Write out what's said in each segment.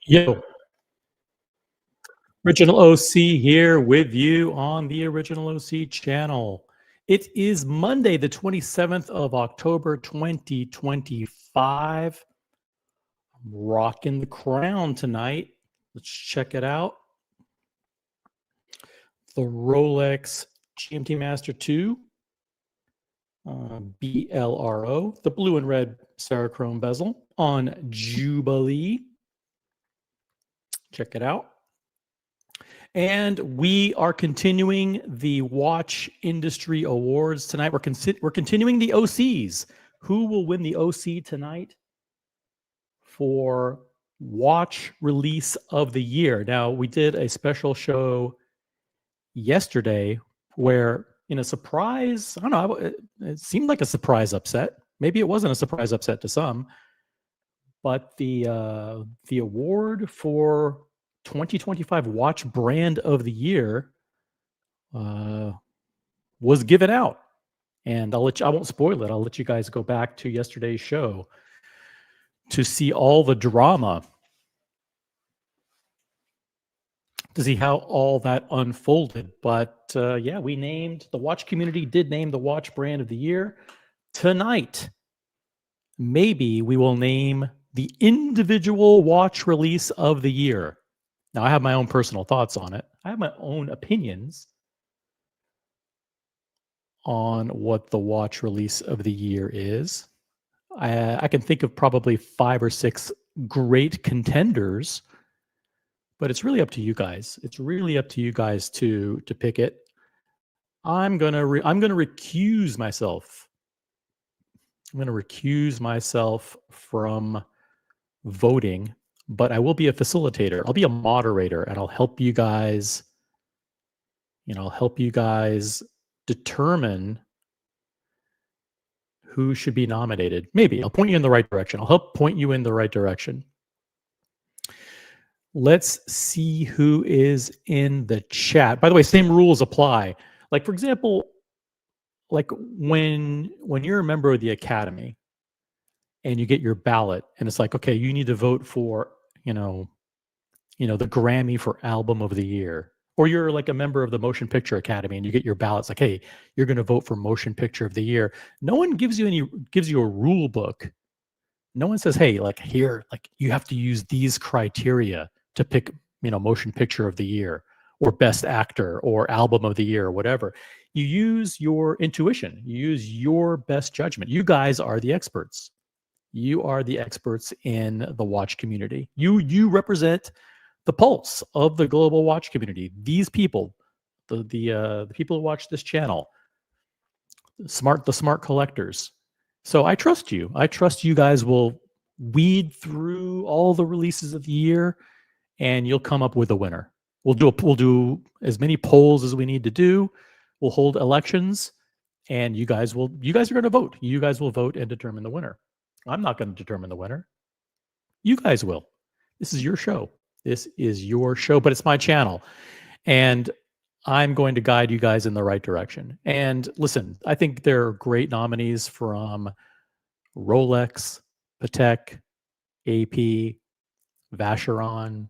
Yo, Original OC here with you on the Original OC channel. It is Monday, the 27th of October, 2025. I'm rocking the crown tonight. Let's check it out. The Rolex GMT Master 2 BLRO, the blue and red Cerachrome bezel on Jubilee. Check it out. And we are continuing the Watch Industry Awards tonight. We're continuing the OCs. Who will win the OC tonight for Watch Release of the Year? Now, we did a special show yesterday where, in a surprise, I don't know, it seemed like a surprise upset. Maybe it wasn't a surprise upset to some, but the award for 2025 Watch Brand of the Year was given out, and I won't spoil it. I'll let you guys go back to yesterday's show to see all the drama, to see how all that unfolded. But yeah, the watch community did name the Watch Brand of the Year. Tonight, maybe we will name the individual watch release of the year. Now, I have my own personal thoughts on it. I have my own opinions on what the watch release of the year is. I can think of probably 5 or 6 great contenders, but it's really up to you guys. It's really up to you guys to pick it. I'm gonna recuse myself. I'm gonna recuse myself from voting, but I will be a facilitator. I'll be a moderator, and I'll help you guys. I'll help you guys determine who should be nominated. Maybe I'll point you in the right direction. I'll help point you in the right direction. Let's see who is in the chat. By the way, same rules apply. Like, for example, like when you're a member of the Academy and you get your ballot, and it's like, okay, you need to vote for, the Grammy for Album of the Year. Or you're like a member of the Motion Picture Academy and you get your ballots like, hey, you're going to vote for Motion Picture of the Year. No one gives you a rule book. No one says, hey, like here, like you have to use these criteria to pick, Motion Picture of the Year or Best Actor or Album of the Year or whatever. You use your intuition. You use your best judgment. You guys are the experts. You are the experts in the watch community. You represent the pulse of the global watch community. These people, the people who watch this channel, the smart collectors. So I trust you. I trust you guys will weed through all the releases of the year, and you'll come up with a winner. We'll do as many polls as we need to do. We'll hold elections, and you guys are going to vote. You guys will vote and determine the winner. I'm not going to determine the winner. You guys will. This is your show. This is your show, but it's my channel. And I'm going to guide you guys in the right direction. And listen, I think there are great nominees from Rolex, Patek, AP, Vacheron,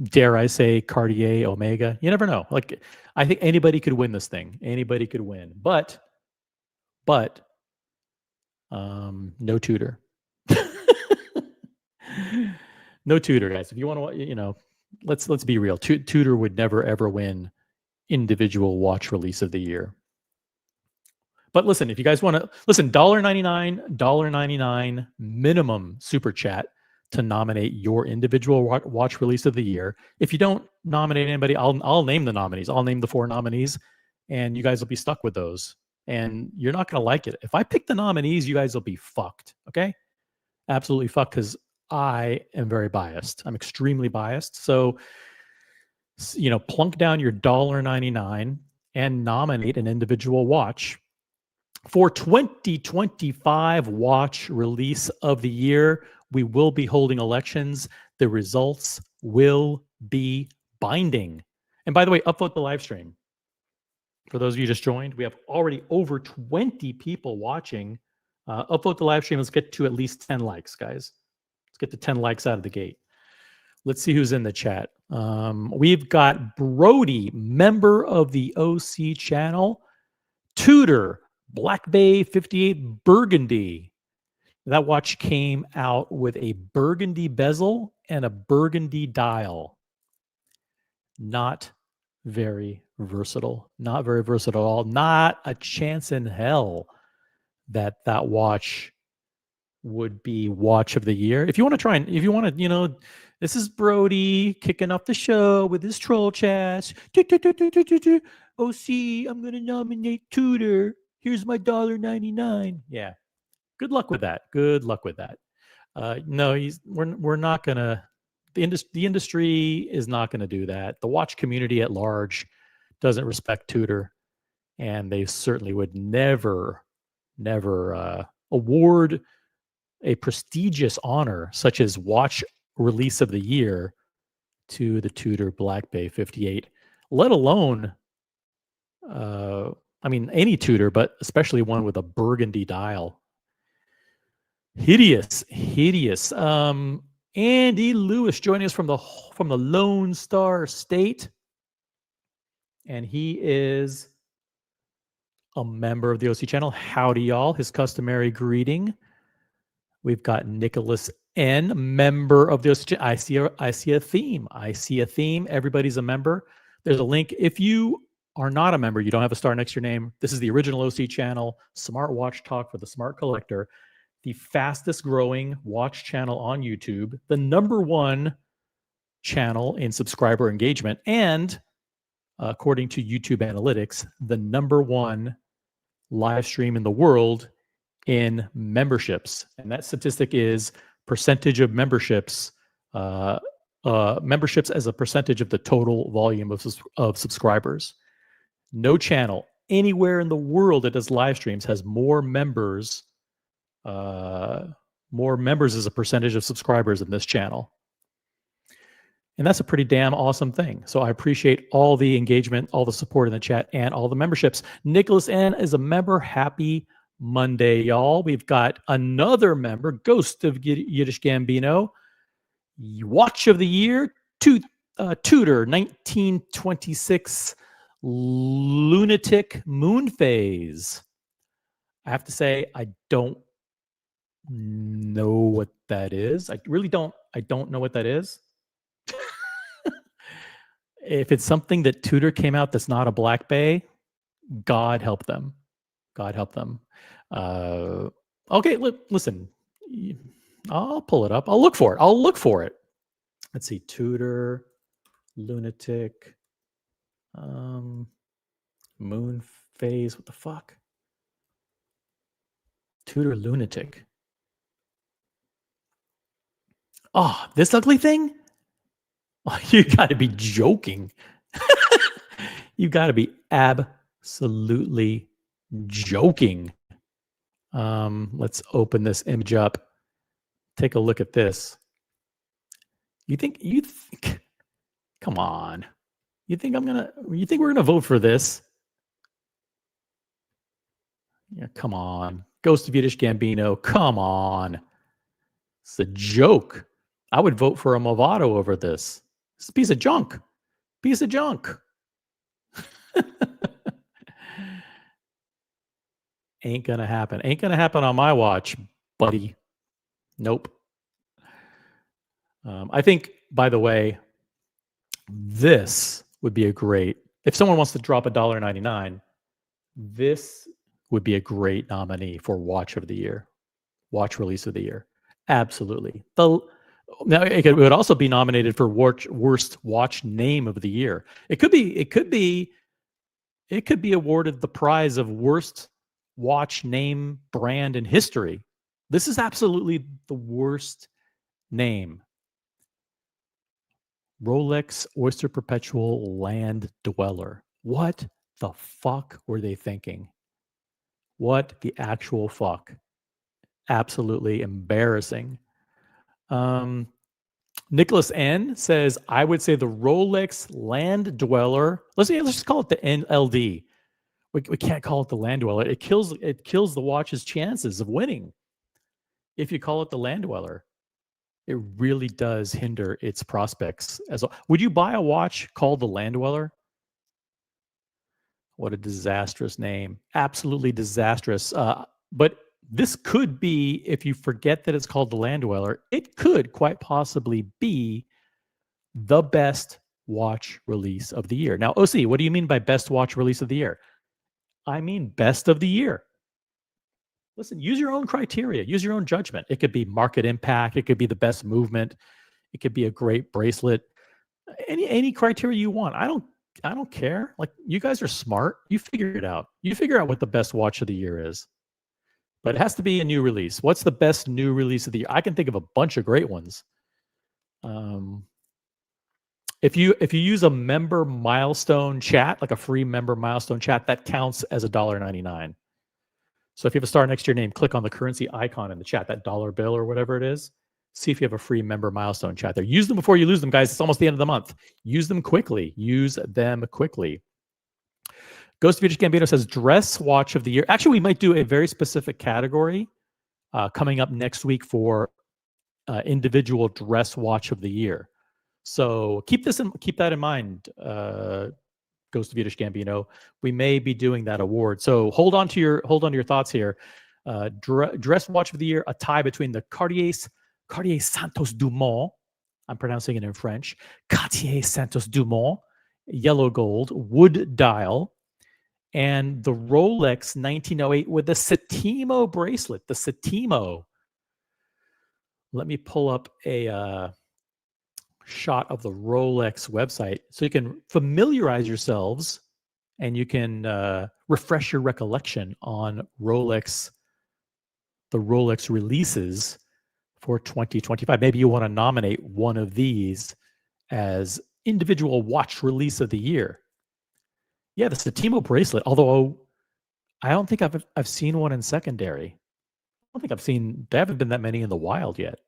dare I say Cartier, Omega. You never know. Like, I think anybody could win this thing. Anybody could win. But no Tudor. No Tudor, guys. If you want to, let's be real. Tudor would never ever win individual watch release of the year. But listen, if you guys want to listen, $1.99 minimum super chat to nominate your individual watch release of the year. If you don't nominate anybody, I'll name the nominees. I'll name the 4 nominees, and you guys will be stuck with those. And you're not going to like it. If I pick the nominees, you guys will be fucked. Okay, absolutely fucked, because I am very biased. I'm extremely biased. So, plunk down your $1.99 and nominate an individual watch for 2025 watch release of the year. We will be holding elections. The results will be binding. And by the way, upvote the live stream. For those of you just joined, we have already over 20 people watching. Upvote the live stream. Let's get to at least 10 likes, guys. Get the 10 likes out of the gate. Let's see who's in the chat. We've got Brody, member of the OC channel. Tudor, Black Bay 58 Burgundy. That watch came out with a burgundy bezel and a burgundy dial. Not very versatile. Not very versatile at all. Not a chance in hell that watch would be watch of the year. If you want to try and, if you want to, this is Brody kicking off the show with his troll chats. OC, I'm going to nominate Tudor. Here's my $1.99. Yeah. Good luck with that. Good luck with that. No, we're not going to, the industry is not going to do that. The watch community at large doesn't respect Tudor, and they certainly would never award a prestigious honor such as watch release of the year to the Tudor Black Bay 58, let alone any Tudor, but especially one with a burgundy dial. Hideous. Andy Lewis joining us from the Lone Star State, and he is a member of the OC channel. Howdy, y'all. His customary greeting. We've got Nicholas N, member of the OC channel. I see a theme. Everybody's a member. There's a link. If you are not a member, you don't have a star next to your name. This is the original OC channel, Smart Watch Talk for the Smart Collector, the fastest growing watch channel on YouTube, the #1 channel in subscriber engagement, and according to YouTube analytics, the #1 live stream in the world in memberships. And that statistic is percentage of memberships, memberships as a percentage of the total volume of subscribers. No channel anywhere in the world that does live streams has more members as a percentage of subscribers than this channel. And that's a pretty damn awesome thing. So I appreciate all the engagement, all the support in the chat, and all the memberships. Nicholas N is a member. Happy Monday, y'all. We've got another member, Ghost of Yiddish Gambino. Watch of the year, Tudor 1926 Lunatic Moon Phase. I have to say, I don't know what that is. I don't know what that is. If it's something that Tudor came out that's not a Black Bay, God help them. God help them. Okay, listen. I'll pull it up. I'll look for it. Let's see. Tudor, Lunatic, Moon Phase. What the fuck? Tudor Lunatic. Oh, this ugly thing? Oh, you got to be joking. You got to be absolutely joking. Let's open this image up. Take a look at this. You think come on. You think we're gonna vote for this? Yeah, come on. Ghost of Yiddish Gambino, come on. It's a joke. I would vote for a Movado over this. It's a piece of junk. Piece of junk. Ain't gonna happen. Ain't gonna happen on my watch, buddy. Nope. I think, by the way, this would be a great, if someone wants to drop $1.99, this would be a great nominee for watch of the year, watch release of the year. Absolutely. Now it would also be nominated for worst watch name of the year. It could be awarded the prize of worst watch name brand in history. This is absolutely the worst name. Rolex Oyster Perpetual Land Dweller. What the fuck were they thinking? What the actual fuck? Absolutely embarrassing. Nicholas N says, I would say the Rolex Land Dweller. Let's just call it the NLD. We can't call it the Land Dweller. It kills the watch's chances of winning if you call it the Land Dweller. It really does hinder its prospects. Would you buy a watch called the Land Dweller? What a disastrous name. Absolutely disastrous. But this could be, if you forget that it's called the Land Dweller, it could quite possibly be the best watch release of the year. Now, OC, what do you mean by best watch release of the year? I mean best of the year. Listen, use your own criteria, use your own judgment. It could be market impact, it could be the best movement, it could be a great bracelet. Any criteria you want. I don't care. Like, you guys are smart. You figure it out. You figure out what the best watch of the year is. But it has to be a new release. What's the best new release of the year? I can think of a bunch of great ones. If you use a member milestone chat, like a free member milestone chat, that counts as $1.99. So if you have a star next to your name, click on the currency icon in the chat, that dollar bill or whatever it is. See if you have a free member milestone chat there. Use them before you lose them, guys. It's almost the end of the month. Use them quickly. Use them quickly. Ghost of Future Gambino says dress watch of the year. Actually, we might do a very specific category coming up next week for individual dress watch of the year. So keep that in mind, Ghost of Future Gambino. We may be doing that award. So hold on to your thoughts here. Dress watch of the year, a tie between the Cartier Santos Dumont. I'm pronouncing it in French. Cartier Santos Dumont, yellow gold, wood dial, and the Rolex 1908 with the Setimo bracelet. The Setimo. Let me pull up a shot of the Rolex website so you can familiarize yourselves and you can refresh your recollection on the Rolex releases for 2025. Maybe you want to nominate one of these as individual watch release of the year. Yeah, the Setimo bracelet, although I don't think I've seen one in secondary. I don't think there haven't been that many in the wild yet.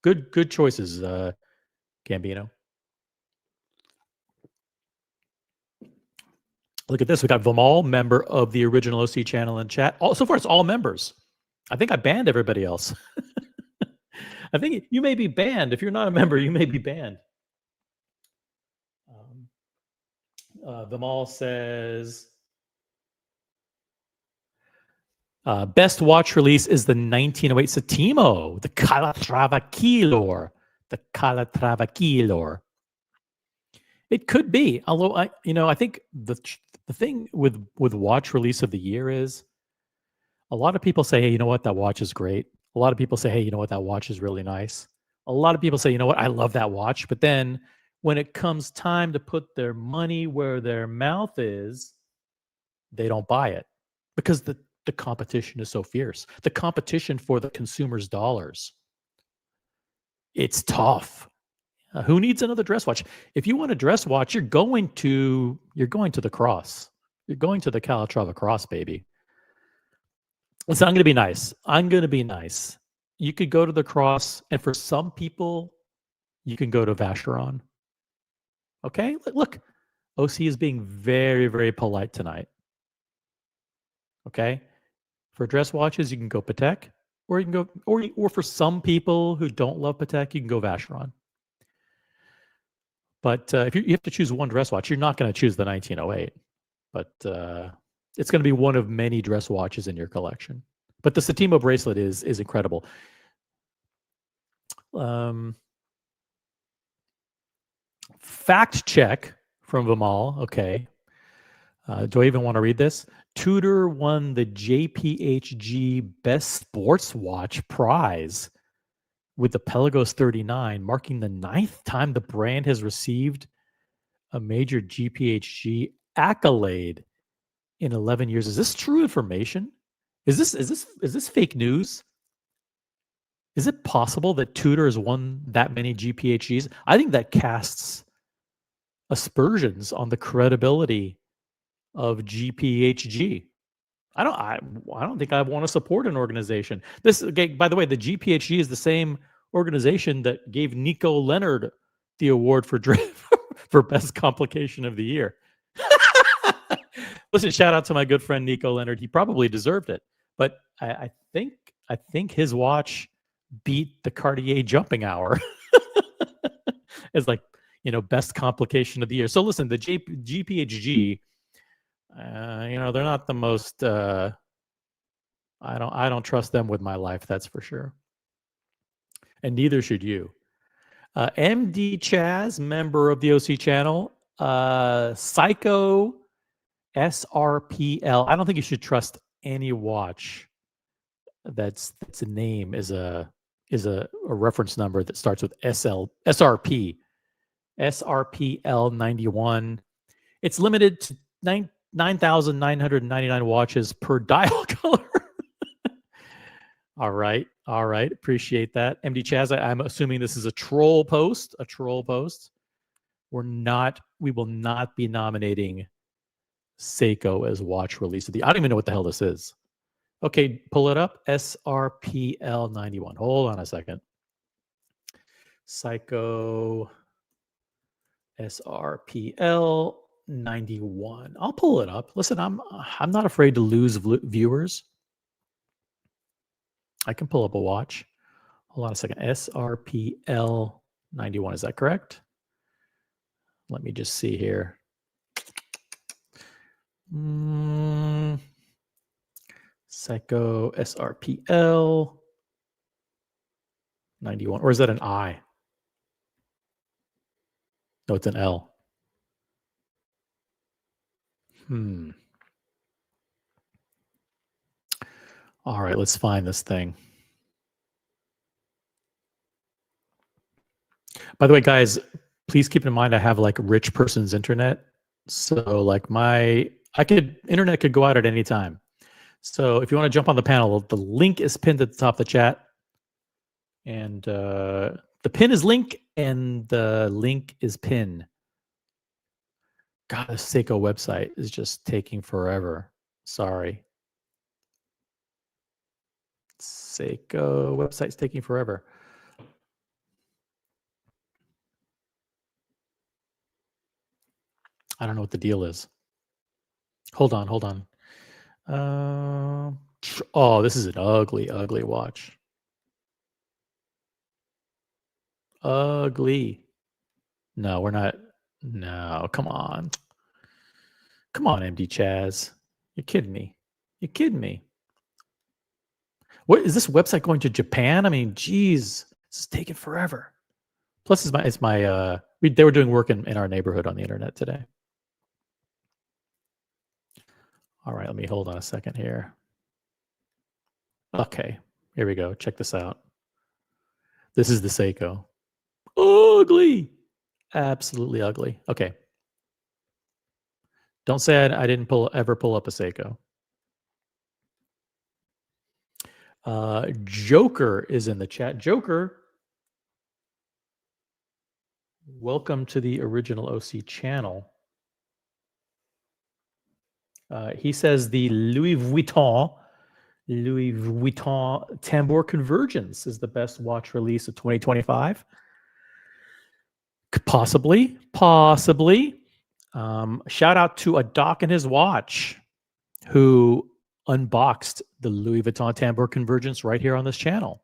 Good choices, Gambino. Look at this. We got Vimal, member of the original OC channel in chat. So far, it's all members. I think I banned everybody else. I think you may be banned. If you're not a member, you may be banned. Vimal says, best watch release is the 1908 Setimo, the Calatrava Keylor. The Calatrava Keylor. It could be, although I think the thing with watch release of the year is a lot of people say, hey, you know what, that watch is great. A lot of people say, hey, you know what, that watch is really nice. A lot of people say, you know what, I love that watch. But then when it comes time to put their money where their mouth is, they don't buy it because the competition is so fierce. The competition for the consumer's dollars. It's tough. Who needs another dress watch? If you want a dress watch, you're going to the Cross. You're going to the Calatrava Cross, baby. Listen, I'm going to be nice. You could go to the Cross, and for some people, you can go to Vacheron. Okay? Look, OC is being very, very polite tonight. Okay? For dress watches, you can go Patek, or you can go, or for some people who don't love Patek, you can go Vacheron. But if you have to choose one dress watch, you're not going to choose the 1908. But it's going to be one of many dress watches in your collection. But the Setimo bracelet is incredible. Fact check from Vimal. Okay. Do I even want to read this? Tudor won the JPHG Best Sports Watch prize with the Pelagos 39, marking the 9th time the brand has received a major GPHG accolade in 11 years. Is this true information? Is this fake news? Is it possible that Tudor has won that many GPHGs? I think that casts aspersions on the credibility of GPHG. I don't think I want to support an organization. By the way, the GPHG is the same organization that gave Nico Leonard the award for for best complication of the year. Listen, shout out to my good friend Nico Leonard. He probably deserved it, but I think his watch beat the Cartier jumping hour. It's like, best complication of the year. So listen, the GPHG, they're not the most. I don't trust them with my life. That's for sure. And neither should you. MD Chaz, member of the OC channel. Psycho SRPL. I don't think you should trust any watch that's a name is a reference number that starts with SRP. SRPL 91. It's limited to 9,999 watches per dial color. All right. Appreciate that. MD Chaz, I'm assuming this is a troll post. We will not be nominating Seiko as watch release of the. I don't even know what the hell this is. Okay, pull it up. SRPL 91. Hold on a second. Psycho SRPL 91. I'll pull it up. Listen, I'm not afraid to lose viewers. I can pull up a watch. Hold on a second. SRPL 91. Is that correct? Let me just see here. Seiko SRPL 91. Or is that an I? No, it's an L. All right, let's find this thing. By the way, guys, please keep in mind I have like rich person's internet. So like internet could go out at any time. So if you want to jump on the panel, the link is pinned at the top of the chat. And the pin is link and the link is pin. God, the Seiko website is just taking forever. Sorry. Seiko website's taking forever. I don't know what the deal is. Hold on. Oh, this is an ugly watch. Ugly. No, we're not. No, come on. Come on, MD Chaz. You're kidding me. What is this website going to Japan? I mean, geez, this is taking forever. Plus, they were doing work in our neighborhood on the internet today. All right, let me hold on a second here. Okay, here we go. Check this out. This is the Seiko. Ugly. Absolutely ugly. Okay. Don't say I didn't ever pull up a Seiko. Joker is in the chat. Joker, welcome to the original OC channel. He says the Louis Vuitton Tambour Convergence is the best watch release of 2025. Possibly. Shout out to a Doc and his watch who unboxed the Louis Vuitton Tambour Convergence right here on this channel.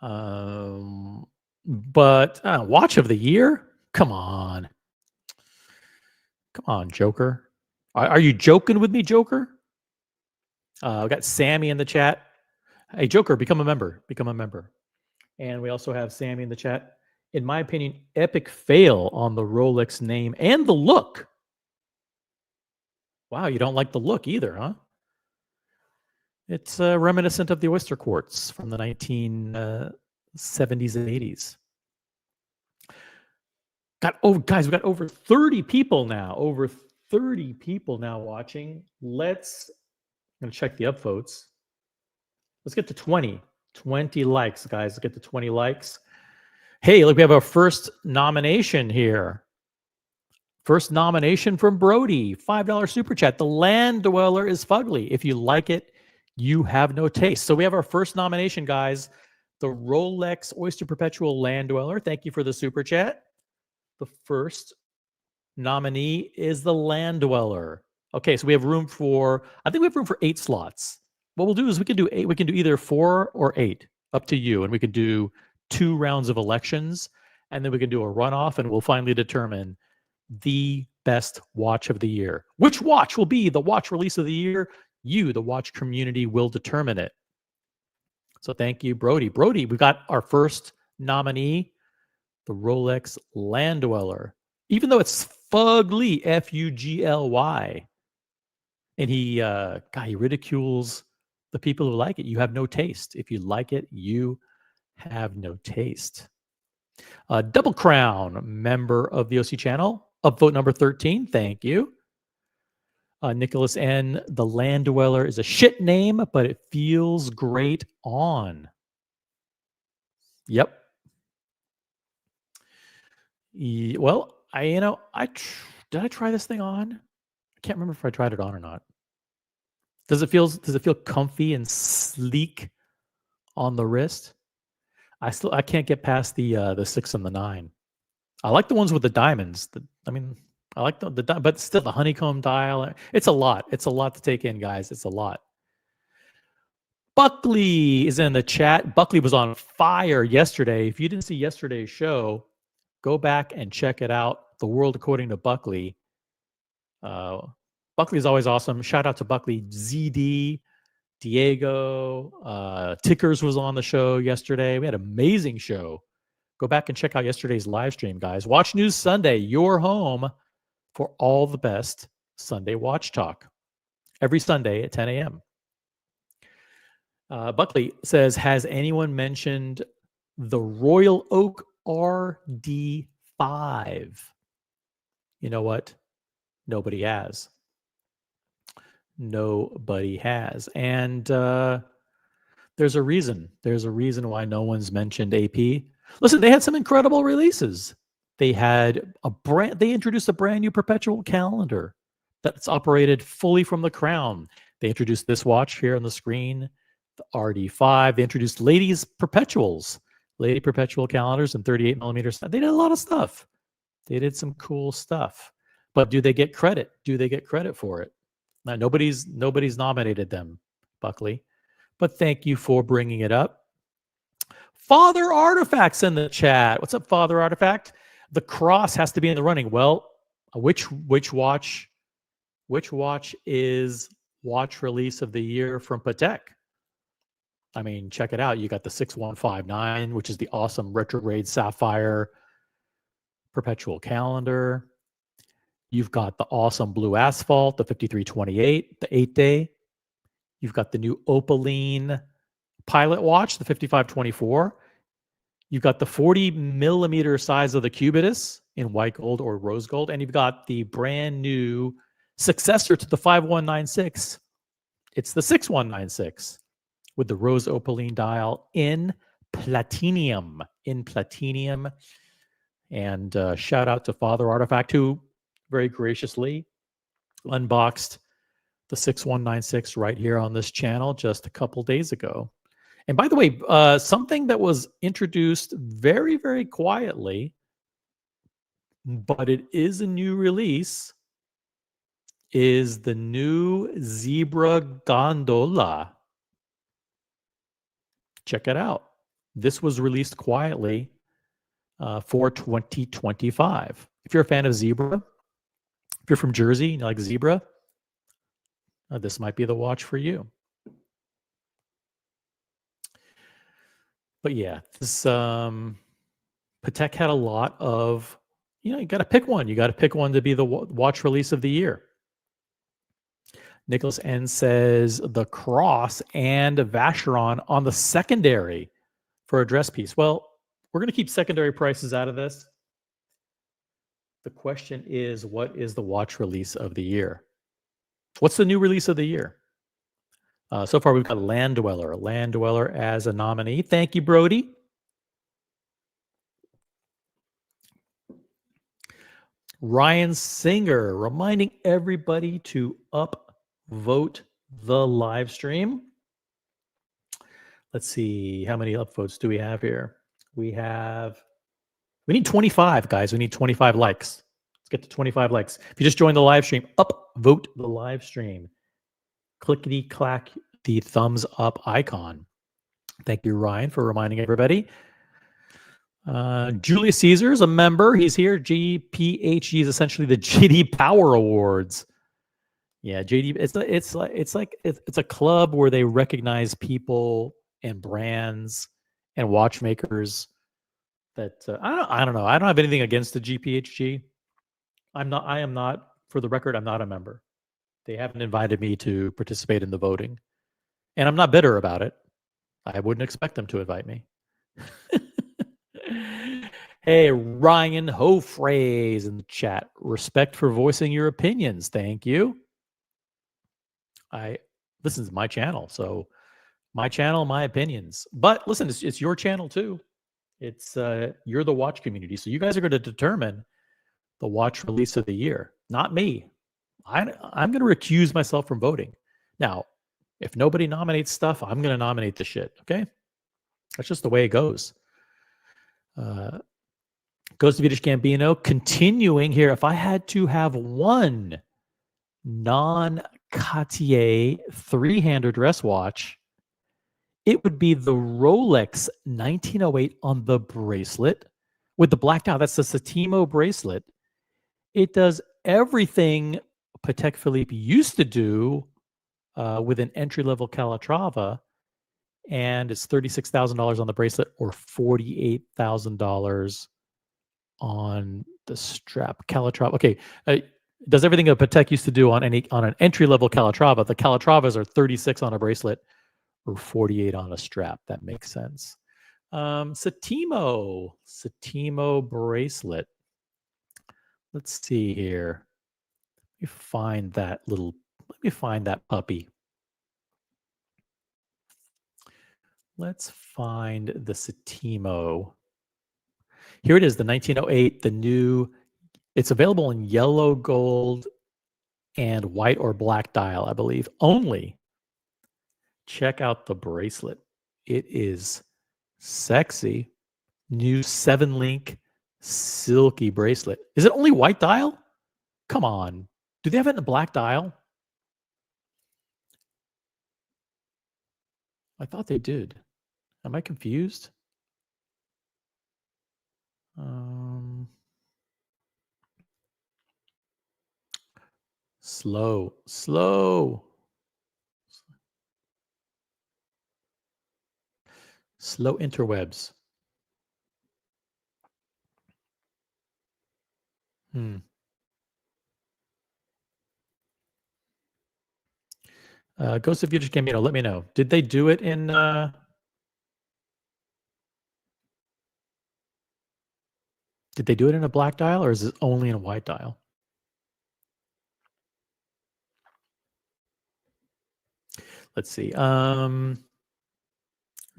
But watch of the year? Come on, Joker. Are you joking with me, Joker? We got Sammy in the chat. Hey, Joker, become a member. And we also have Sammy in the chat. In my opinion, epic fail on the Rolex name and the look. Wow, you don't like the look either, huh? It's reminiscent of the oyster quartz from the 1970s and 80s. Guys, we got over 30 people now. Over 30 people now watching. I'm going to check the upvotes. Let's get to 20. 20 likes, guys. Let's get to 20 likes. Hey, look, we have our first nomination here. First nomination from Brody. $5 super chat. The Land Dweller is fugly. If you like it, you have no taste. So we have our first nomination, guys. The Rolex Oyster Perpetual Land Dweller. Thank you for the super chat. The first nominee is the Land Dweller. Okay, so we have room for, I think we have room for 8 slots. what we'll do is we can do 8. We can do either 4 or 8, up to you. And we can do 2 rounds of elections, and then we can do a runoff, and we'll finally determine the best watch of the year. Which watch will be the watch release of the year? You, the watch community, will determine it. So thank you, Brody. Brody, we got our first nominee, the Rolex Land Dweller. Even though it's fugly, Fugly, and he ridicules the people who like it. You have no taste. If you like it, you have no taste. Double Crown, member of the OC channel, upvote number 13. Thank you. Nicholas N., the Land Dweller is a shit name, but it feels great on. Yep. Well, did I try this thing on? I can't remember if I tried it on or not. Does it feel comfy and sleek on the wrist? I can't get past the 6 and the 9. I like the ones with the diamonds. I like the but still the honeycomb dial. It's a lot. It's a lot to take in, guys. It's a lot. Buckley is in the chat. Buckley was on fire yesterday. If you didn't see yesterday's show, go back and check it out. The World According to Buckley. Buckley is always awesome. Shout out to Buckley. ZD, Diego, Tickers was on the show yesterday. We had an amazing show. Go back and check out yesterday's live stream, guys. Watch News Sunday, your home for all the best Sunday watch talk. Every Sunday at 10 a.m. Buckley says, has anyone mentioned the Royal Oak RD5? You know what? Nobody has. Nobody has. And there's a reason. There's a reason why no one's mentioned AP. Listen, they had some incredible releases. They introduced a brand new perpetual calendar that's operated fully from the crown. They introduced this watch here on the screen, the RD5. They introduced lady perpetual calendars and 38 millimeters. They did a lot of stuff. They did some cool stuff. But do they get credit? Do they get credit for it? Now, nobody's nominated them, Buckley. But thank you for bringing it up. Father Artifact's in the chat. What's up, Father Artifact? The cross has to be in the running. Well, which watch is watch release of the year from Patek? I mean, check it out. You got the 6159, which is the awesome retrograde sapphire perpetual calendar. You've got the awesome blue asphalt, the 5328, the 8-day. You've got the new opaline pilot watch, the 5524. You've got the 40 millimeter size of the Cubitus in white gold or rose gold. And you've got the brand new successor to the 5196. It's the 6196 with the rose opaline dial in platinum. And shout out to Father Artifact, who very graciously unboxed the 6196 right here on this channel just a couple days ago. And by the way, something that was introduced very, very quietly, but it is a new release, is the new Zebra Gondola. Check it out. This was released quietly for 2025. If you're a fan of Zebra, if you're from Jersey and you like Zebra, this might be the watch for you. But yeah, this Patek had a lot of, you got to pick one. You got to pick one to be the watch release of the year. Nicholas N says the cross and Vacheron on the secondary for a dress piece. Well, we're going to keep secondary prices out of this. The question is, what is the watch release of the year? What's the new release of the year? So far, we've got Land Dweller as a nominee. Thank you, Brody. Ryan Singer reminding everybody to upvote the live stream. Let's see, how many upvotes do we have here? We need 25, guys. We need 25 likes. Let's get to 25 likes. If you just joined the live stream, upvote the live stream. Clickety clack the thumbs up icon. Thank you, Ryan, for reminding everybody. Julius Caesar's a member. He's here. GPHG is essentially the JD Power Awards. Yeah, JD. It's a club where they recognize people and brands and watchmakers that I don't know. I don't have anything against the GPHG. I am not. For the record, I'm not a member. They haven't invited me to participate in the voting, and I'm not bitter about it. I wouldn't expect them to invite me. Hey, Ryan Hofrays in the chat. Respect for voicing your opinions. Thank you. This is my channel, so my channel, my opinions. But listen, it's your channel too. It's you're the watch community, so you guys are going to determine the watch release of the year, not me. I'm going to recuse myself from voting. Now, if nobody nominates stuff, I'm going to nominate the shit. Okay, that's just the way it goes. Goes to Vidish Gambino. Continuing here, if I had to have one non-Cartier three-hander dress watch, it would be the Rolex 1908 on the bracelet with the black dial. That's the Satimo bracelet. It does everything Patek Philippe used to do with an entry-level Calatrava, and it's $36,000 on the bracelet or $48,000 on the strap. Calatrava. Okay, does everything a Patek used to do on an entry-level Calatrava. The Calatravas are 36 on a bracelet or 48 on a strap. That makes sense. Satimo bracelet. Let's see here. Let me find that puppy. Let's find the Satimo. Here it is, the 1908, the new. It's available in yellow, gold, and white or black dial, I believe, only. Check out the bracelet. It is sexy. New 7-link silky bracelet. Is it only white dial? Come on. Do they have it in a black dial? I thought they did. Am I confused? Slow. Slow interwebs. Ghost of Future Gambino, let me know. Did they do it in... Did they do it in a black dial, or is it only in a white dial? Let's see. You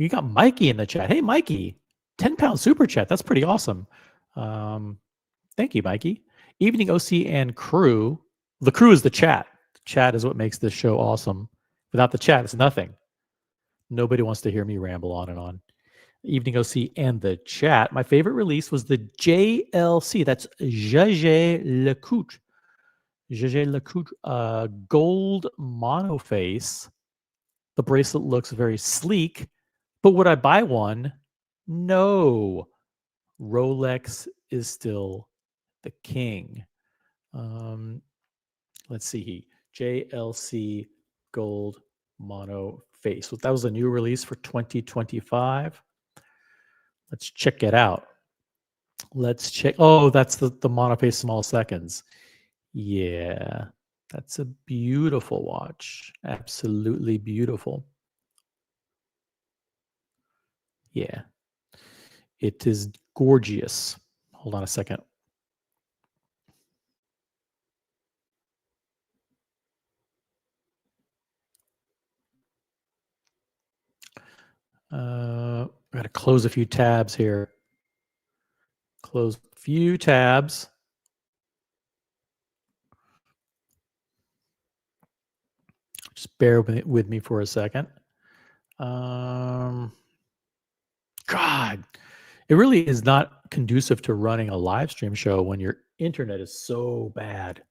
got Mikey in the chat. Hey, Mikey, 10-pound super chat. That's pretty awesome. Thank you, Mikey. Evening OC and crew. The crew is the chat. The chat is what makes this show awesome. Without the chat, it's nothing. Nobody wants to hear me ramble on and on. Evening OC and the chat. My favorite release was the JLC. That's Jaeger-LeCoultre. Jaeger-LeCoultre gold monoface. The bracelet looks very sleek, but would I buy one? No. Rolex is still the king. Let's see. JLC gold mono face. So that was a new release for 2025. Let's check it out. Let's check. Oh, that's the monoface small seconds. Yeah, that's a beautiful watch. Absolutely beautiful. Yeah, it is gorgeous. Hold on a second. I got to close a few tabs here. Close a few tabs. Just bear with me for a second. God, it really is not conducive to running a live stream show when your internet is so bad.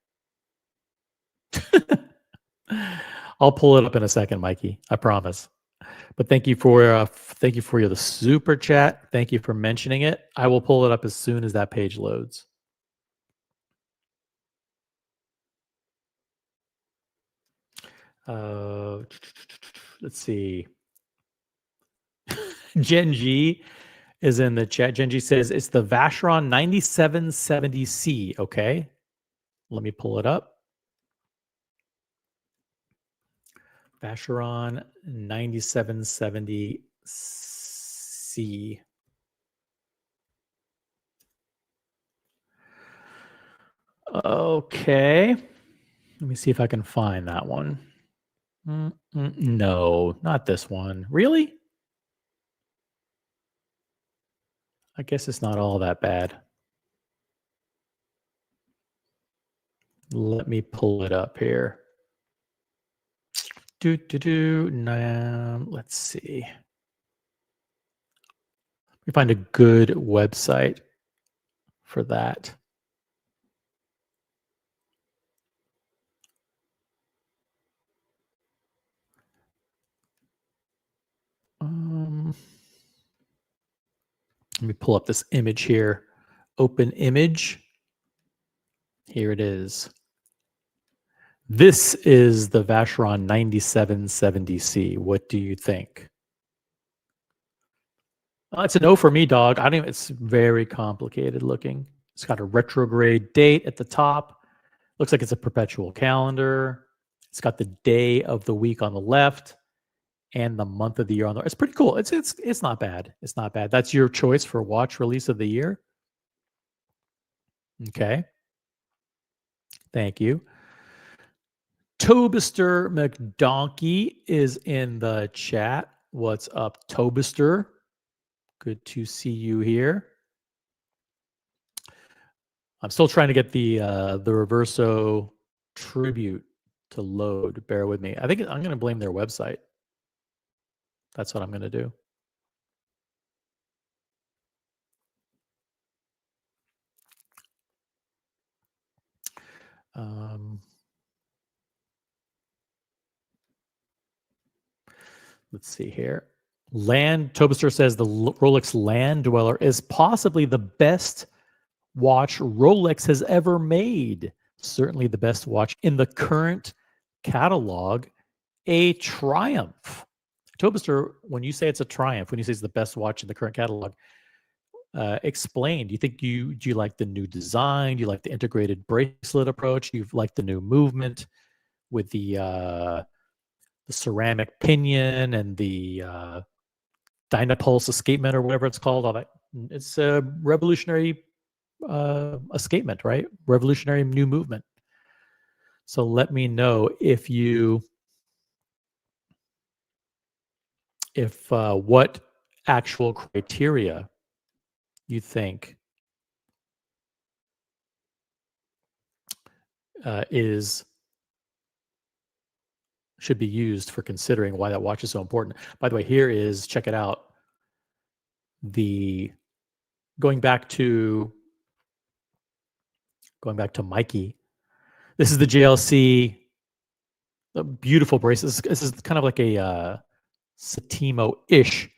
I'll pull it up in a second, Mikey. I promise. But thank you for the super chat. Thank you for mentioning it. I will pull it up as soon as that page loads. Let's see. Gen G is in the chat. Gen G says it's the Vacheron 9770C. Okay, let me pull it up. Vacheron 9770C. Okay, let me see if I can find that one. No, not this one. Really? I guess it's not all that bad. Let me pull it up here. Let's see. Let me find a good website for that. Let me pull up this image here. Open image. Here it is. This is the Vacheron 9770C. What do you think? It's a no for me, dog. I don't even, it's very complicated looking. It's got a retrograde date at the top. Looks like it's a perpetual calendar. It's got the day of the week on the left and the month of the year on the right. It's pretty cool. It's not bad. It's not bad. That's your choice for watch release of the year. Okay. Thank you. Tobister McDonkey is in the chat. What's up, Tobister? Good to see you here. I'm still trying to get the Reverso tribute to load. Bear with me. I think I'm going to blame their website. That's what I'm going to do. Let's see here. Tobister says the Rolex Land Dweller is possibly the best watch Rolex has ever made. Certainly the best watch in the current catalog. A triumph. Tobister, when you say it's a triumph, when you say it's the best watch in the current catalog, explain. Do you think do you like the new design? Do you like the integrated bracelet approach? Do you like the new movement with the ceramic pinion and the Dynapulse escapement or whatever it's called? All that. It's a revolutionary escapement, right? Revolutionary new movement. So let me know if what actual criteria you think should be used for considering why that watch is so important. By the way, here is, check it out, going back to Mikey. This is the JLC, a beautiful bracelet. This is kind of like a Satimo-ish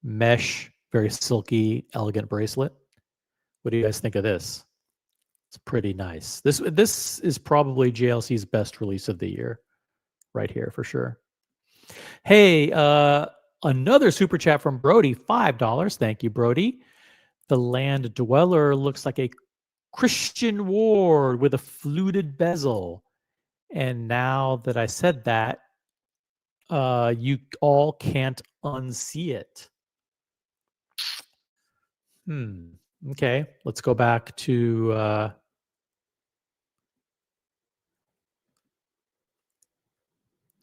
mesh, very silky, elegant bracelet. What do you guys think of this? It's pretty nice. This is probably JLC's best release of the year, right here for sure. Hey, another super chat from Brody, $5. Thank you, Brody. The Land Dweller looks like a Christian Ward with a fluted bezel. And now that I said that, you all can't unsee it. Okay, let's go back to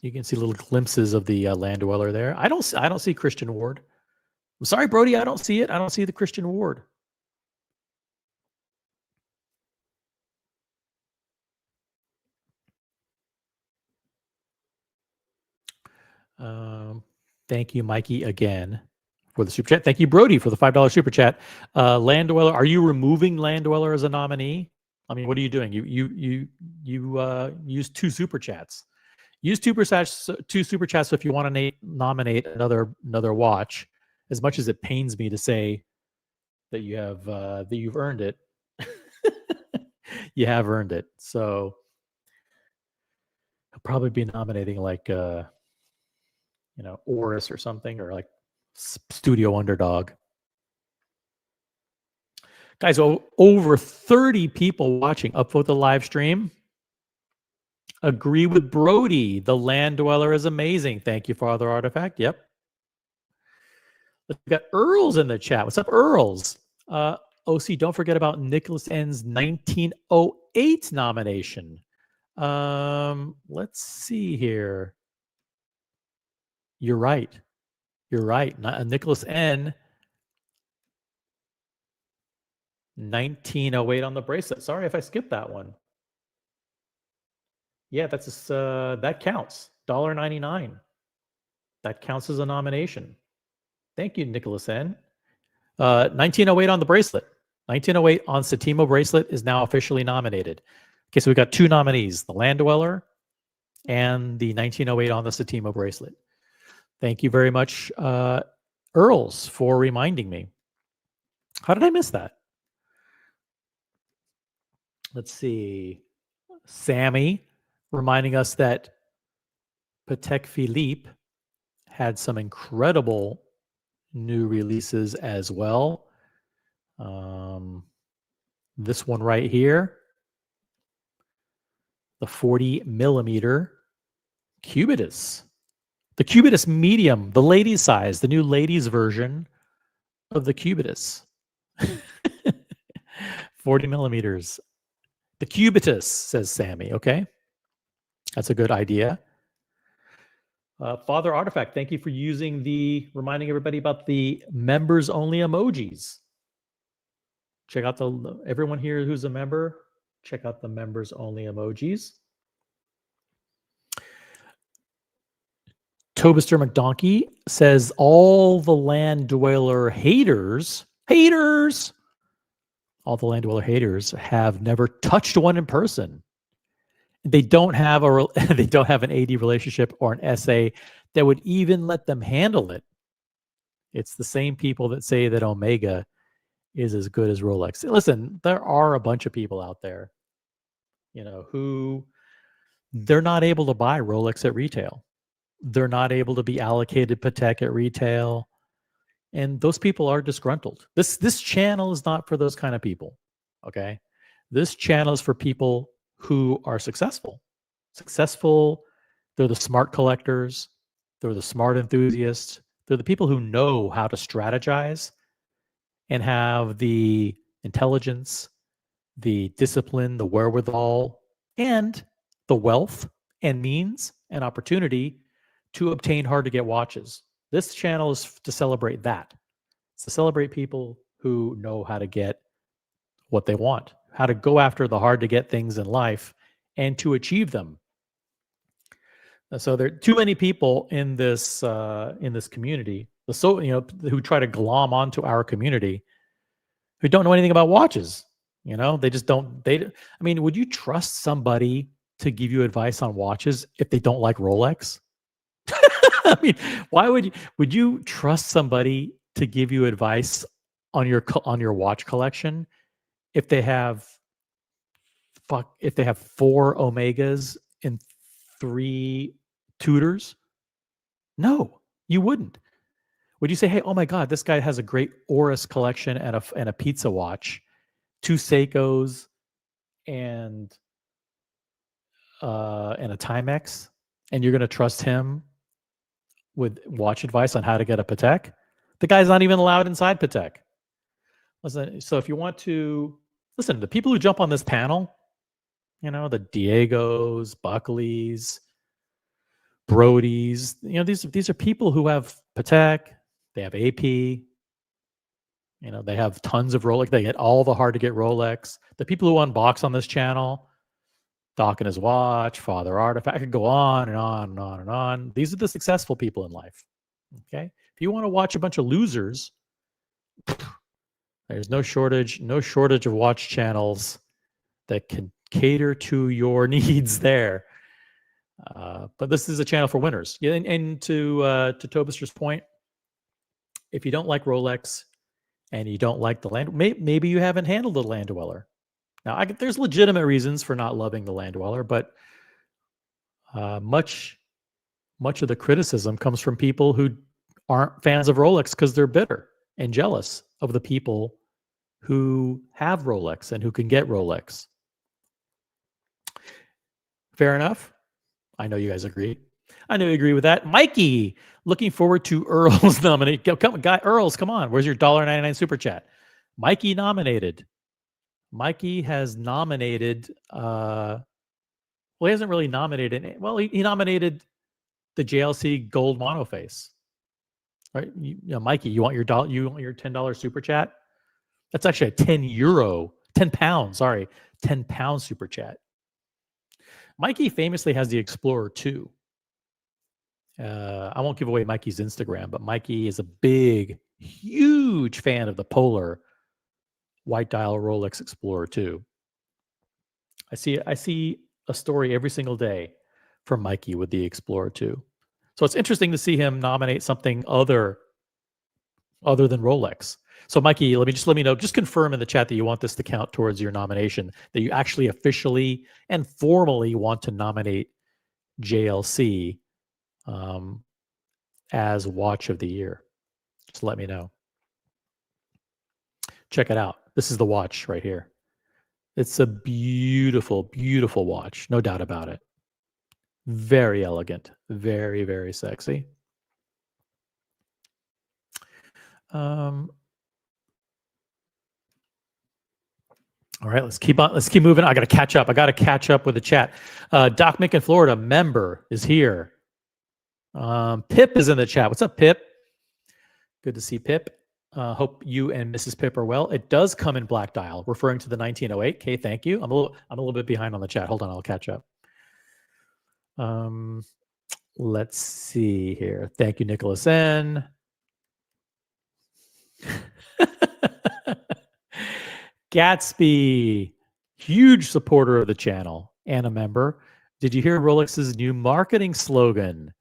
you can see little glimpses of the Land Dweller there. I don't see Christian Ward. I'm sorry, Brody, I don't see it. I don't see the Christian Ward. Thank you, Mikey, again for the super chat. Thank you, Brody, for the $5 super chat. Land Dweller, are you removing Land Dweller as a nominee? I mean, what are you doing? You used 2 super chats. Use two super chats if you want to nominate another watch. As much as it pains me to say that you've earned it, you have earned it. So I'll probably be nominating like Oris or something, or like Studio Underdog. Guys, over 30 people watching. Upvote the live stream. Agree with Brody. The Land Dweller is amazing. Thank you, Father Artifact. Yep. We've got Earls in the chat. What's up, Earls? OC, don't forget about Nicholas N's 1908 nomination. Let's see here. You're right. You're right. Nicholas N. 1908 on the bracelet. Sorry if I skipped that one. Yeah, that counts. $1.99. That counts as a nomination. Thank you, Nicholas N. 1908 on the bracelet. 1908 on Setimo bracelet is now officially nominated. Okay, so we've got two nominees, the Land Dweller and the 1908 on the Setimo bracelet. Thank you very much, Earls, for reminding me. How did I miss that? Let's see. Sammy reminding us that Patek Philippe had some incredible new releases as well. This one right here, the 40 millimeter Cubitus. The Cubitus Medium, the ladies size, the new ladies version of the Cubitus. 40 millimeters. The Cubitus, says Sammy. Okay. That's a good idea. Father Artifact, thank you for reminding everybody about the members only emojis. Check out everyone here who's a member, check out the members only emojis. Tobister McDonkey says all the Land Dweller haters, all the Land Dweller haters have never touched one in person. They don't have an AD relationship or an SA that would even let them handle it. It's the same people that say that Omega is as good as Rolex. Listen, there are a bunch of people out there, who they're not able to buy Rolex at retail. They're not able to be allocated Patek at retail. And those people are disgruntled. This channel is not for those kind of people. Okay. This channel is for people who are successful. They're the smart collectors. They're the smart enthusiasts. They're the people who know how to strategize and have the intelligence, the discipline, the wherewithal, and the wealth and means and opportunity to obtain hard-to-get watches. This channel is to celebrate that. It's to celebrate people who know how to get what they want, how to go after the hard-to-get things in life and to achieve them. So there are too many people in this community, who try to glom onto our community, who don't know anything about watches. They just don't. Would you trust somebody to give you advice on watches if they don't like Rolex? Why would you trust somebody to give you advice on your watch collection if they have 4 Omegas and 3 Tudors? No, you wouldn't. Would you say, hey, oh my God, this guy has a great Oris collection and a pizza watch, 2 Seikos and a Timex, and you're going to trust him with watch advice on how to get a Patek? The guy's not even allowed inside Patek. Listen, so if you want to listen, the people who jump on this panel, the Diegos, Buckleys, Brodies, these are people who have Patek, they have AP, they have tons of Rolex, they get all the hard to get Rolex. The people who unbox on this channel, Doc and his watch, Father Artifact, I could go on and on and on and on. These are the successful people in life. Okay. If you want to watch a bunch of losers, there's no shortage of watch channels that can cater to your needs there. But this is a channel for winners. Yeah, and to Tobister's point, if you don't like Rolex and you don't like the land, maybe you haven't handled the Land Dweller. Now, there's legitimate reasons for not loving the Land Dweller, but much of the criticism comes from people who aren't fans of Rolex because they're bitter and jealous of the people who have Rolex and who can get Rolex. Fair enough. I know you guys agree. I know you agree with that. Mikey, looking forward to Earl's nominate. Earl's, come on. Where's your $1.99 super chat? Mikey nominated. Mikey has nominated. Well, he hasn't really nominated. Well, he nominated the JLC Gold Monoface. Right, Mikey, you want your $10 super chat? That's actually a £10, sorry, £10 super chat. Mikey famously has the Explorer 2. I won't give away Mikey's Instagram, but Mikey is a big, huge fan of the Polar white dial Rolex Explorer 2. I see a story every single day from Mikey with the Explorer 2. So it's interesting to see him nominate something other than Rolex. So Mikey, let me know, just confirm in the chat that you want this to count towards your nomination, that you actually officially and formally want to nominate JLC as Watch of the Year. Just let me know. Check it out. This is the watch right here. It's a beautiful, beautiful watch. No doubt about it. Very elegant. Very, very sexy. All right, let's keep moving. I got to catch up. With the chat. Doc Mick in Florida, member, is here. Pip is in the chat. What's up, Pip? Good to see Pip. Hope you and Mrs. Pip are well. It does come in black dial, referring to the 1908. Okay, thank you. I'm a little bit behind on the chat. Hold on, I'll catch up. Let's see here. Thank you, Nicholas N. Gatsby, huge supporter of the channel and a member. Did you hear Rolex's new marketing slogan?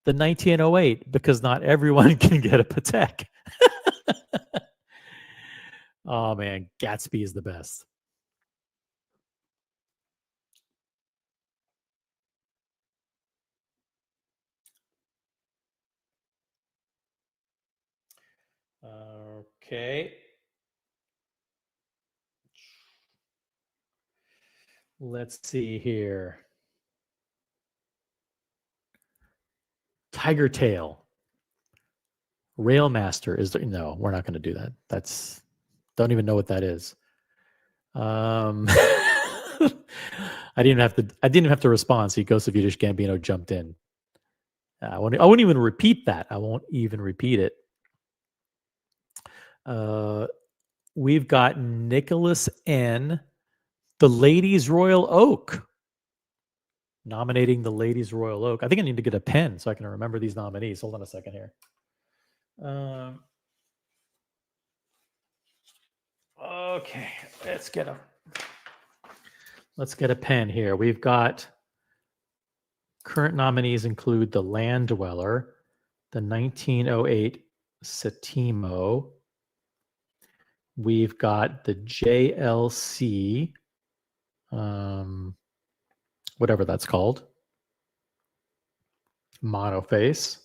The 1908, because not everyone can get a Patek. Oh man, Gatsby is the best. Okay. Let's see here. Tiger Tail. Railmaster is there? No, we're not going to do that. Don't even know what that is. I didn't have to respond. See, Ghost of Yiddish Gambino jumped in. I won't even repeat that. I won't even repeat it. We've got Nicholas N. The Ladies Royal Oak. Nominating the Ladies Royal Oak. I think I need to get a pen so I can remember these nominees. Hold on a second here. Okay, let's get a pen here. We've got current nominees include the Land Dweller, the 1908 Setimo. We've got the JLC, whatever that's called, Monoface.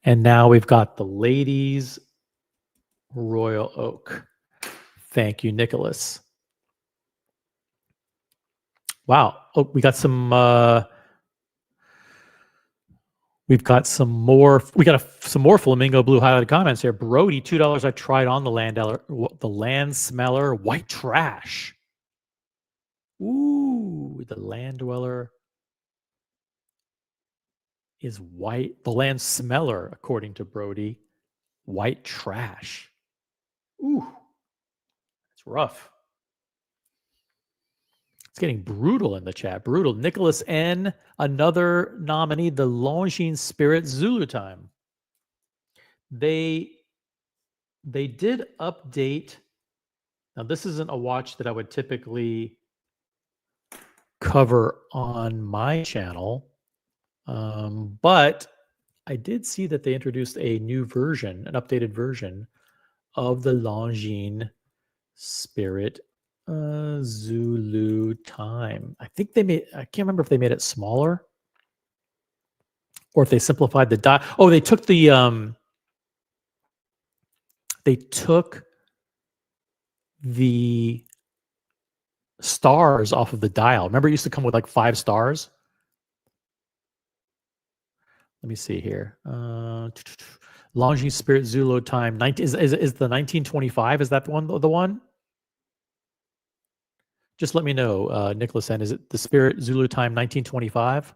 And now we've got the Ladies Royal Oak. Thank you, Nicholas. Wow. Oh, we got some more Flamingo Blue highlighted comments here. Brody, $2. I tried on the Land Smeller white trash. Ooh, the Land Dweller is white. The Land Smeller, according to Brody, white trash. Ooh, it's rough. It's getting brutal in the chat. Brutal. Nicholas N., another nominee, the Longines Spirit Zulu Time. They did update. Now, this isn't a watch that I would typically cover on my channel, but I did see that they introduced a new version, an updated version of the Longines Spirit Zulu Time. I think I can't remember if they made it smaller or if they simplified the dial. Oh, they took the stars off of the dial. Remember, it used to come with like 5 stars. Let me see here. Longines Spirit Zulu Time. Is the 1925? Is that the one? The one? Just let me know, Nicholas. And is it the Spirit Zulu Time 1925?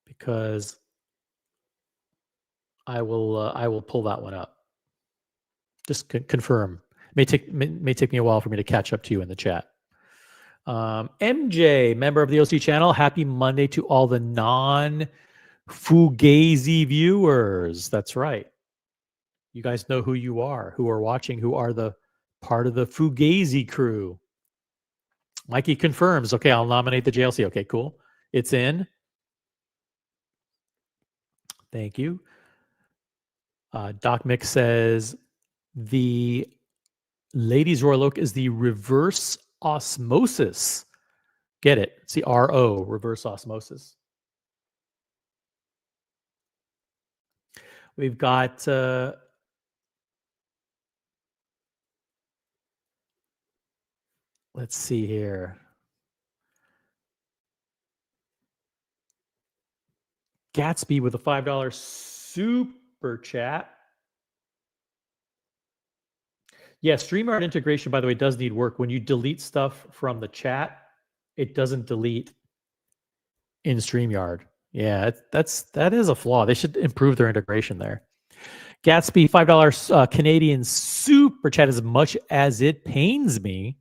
Because I will pull that one up. Just confirm. May take me a while for me to catch up to you in the chat. MJ, member of the OC channel, happy Monday to all the non-Fugazi viewers. That's right. You guys know who you are, who are watching, who are the part of the Fugazi crew. Mikey confirms. Okay, I'll nominate the JLC. Okay, cool. It's in. Thank you. Doc Mick says the Ladies Royal Oak is the reverse osmosis. Get it? It's the RO, reverse osmosis. We've got let's see here. Gatsby with a $5 super chat. Yeah, StreamYard integration, by the way, does need work. When you delete stuff from the chat, it doesn't delete in StreamYard. Yeah, that is a flaw. They should improve their integration there. Gatsby, $5 Canadian super chat. As much as it pains me,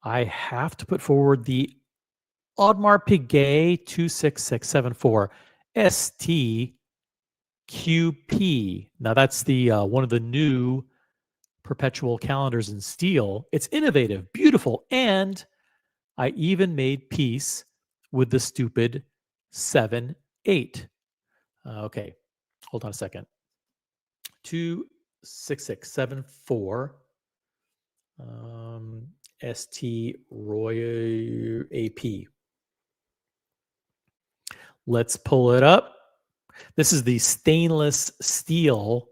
I have to put forward the Audemars Piguet 26674 STQP. Now that's the one of the new perpetual calendars in steel. It's innovative, beautiful, and I even made peace with the stupid 7/8. Okay, hold on a second. 26674 ST Royal AP. Let's pull it up. This is the stainless steel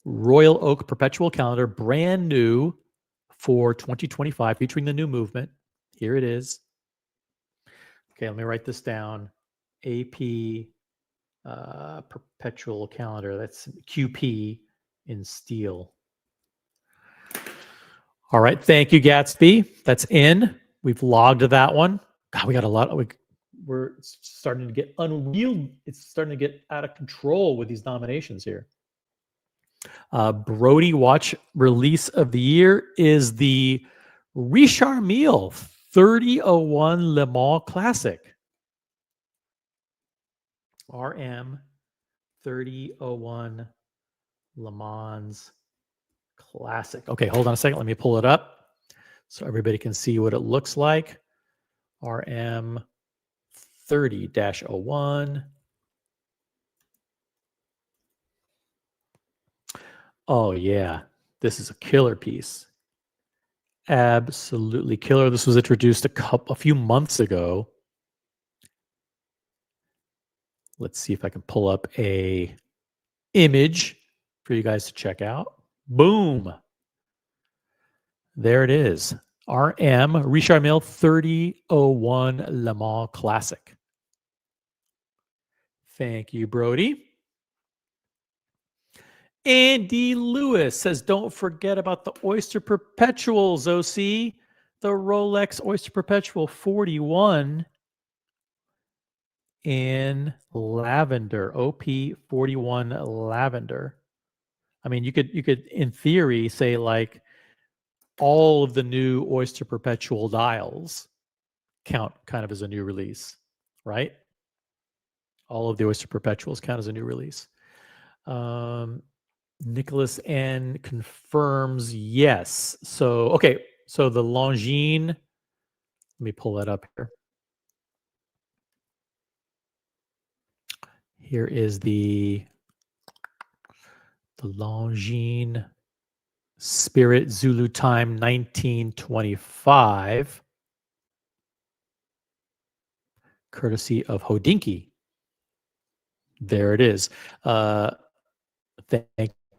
Royal Oak Perpetual Calendar, brand new for 2025, featuring the new movement. Here it is. Okay, let me write this down. AP Perpetual Calendar. That's QP in steel. All right, thank you, Gatsby. That's in. We've logged that one. God, we got a lot. We're starting to get unwieldy. It's starting to get out of control with these nominations here. Brody watch release of the year is the Richard Mille 3001 Le Mans Classic. RM 3001 Le Mans Classic. Okay, hold on a second. Let me pull it up so everybody can see what it looks like. RM 30-01. Oh, yeah. This is a killer piece. Absolutely killer. This was introduced a few months ago. Let's see if I can pull up a image for you guys to check out. Boom. There it is. RM Richard Mille 3001 Le Mans Classic. Thank you, Brody. Andy Lewis says, don't forget about the Oyster Perpetuals, OC. The Rolex Oyster Perpetual 41 in lavender, OP 41 lavender. I mean, you could in theory say like all of the new Oyster Perpetual dials count kind of as a new release, right? All of the Oyster Perpetuals count as a new release. Nicholas N confirms yes. So, okay, So the Longines, let me pull that up here. Here is the Longines Spirit Zulu Time 1925, courtesy of Hodinkee. There it is. Thank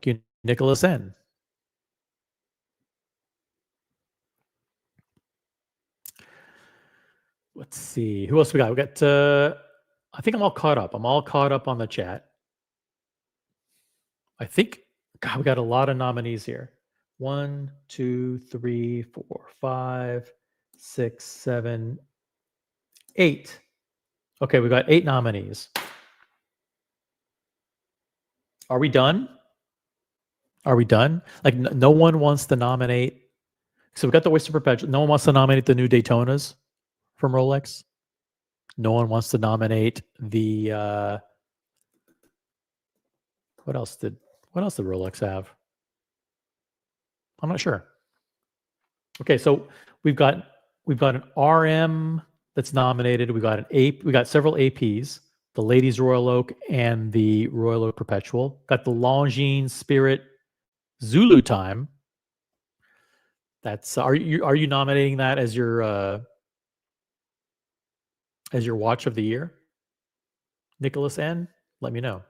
you, Nicholas N. Let's see. Who else we got? We got, I think I'm all caught up. I'm all caught up on the chat. I think, God, we got a lot of nominees here. 1, 2, 3, 4, 5, 6, 7, 8. Okay, we got 8 nominees. Are we done? Are we done? Like, no one wants to nominate. So we got the Oyster Perpetual. No one wants to nominate the new Daytonas from Rolex. No one wants to nominate the what else did Rolex have? I'm not sure. Okay, so we've got an RM that's nominated. We got several APs, the Ladies Royal Oak and the Royal Oak Perpetual. Got the Longines Spirit Zulu Time. That's are you nominating that as your watch of the year? Nicholas N, let me know.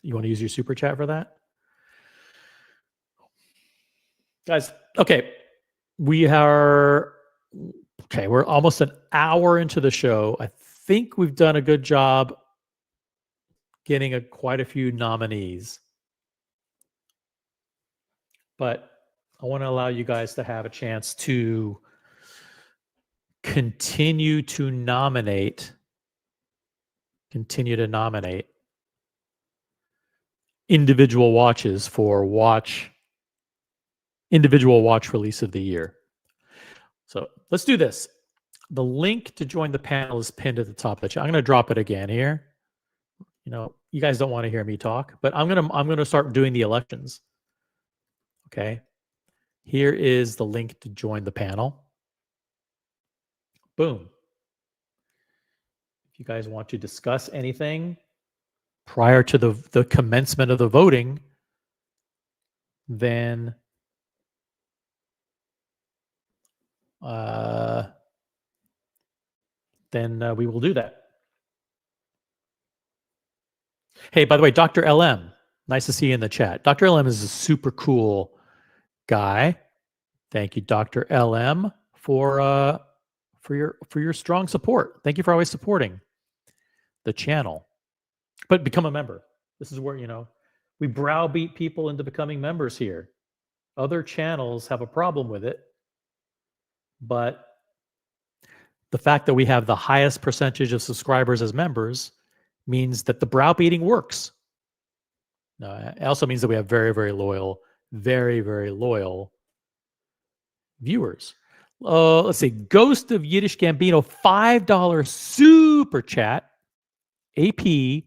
You want to use your super chat for that? Guys, okay. We're almost an hour into the show. I think we've done a good job getting quite a few nominees. But I want to allow you guys to have a chance to continue to nominate individual watches for individual watch release of the year. So let's do this. The link to join the panel is pinned at the top of the chat. I'm going to drop it again here. You know, you guys don't want to hear me talk, but I'm going to start doing the elections. Okay. Here is the link to join the panel. Boom. If you guys want to discuss anything prior to the commencement of the voting, then we will do that. Hey, by the way, Dr. LM, nice to see you in the chat. Dr. LM is a super cool guy. Thank you, Dr. LM, for your strong support. Thank you for always supporting the channel. But become a member. This is where, we browbeat people into becoming members here. Other channels have a problem with it, but the fact that we have the highest percentage of subscribers as members means that the browbeating works. It also means that we have very, very loyal viewers. Let's see. Ghost of Yiddish Gambino, $5 super chat. AP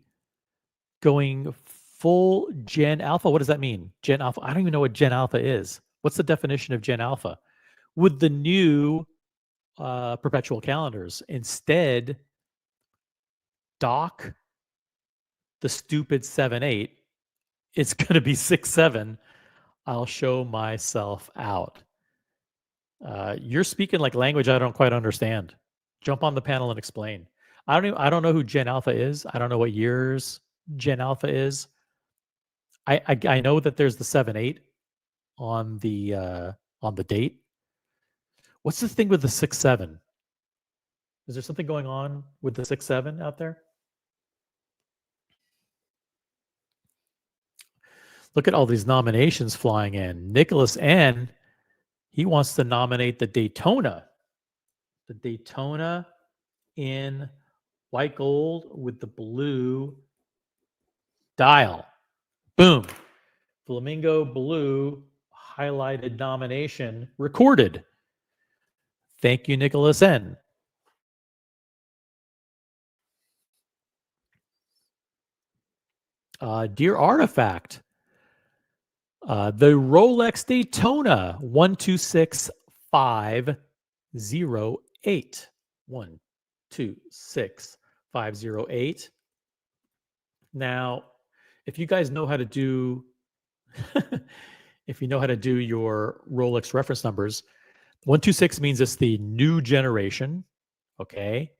going full Gen Alpha. What does that mean? Gen Alpha. I don't even know what Gen Alpha is. What's the definition of Gen Alpha? With the new perpetual calendars, instead dock the stupid 7/8, it's going to be 6/7. I'll show myself out. You're speaking like language I don't quite understand. Jump on the panel and explain. I don't know who Gen Alpha is. I don't know what years Gen Alpha is. I know that there's the 7/8 on the date. What's the thing with the 6/7? Is there something going on with the 6/7 out there? Look at all these nominations flying in. Nicholas N, he wants to nominate the Daytona. The Daytona in white gold with the blue dial. Boom. Flamingo blue highlighted nomination recorded. Thank you, Nicholas N. Dear Artifact, the Rolex Daytona 126 508. 1, 2, 6, 508. Now, if you guys know how to do, if you know how to do your Rolex reference numbers, 126 means it's the new generation. Okay.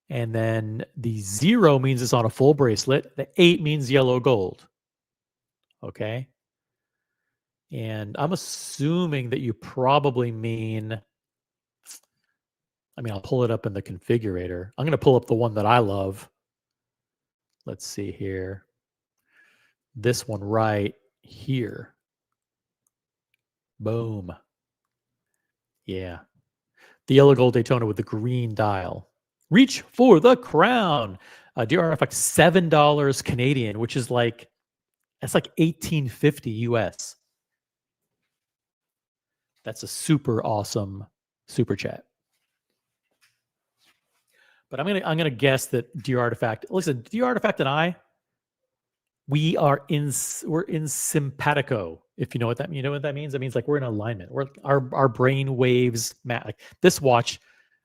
And then the 0 means it's on a full bracelet. The 8 means yellow gold. Okay. And I'm assuming that you probably mean, I'll pull it up in the configurator. I'm going to pull up the one that I love. Let's see here. This one right here. Boom. Yeah. The yellow gold Daytona with the green dial. Reach for the crown. Dear Artifact, $7 Canadian, which is like, that's like $18.50 US. That's a super awesome super chat. But I'm gonna guess that Dear Artifact. Listen, Dear Artifact and I, we're in simpatico. If you know what that means, That means like we're in alignment. Our brain waves match. Like this watch,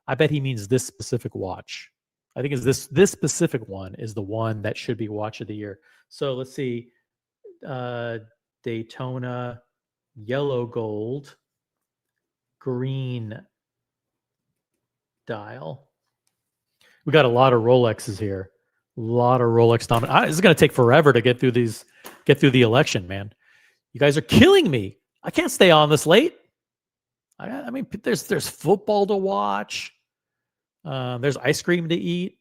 I bet he means this specific watch. I think is this specific one is the one that should be watch of the year. So let's see, Daytona, yellow gold, green dial. We got a lot of Rolexes here. A lot of Rolex dominant. This is going to take forever to get through the election, man. You guys are killing me. I can't stay on this late. There's football to watch. There's ice cream to eat.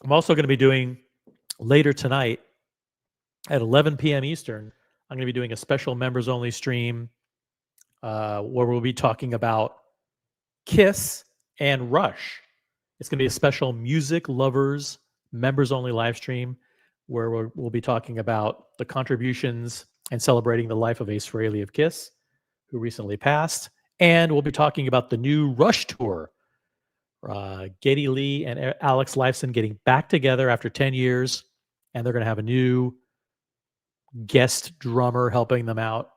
I'm also going to be doing later tonight at 11 p.m. Eastern. I'm going to be doing a special members only stream where we'll be talking about Kiss and Rush. It's going to be a special music lovers members only live stream where we'll be talking about the contributions and celebrating the life of Ace Frehley of Kiss, who recently passed. And we'll be talking about the new Rush tour. Geddy Lee and Alex Lifeson getting back together after 10 years. And they're going to have a new guest drummer helping them out.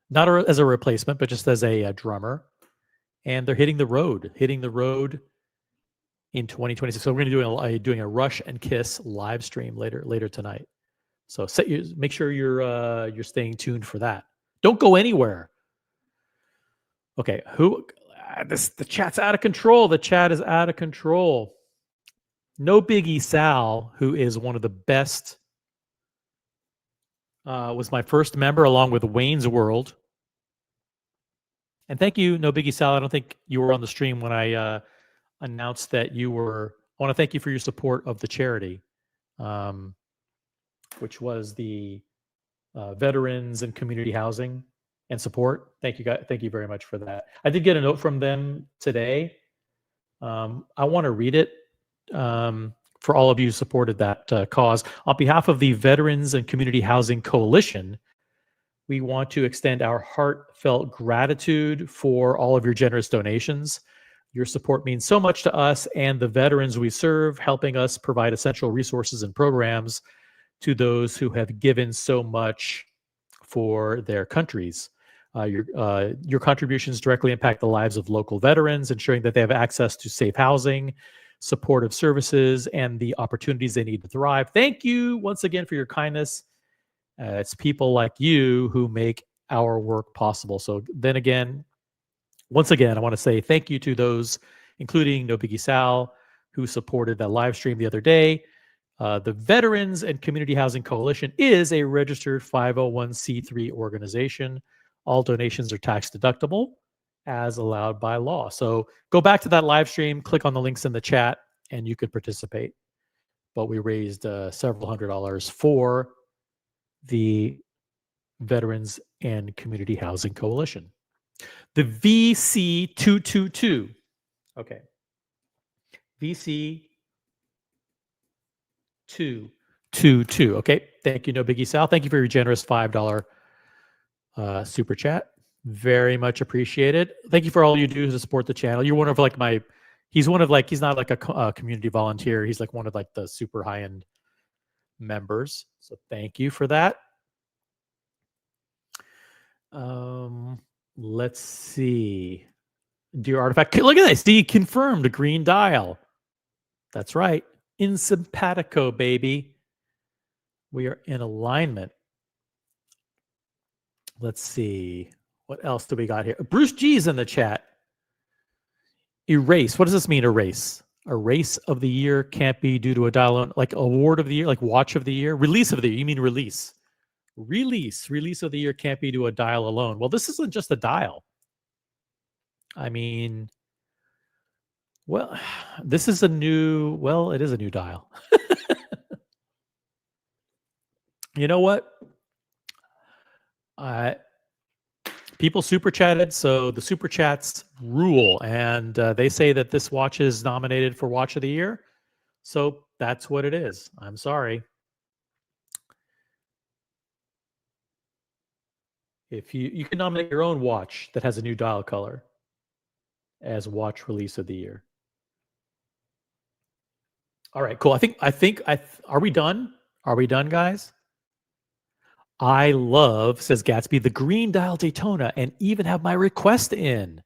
Not as a replacement, but just as a drummer. And they're hitting the road in 2026. So we're going to be doing a Rush and Kiss live stream later tonight. So make sure you're staying tuned for that. Don't go anywhere. Okay, the chat's out of control. The chat is out of control. No Biggie Sal, who is one of the best, was my first member along with Wayne's World. And thank you, No Biggie Sal. I don't think you were on the stream when I announced that you were. I want to thank you for your support of the charity, which was the Veterans and Community Housing and Support. Thank you, guys. Thank you very much for that. I did get a note from them today. I want to read it for all of you who supported that cause. On behalf of the Veterans and Community Housing Coalition, we want to extend our heartfelt gratitude for all of your generous donations. Your support means so much to us and the veterans we serve, helping us provide essential resources and programs to those who have given so much for their countries. Your contributions directly impact the lives of local veterans, ensuring that they have access to safe housing, supportive services, and the opportunities they need to thrive. Thank you once again for your kindness. It's people like you who make our work possible. So then again, once again, I want to say thank you to those, including No Biggie Sal, who supported that live stream the other day. The Veterans and Community Housing Coalition is a registered 501c3 organization. All donations are tax deductible as allowed by law. So go back to that live stream, click on the links in the chat, and you could participate. But we raised several $100s for the Veterans and Community Housing Coalition. The VC222. Okay. VC222. Okay. Thank you, No Biggie Sal. Thank you for your generous $5 super chat. Very much appreciated. Thank you for all you do to support the channel. You're one of he's not like a community volunteer. He's like one of like the super high-end members. So thank you for that. Let's see. Dear Artifact, look at this. See, confirmed green dial. That's right. In simpatico, baby. We are in alignment. Let's see. What else do we got here? Bruce G's in the chat. Erase. What does this mean, erase? A race of the year can't be due to a dial alone. Like award of the year, like watch of the year, release of the year. You mean release? Release of the year can't be to a dial alone. Well, this isn't just a dial. I mean, well, this is a new, well, it is a new dial. You know what? People super chatted, so the super chats rule, and they say that this watch is nominated for Watch of the Year. So that's what it is. I'm sorry. If you can nominate your own watch that has a new dial color as Watch Release of the Year. All right, cool. Are we done? Are we done, guys? I love, says Gatsby, the green dial Daytona and even have my request in.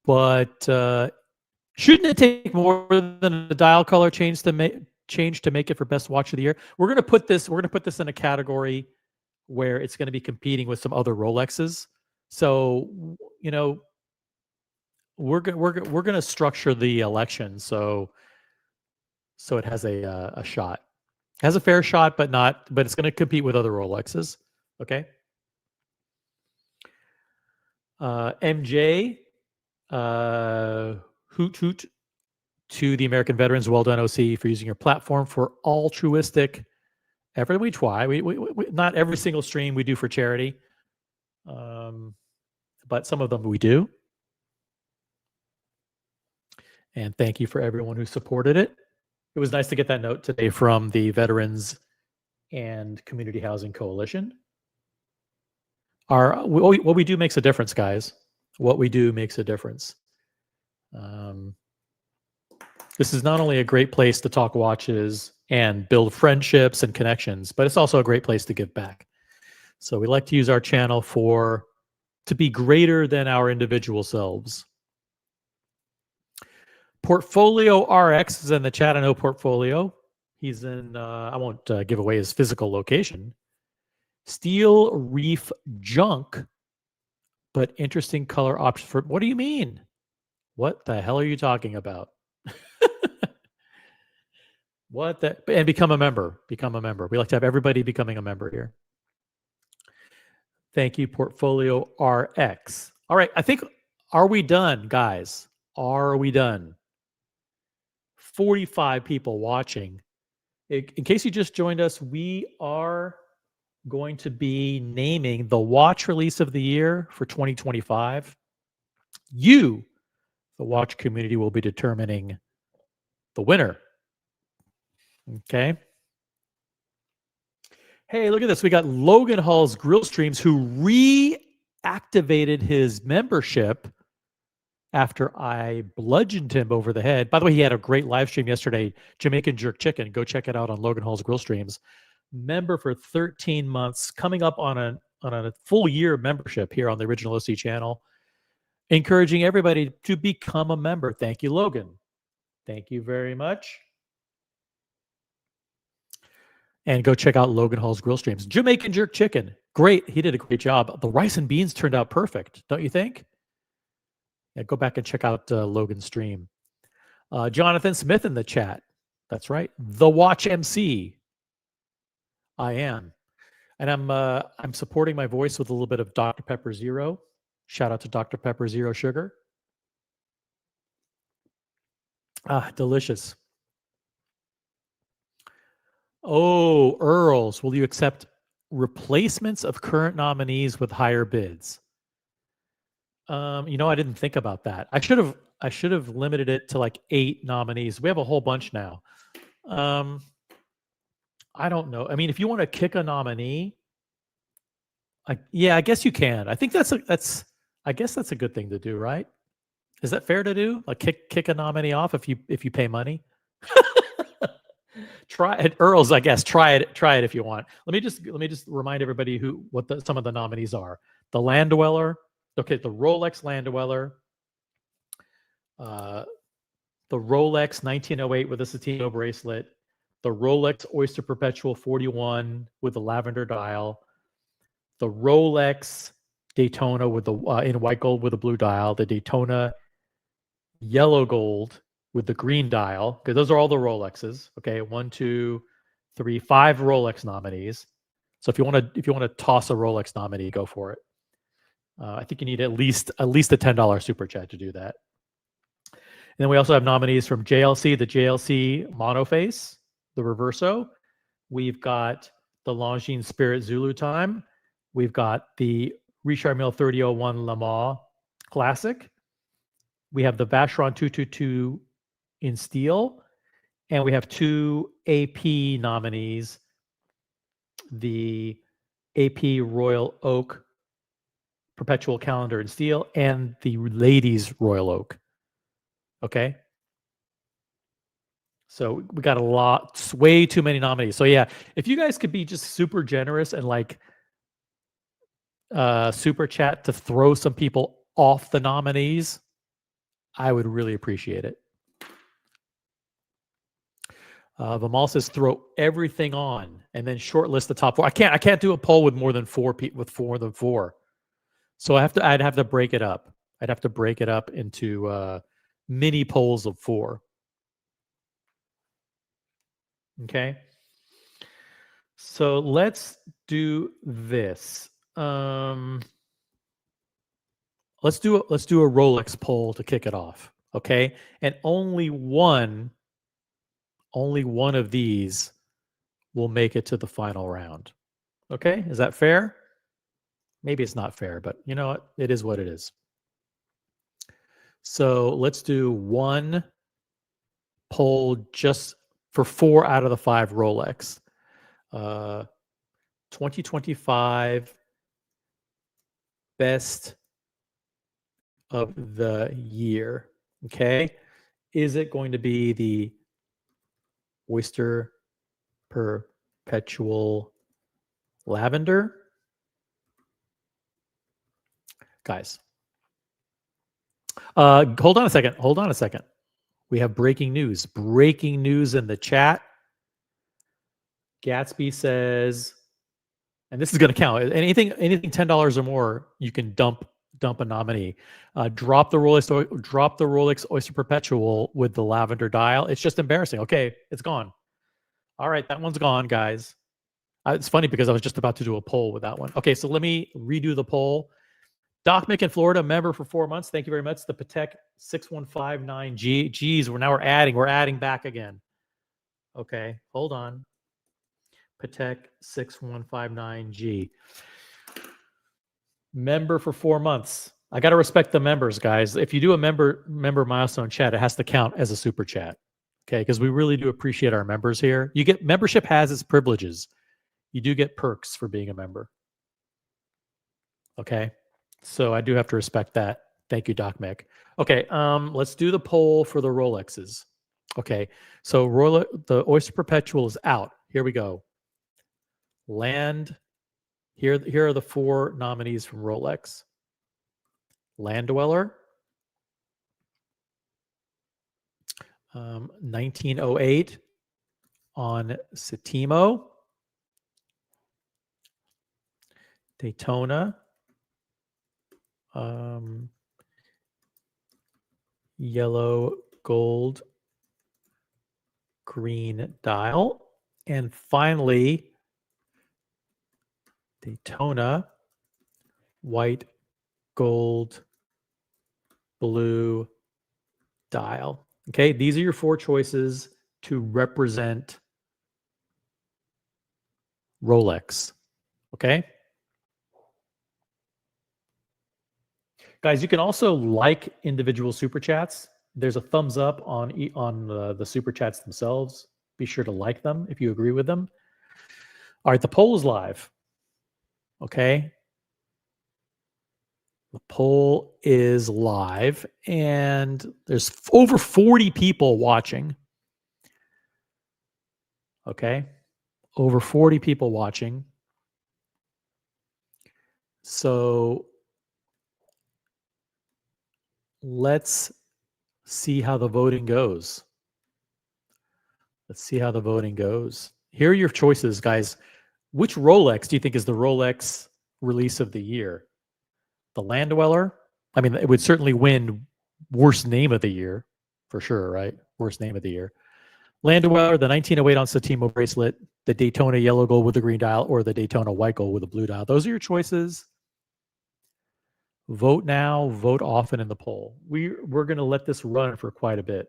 But shouldn't it take more than a dial color change to make it for best watch of the year? We're gonna put this in a category where it's going to be competing with some other Rolexes. So, you know, we're going to structure the election so it has a shot. Has a fair shot, but it's going to compete with other Rolexes. Okay. MJ, hoot hoot to the American veterans. Well done, OC, for using your platform for altruistic effort. We try. We not every single stream we do for charity, but some of them we do. And thank you for everyone who supported it. It was nice to get that note today from the Veterans and Community Housing Coalition. What we do makes a difference, guys. What we do makes a difference. This is not only a great place to talk watches and build friendships and connections, but it's also a great place to give back. So we like to use our channel to be greater than our individual selves. Portfolio RX is in the chat. I know Portfolio. He's in, I won't give away his physical location. Steel Reef Junk, but interesting color option for, what do you mean? What the hell are you talking about? What the, and become a member. Become a member. We like to have everybody becoming a member here. Thank you, Portfolio RX. All right, I think, are we done, guys? Are we done? 45 people watching. In case you just joined us, we are going to be naming the watch release of the year for 2025. You, the watch community, will be determining the winner. Okay. Hey, look at this. We got Logan Hall's Grill Streams, who reactivated his membership after I bludgeoned him over the head. By the way, he had a great live stream yesterday, Jamaican Jerk Chicken. Go check it out on Logan Hall's Grill Streams. Member for 13 months, coming up on a full year membership here on the Original OC channel. Encouraging everybody to become a member. Thank you, Logan. Thank you very much. And go check out Logan Hall's Grill Streams. Jamaican Jerk Chicken. Great. He did a great job. The rice and beans turned out perfect, don't you think? Yeah, go back and check out Logan's stream. Jonathan Smith in the chat. That's right. The Watch MC. I am. And I'm supporting my voice with a little bit of Dr. Pepper Zero. Shout out to Dr. Pepper Zero Sugar. Ah, delicious. Oh, Earls, will you accept replacements of current nominees with higher bids? You know, I didn't think about that. I should have limited it to like 8 nominees. We have a whole bunch now. I don't know. I mean, if you want to kick a nominee, yeah, I guess you can. I think I guess that's a good thing to do, right? Is that fair to do? Like kick a nominee off if you pay money? Try it, Earls. I guess try it. Try it if you want. Let me just remind everybody what some of the nominees are. The Land Dweller. Okay, the Rolex Land Dweller. The Rolex 1908 with a Satimo bracelet. The Rolex Oyster Perpetual 41 with the lavender dial. The Rolex Daytona with the in white gold with a blue dial. The Daytona yellow gold with the green dial, because those are all the Rolexes. Okay, 1, 2, 3, 5 Rolex nominees. So if you want to toss a Rolex nominee, go for it. I think you need at least a $10 super chat to do that. And then we also have nominees from JLC, the JLC Monoface, the Reverso. We've got the Longines Spirit Zulu Time. We've got the Richard Mille 3001 Le Mans Classic. We have the Vacheron 222 in steel. And we have 2 AP nominees, the AP Royal Oak Perpetual Calendar in steel and the Ladies Royal Oak. Okay. So we got a lot, way too many nominees. So yeah, if you guys could be just super generous and like super chat to throw some people off the nominees, I would really appreciate it. Vimal says throw everything on and then shortlist the top 4. I can't do a poll with more than 4 people with more than 4. So I'd have to break it up. I'd have to break it up into mini polls of 4. Okay. So let's do this. Let's do a Rolex poll to kick it off. Okay. And only one of these will make it to the final round. Okay. Is that fair? Maybe it's not fair, but you know what? It is what it is. So let's do one poll just for 4 out of the 5 Rolex. 2025 best of the year. Okay. Is it going to be the Oyster Perpetual Lavender? Guys, hold on a second. We have breaking news in the chat. Gatsby says, and this is going to count, anything $10 or more, you can dump a nominee. Drop the Rolex Oyster Perpetual with the lavender dial. It's just embarrassing. Okay, it's gone. All right, that one's gone, guys. It's funny because I was just about to do a poll with that one. Okay, so let me redo the poll. Doc Mick in Florida, member for 4 months. Thank you very much. The Patek 6159G. Geez, we're adding back again. Okay, hold on. Patek 6159G. Member for 4 months. I got to respect the members, guys. If you do a member milestone chat, it has to count as a super chat. Okay, because we really do appreciate our members here. Membership has its privileges. You do get perks for being a member. Okay. So I do have to respect that. Thank you, Doc Mick. Okay, let's do the poll for the Rolexes. Okay, so the Oyster Perpetual is out. Here we go. Here are the 4 nominees from Rolex. Land Dweller, 1908 on Satimo, Daytona, yellow gold green dial, and finally Daytona white gold blue dial. Okay, these are your 4 choices to represent Rolex. Okay, guys, you can also like individual super chats. There's a thumbs up on the super chats themselves. Be sure to like them if you agree with them. All right, the poll is live. Okay. The poll is live and there's over 40 people watching. Okay. Over 40 people watching. So let's see how the voting goes. Let's see how the voting goes. Here are your choices, guys. Which Rolex do you think is the Rolex release of the year? The Land Dweller? I mean, it would certainly win worst name of the year, for sure, right? Worst name of the year. Land Dweller, the 1908 on Satimo bracelet, the Daytona yellow gold with the green dial, or the Daytona white gold with a blue dial. Those are your choices. Vote now, vote often in the poll. We're going to let this run for quite a bit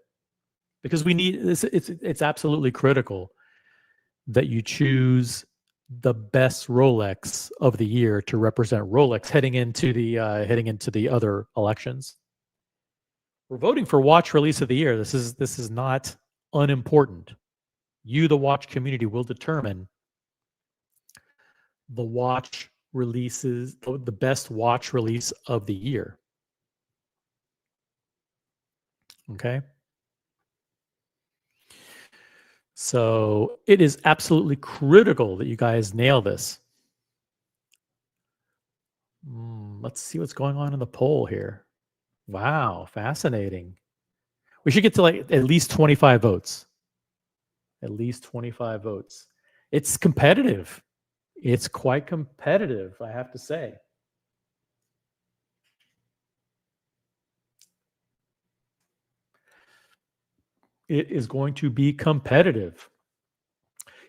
because we need this. It's absolutely critical that you choose the best Rolex of the year to represent Rolex heading into the other elections. We're voting for watch release of the year. This is not unimportant. You, the watch community, will determine the watch releases, the best watch release of the year. Okay. So it is absolutely critical that you guys nail this. Let's see what's going on in the poll here. Wow, fascinating. We should get to like at least 25 votes. At least 25 votes. It's competitive. It's quite competitive, I have to say. It is going to be competitive.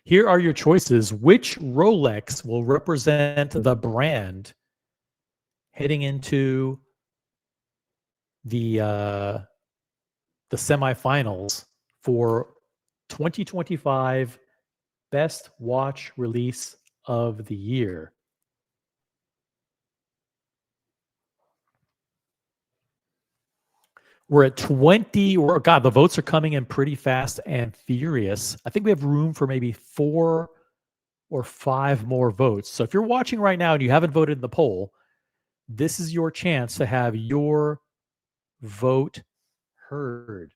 Here are your choices. Which Rolex will represent the brand heading into the semifinals for 2025 Best Watch Release of the Year? We're at 20. God, the votes are coming in pretty fast and furious. I think we have room for maybe 4 or 5 more votes. So if you're watching right now and you haven't voted in the poll, this is your chance to have your vote heard.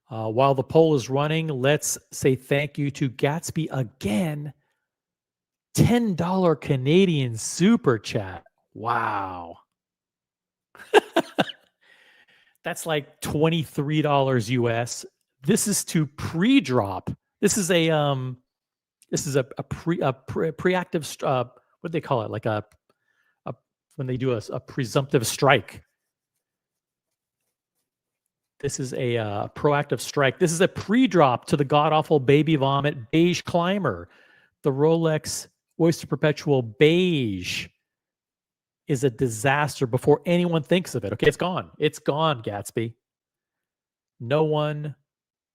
While the poll is running, let's say thank you to Gatsby again. $10 Canadian super chat. Wow. That's like $23 US. This is to pre-drop. This is a preactive what do they call it? Like a when they do a presumptive strike. This is a proactive strike. This is a pre-drop to the god-awful baby vomit beige climber. The Rolex Oyster Perpetual beige is a disaster before anyone thinks of it. Okay, it's gone. It's gone, Gatsby. No one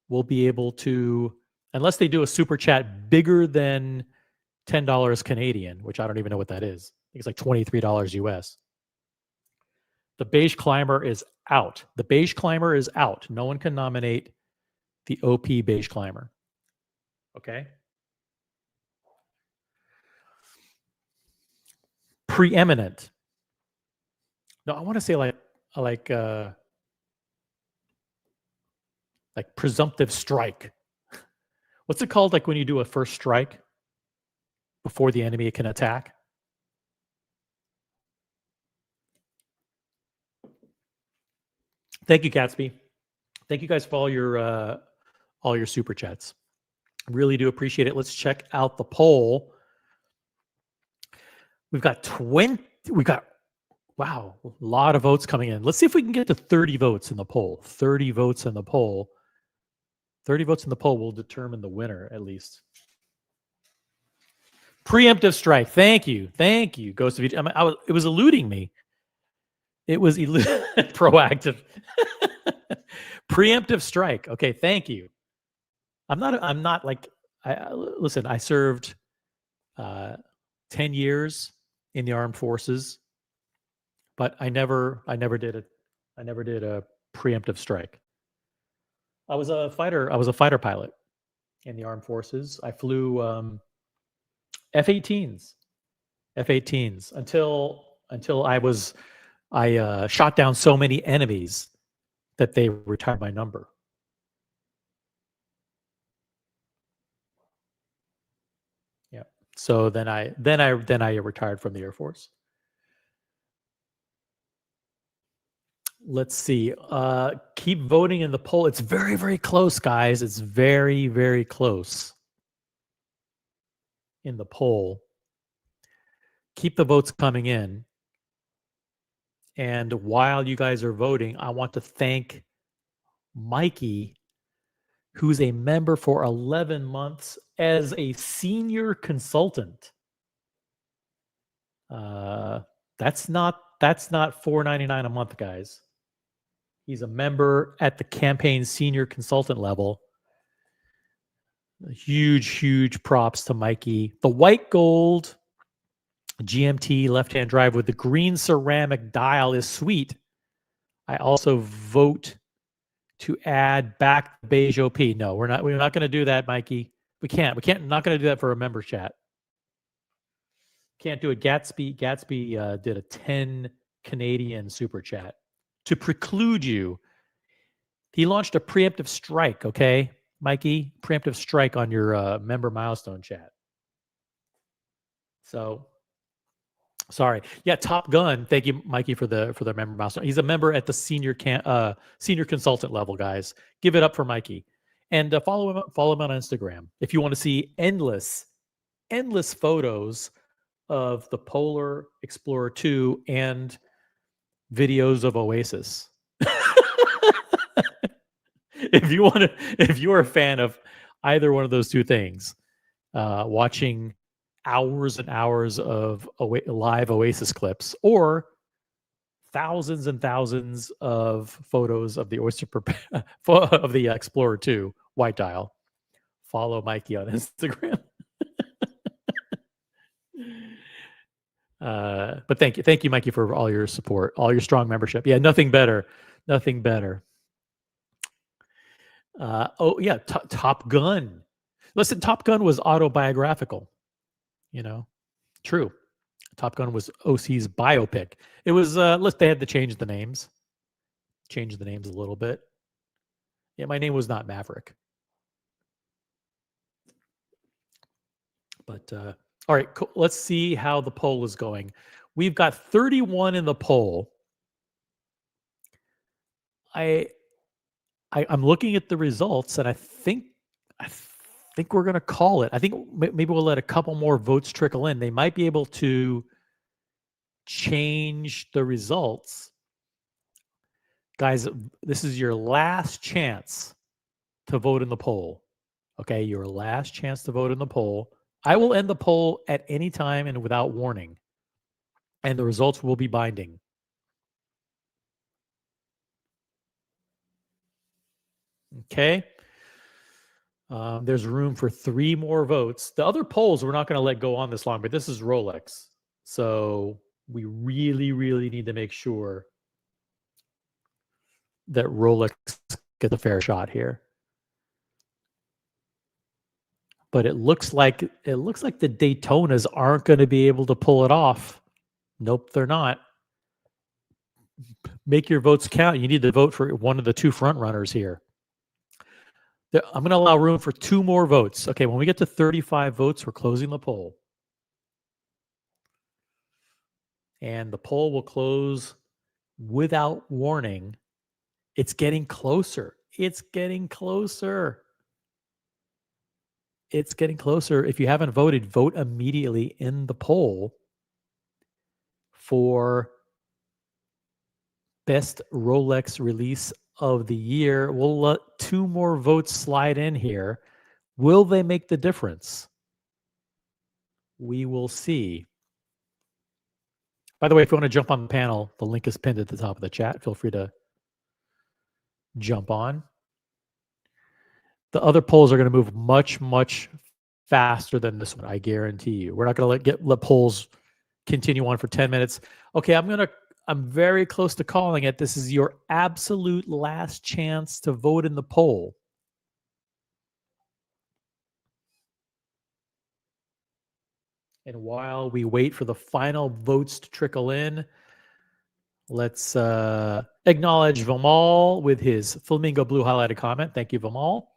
will be able to, unless they do a super chat bigger than $10 Canadian, which I don't even know what that is. I think it's like $23 US. The beige climber is out. The beige climber is out. No one can nominate the OP beige climber. Okay. Preeminent. No, I want to say like presumptive strike. What's it called? Like when you do a first strike before the enemy can attack? Thank you, Gatsby. Thank you guys for all your super chats. Really do appreciate it. Let's check out the poll. We've got wow, a lot of votes coming in. Let's see if we can get to 30 votes in the poll. 30 votes in the poll. 30 votes in the poll will determine the winner, at least. Preemptive strike. Thank you. Thank you, Ghost of Egypt. It was eluding me. It was proactive. Preemptive strike. Okay, thank you. I'm not like, listen, I served 10 years in the armed forces, but I never did a preemptive strike. I was a fighter pilot in the armed forces. I flew F-18s until I shot down so many enemies that they retired my number. So then I retired from the Air Force. Let's see. Keep voting in the poll. It's very, very close, guys. It's very, very close in the poll. Keep the votes coming in. And while you guys are voting, I want to thank Mikey, who's a member for 11 months as a senior consultant. That's not $4.99 a month, guys. He's a member at the campaign senior consultant level. Huge props to Mikey. The white gold GMT left-hand drive with the green ceramic dial is sweet. I also vote to add back the beige OP. No, we're not going to do that, Mikey. We can't. Not going to do that for a member chat. Can't do it. Gatsby did a 10 Canadian super chat to preclude you. He launched a preemptive strike, okay, Mikey? Preemptive strike on your member milestone chat. So, sorry. Yeah, Top Gun. Thank you, Mikey, for the member milestone. He's a member at the senior consultant level, guys. Give it up for Mikey, and follow him on Instagram if you want to see endless photos of the Polar Explorer 2 and videos of Oasis. If you are a fan of either one of those two things, watching hours and hours of live Oasis clips or thousands and thousands of photos of the of the Explorer 2 white dial, follow Mikey on Instagram. But thank you, Mikey, for all your support, all your strong membership. Yeah, nothing better. Oh yeah, Top Gun. Listen, Top Gun was autobiographical. True. Top Gun was OC's biopic. It was. They had to change the names a little bit. Yeah, my name was not Maverick. But all right, cool. Let's see how the poll is going. We've got 31 in the poll. I'm looking at the results, and I think we're going to call it. I think maybe we'll let a couple more votes trickle in. They might be able to change the results. Guys, this is your last chance to vote in the poll. Okay, your last chance to vote in the poll. I will end the poll at any time and without warning, and the results will be binding. Okay. There's room for 3 more votes. The other polls we're not going to let go on this long, but this is Rolex. So we really, really need to make sure that Rolex gets a fair shot here. But it looks like the Daytonas aren't going to be able to pull it off. Nope, they're not. Make your votes count. You need to vote for one of the 2 front runners here. I'm going to allow room for 2 more votes. Okay, when we get to 35 votes, we're closing the poll. And the poll will close without warning. It's getting closer. It's getting closer. If you haven't voted, vote immediately in the poll for best Rolex release of the year. We'll let 2 more votes slide in here. Will they make the difference? We will see. By the way, if you want to jump on the panel, the link is pinned at the top of the chat. Feel free to jump on. The other polls are going to move much, much faster than this one, I guarantee you. We're not going to let polls continue on for 10 minutes. Okay, I'm very close to calling it. This is your absolute last chance to vote in the poll. And while we wait for the final votes to trickle in, let's acknowledge Vimal with his flamingo blue highlighted comment. Thank you, Vimal.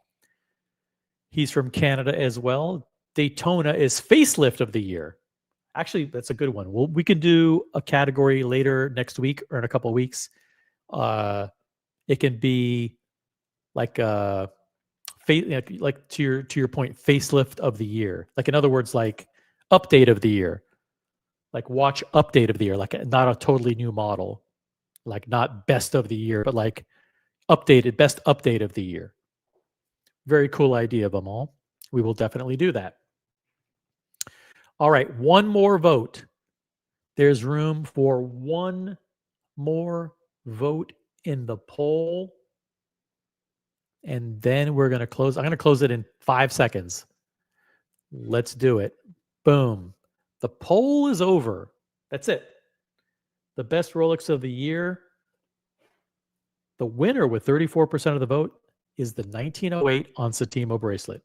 He's from Canada as well. Daytona is facelift of the year. Actually, that's a good one. We can do a category later next week or in a couple of weeks. It can be like like to your point, facelift of the year. Like in other words, like update of the year, like watch update of the year, like not a totally new model, like not best of the year, but like updated best update of the year. Very cool idea, Bimal. We will definitely do that. All right, one more vote. There's room for one more vote in the poll. And then we're going to close. I'm going to close it in 5 seconds. Let's do it. Boom. The poll is over. That's it. The best Rolex of the year. The winner with 34% of the vote is the 1908 on Satimo bracelet.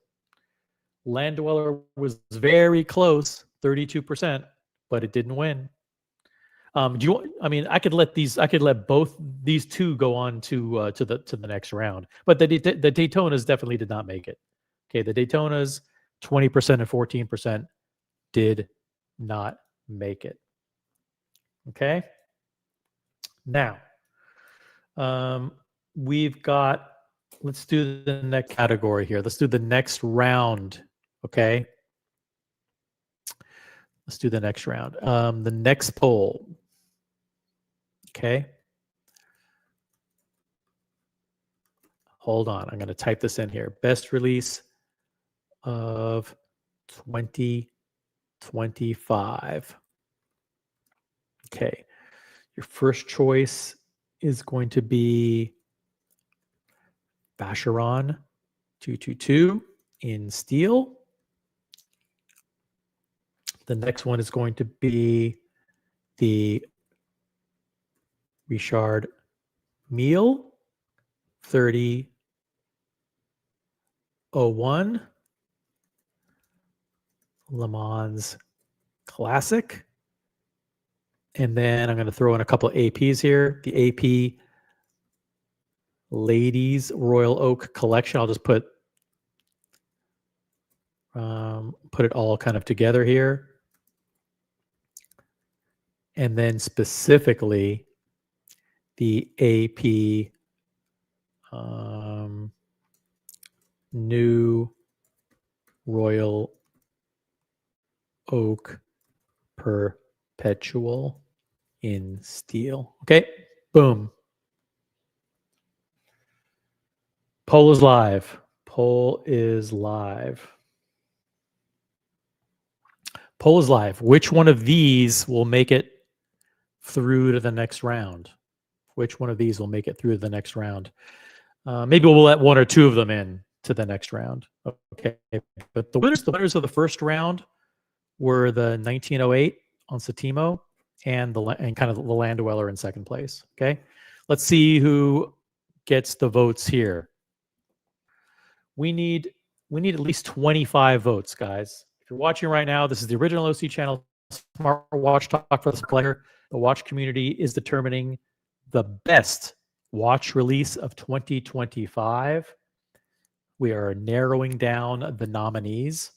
Land Dweller was very close, 32%, but it didn't win. Do you want, I mean, I could let both these two go on to the next round, but the Daytonas definitely did not make it. Okay, the Daytonas 20% and 14% did not make it. Okay. Now, we've got, let's do the next category here. Let's do the next round. Okay. Let's do the next round. The next poll. Okay. Hold on. I'm going to type this in here. Best release of 2025. Okay. Your first choice is going to be Vacheron 222 in steel. The next one is going to be the Richard Mille 3001 Le Mans Classic. And then I'm going to throw in a couple of APs here. The AP Ladies Royal Oak Collection. I'll just put it all kind of together here. And then specifically the AP New Royal Oak Perpetual in steel. Okay, boom. Poll is live. Poll is live. Poll is live. Which one of these will make it through to the next round? Which one of these will make it through to the next round? Maybe we'll let one or two of them in to the next round. Okay, but the winners of the first round were the 1908 on Satimo and kind of the Land Dweller in second place. Okay, let's see who gets the votes here. We need at least 25 votes, guys. If you're watching right now, this is the original OC channel, Smart Watch Talk for the player. The watch community is determining the best watch release of 2025. We are narrowing down the nominees.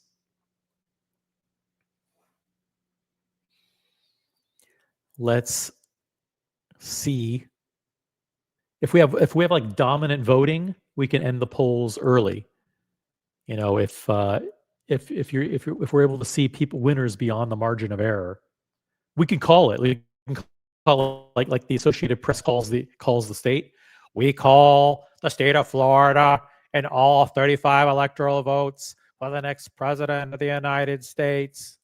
Let's see if we have like dominant voting, we can end the polls early. You know, if we're able to see winners beyond the margin of error, we can call it. We can call it like the Associated Press calls the state. We call the state of Florida and all 35 electoral votes for the next president of the United States.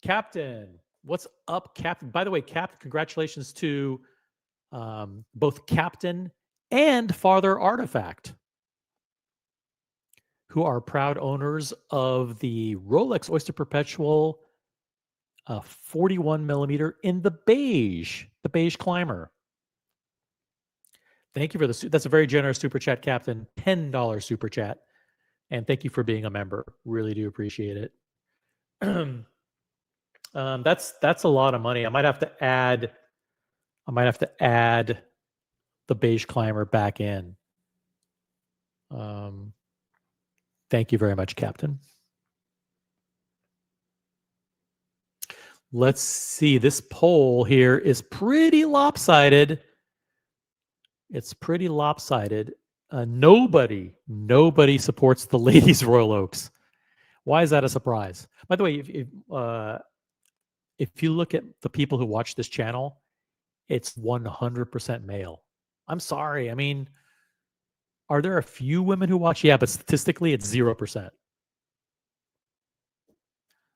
Captain, what's up, Captain? By the way, Captain, congratulations to both Captain and Father Artifact, who are proud owners of the Rolex Oyster Perpetual 41 millimeter in the beige climber. Thank you for that's a very generous super chat, Captain. $10 super chat. And thank you for being a member. Really do appreciate it. That's a lot of money. I might have to add the beige climber back in. Thank you very much, Captain. Let's see. This poll here is pretty lopsided. It's pretty lopsided. Nobody supports the Ladies Royal Oaks. Why is that a surprise? By the way, if you look at the people who watch this channel, it's 100% male. I'm sorry. I mean, are there a few women who watch? Yeah, but statistically, it's 0%.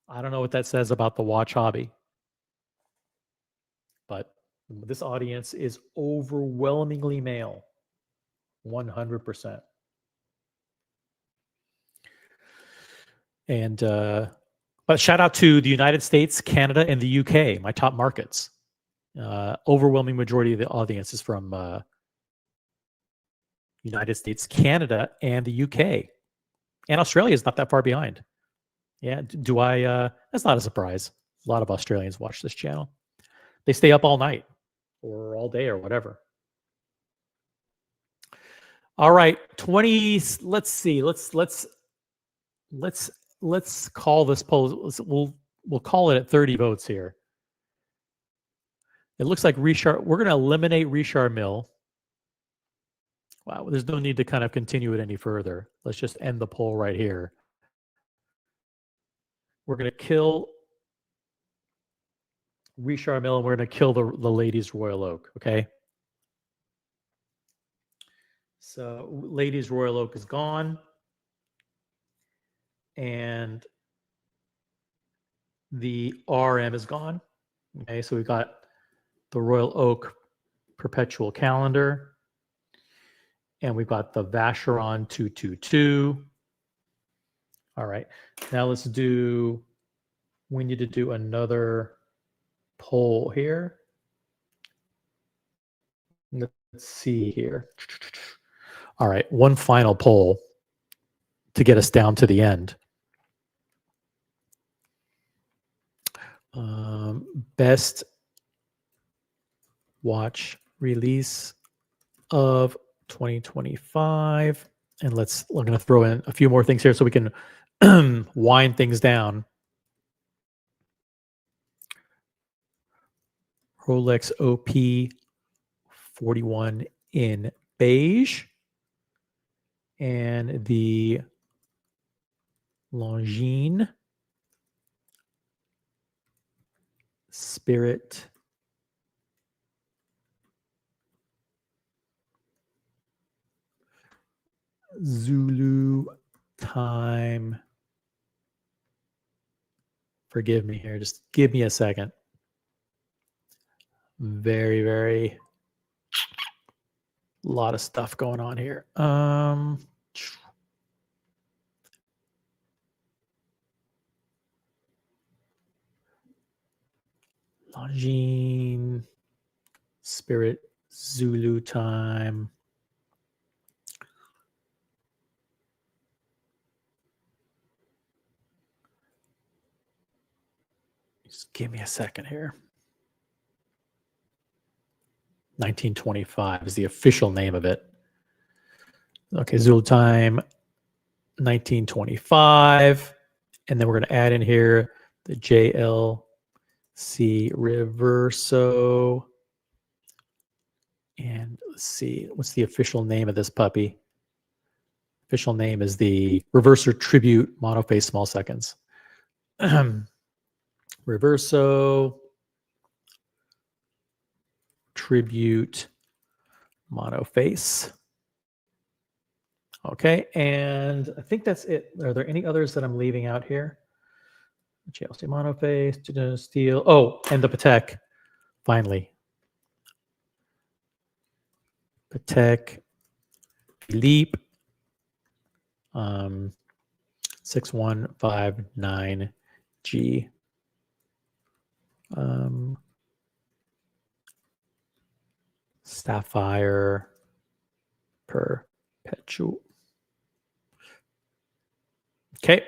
I don't know what that says about the watch hobby, but this audience is overwhelmingly male, 100%. And but shout out to the United States, Canada, and the UK, my top markets. Overwhelming majority of the audience is from United States, Canada, and the UK. And Australia is not that far behind. Yeah, that's not a surprise. A lot of Australians watch this channel. They stay up all night or all day or whatever. All right, 20. Let's see. Let's call this poll. We'll call it at 30 votes here. It looks like Richard. We're going to eliminate Richard Mille. Wow, there's no need to kind of continue it any further. Let's just end the poll right here. We're going to kill Richard Mille, and we're going to kill the Ladies Royal Oak, okay? So Ladies Royal Oak is gone. And the RM is gone. Okay, so we've got the Royal Oak Perpetual Calendar. And we've got the Vacheron 222. All right, now we need to do another poll here. Let's see here. All right, one final poll to get us down to the end. Best watch release of 2025. And we're going to throw in a few more things here so we can wind things down. Rolex OP 41 in beige. And the Longines Spirit Zulu Time. Forgive me here. Just give me a second. Very lot of stuff going on here. Longines Spirit Zulu Time. Just give me a second here. 1925 is the official name of it. Okay, Zulu Time 1925. And then we're going to add in here the JLC Reverso. And let's see, what's the official name of this puppy? Official name is the Reverso Tribute Monophase Small Seconds. Reverso Tribute Monophase. Okay, and I think that's it. Are there any others that I'm leaving out here? JLC Monophase, Steel. Oh, and the Patek, finally. Patek Philippe 6159G. Sapphire Perpetual. Okay.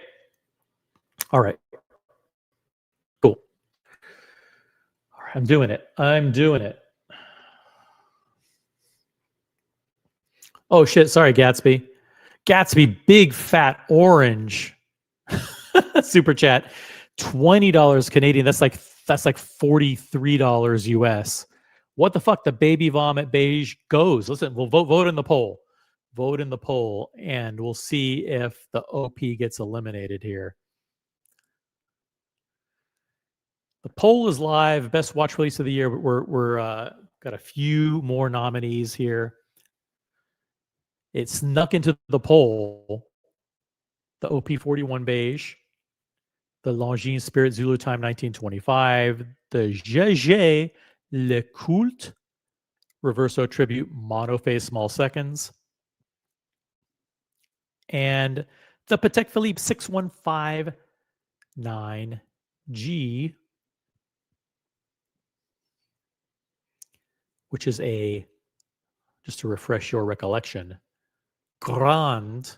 All right. Cool. All right, I'm doing it. Oh shit, sorry, Gatsby. Gatsby, big fat orange super chat, $20 Canadian. That's like $43 US. What the fuck? The baby vomit beige goes. Listen, we'll vote in the poll. Vote in the poll, and we'll see if the OP gets eliminated here. The poll is live. Best watch release of the year. We're got a few more nominees here. It snuck into the poll. The OP41 beige, the Longines Spirit Zulu Time 1925, the GG Le Culte Reverso Tribute Monophase Small Seconds, and the Patek Philippe 6159G, which is a, just to refresh your recollection, Grande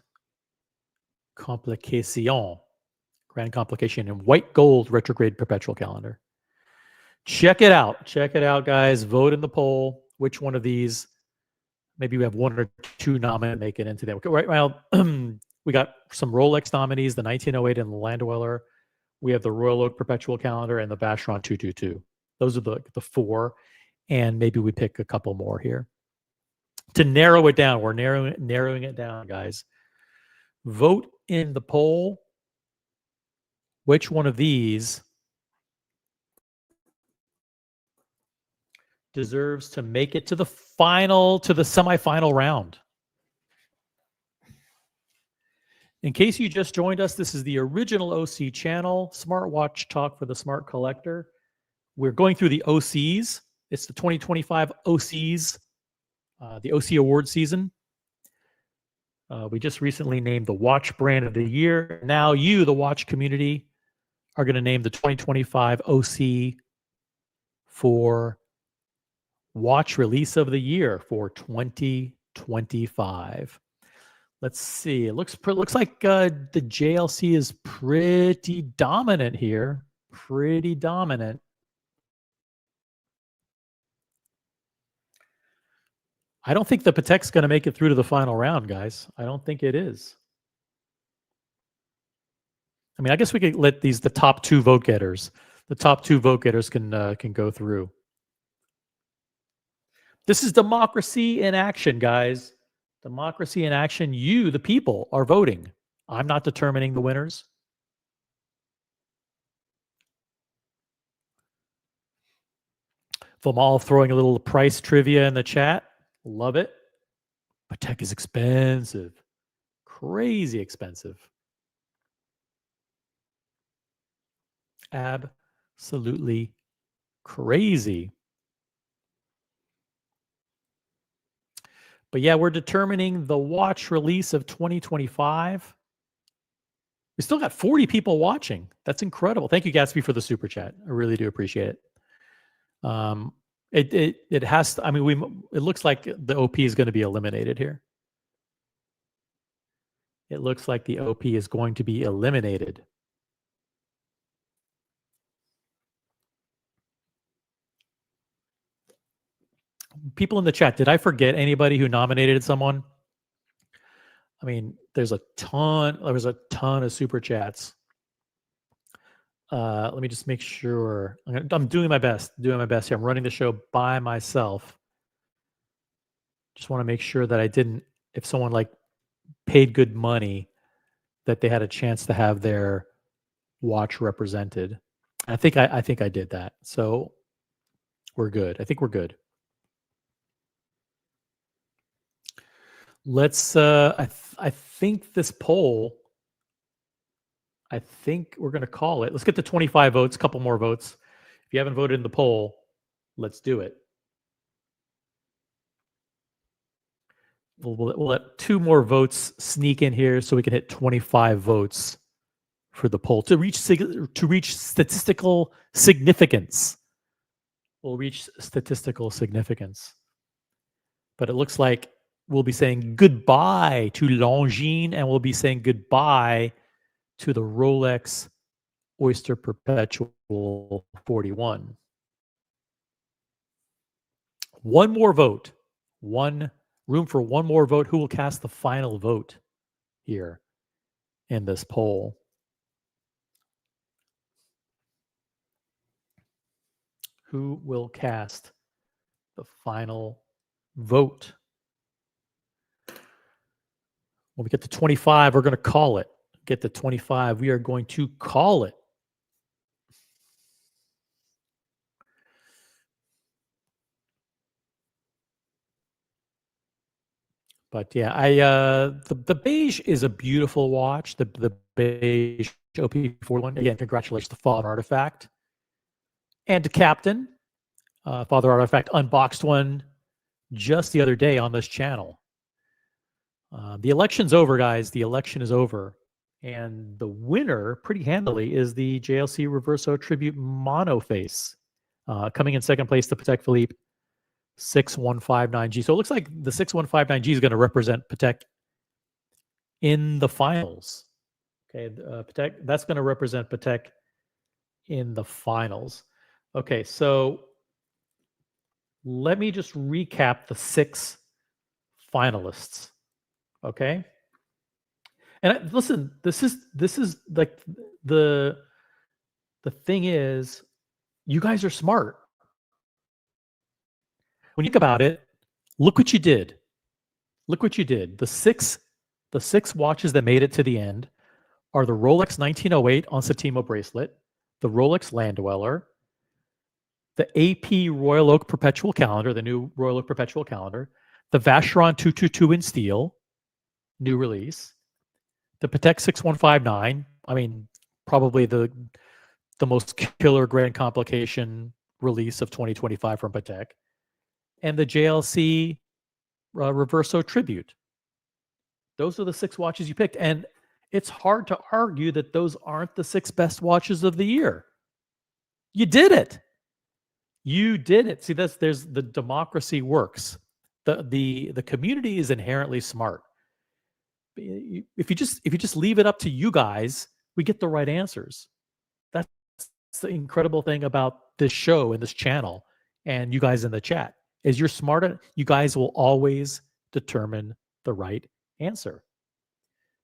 Complication, Grand Complication in white gold retrograde perpetual calendar. Check it out. Check it out, guys. Vote in the poll. Which one of these? Maybe we have one or two nominees make it into them. Right now, we got some Rolex nominees, the 1908 and the Land Dweller. We have the Royal Oak Perpetual Calendar and the Vacheron 222. Those are the four. And maybe we pick a couple more here. To narrow it down, we're narrowing it down, guys. Vote in the poll. Which one of these deserves to make it to the semifinal round? In case you just joined us, this is the original OC channel, Smartwatch Talk for the Smart Collector. We're going through the OCs. It's the 2025 OCs, the OC award season. We just recently named the watch brand of the year. Now you, the watch community, are going to name the 2025 OC for watch release of the year for 2025. Let's see. It looks like the JLC is pretty dominant here. Pretty dominant. I don't think the Patek's going to make it through to the final round, guys. I don't think it is. I mean, I guess we could let the top two vote getters. The top two vote getters can go through. This is democracy in action, guys. Democracy in action. You, the people, are voting. I'm not determining the winners. Vamal throwing a little price trivia in the chat. Love it. Patek is expensive. Crazy expensive. Absolutely crazy. But yeah, we're determining the watch release of 2025. We still got 40 people watching. That's incredible. Thank you, Gatsby, for the super chat. I really do appreciate it. It has to, I mean, it looks like the OP is going to be eliminated here. It looks like the OP is going to be eliminated. People in the chat, did I forget anybody who nominated someone? I mean, there was a ton of super chats. Let me just make sure. I'm doing my best here. I'm running the show by myself. Just want to make sure that I didn't, if someone like paid good money, that they had a chance to have their watch represented. I think I did that. So we're good. I think we're good. Let's I think this poll, I think we're going to call it. Let's get to 25 votes, a couple more votes. If you haven't voted in the poll, let's do it. We'll let two more votes sneak in here so we can hit 25 votes for the poll to reach statistical significance. We'll reach statistical significance. But it looks like we'll be saying goodbye to Longines, and we'll be saying goodbye to the Rolex Oyster Perpetual 41. One more vote. Room for one more vote. Who will cast the final vote? here in this poll. Who will cast the final vote? When we get to 25, we're going to call it. Get to 25, we are going to call it. But yeah, the beige is a beautiful watch. The beige OP41. Again, congratulations to Father Artifact and to Captain. Father Artifact unboxed one just the other day on this channel. The election's over, guys. The election is over. And the winner, pretty handily, is the JLC Reverso Tribute Mono Face. Coming in second place, the Patek Philippe 6159G. So it looks like the 6159G is going to represent Patek in the finals. Okay, Patek, that's going to represent Patek in the finals. Okay, so let me just recap the 6 finalists. Okay, and listen, this is like the thing is, you guys are smart. When you think about it, look what you did. Look what you did. The six watches that made it to the end are the Rolex 1908 on Satimo bracelet, the Rolex Landdweller, the AP Royal Oak Perpetual Calendar, the new Royal Oak Perpetual Calendar, the Vacheron 222 in steel, new release, the Patek 6159. I mean, probably the most killer grand complication release of 2025 from Patek, and the JLC Reverso Tribute. Those are the 6 watches you picked, and it's hard to argue that those aren't the 6 best watches of the year. You did it. You did it. See, there's the democracy works. The community is inherently smart. If you just leave it up to you guys, we get the right answers. That's the incredible thing about this show and this channel and you guys in the chat is you're smarter. You guys will always determine the right answer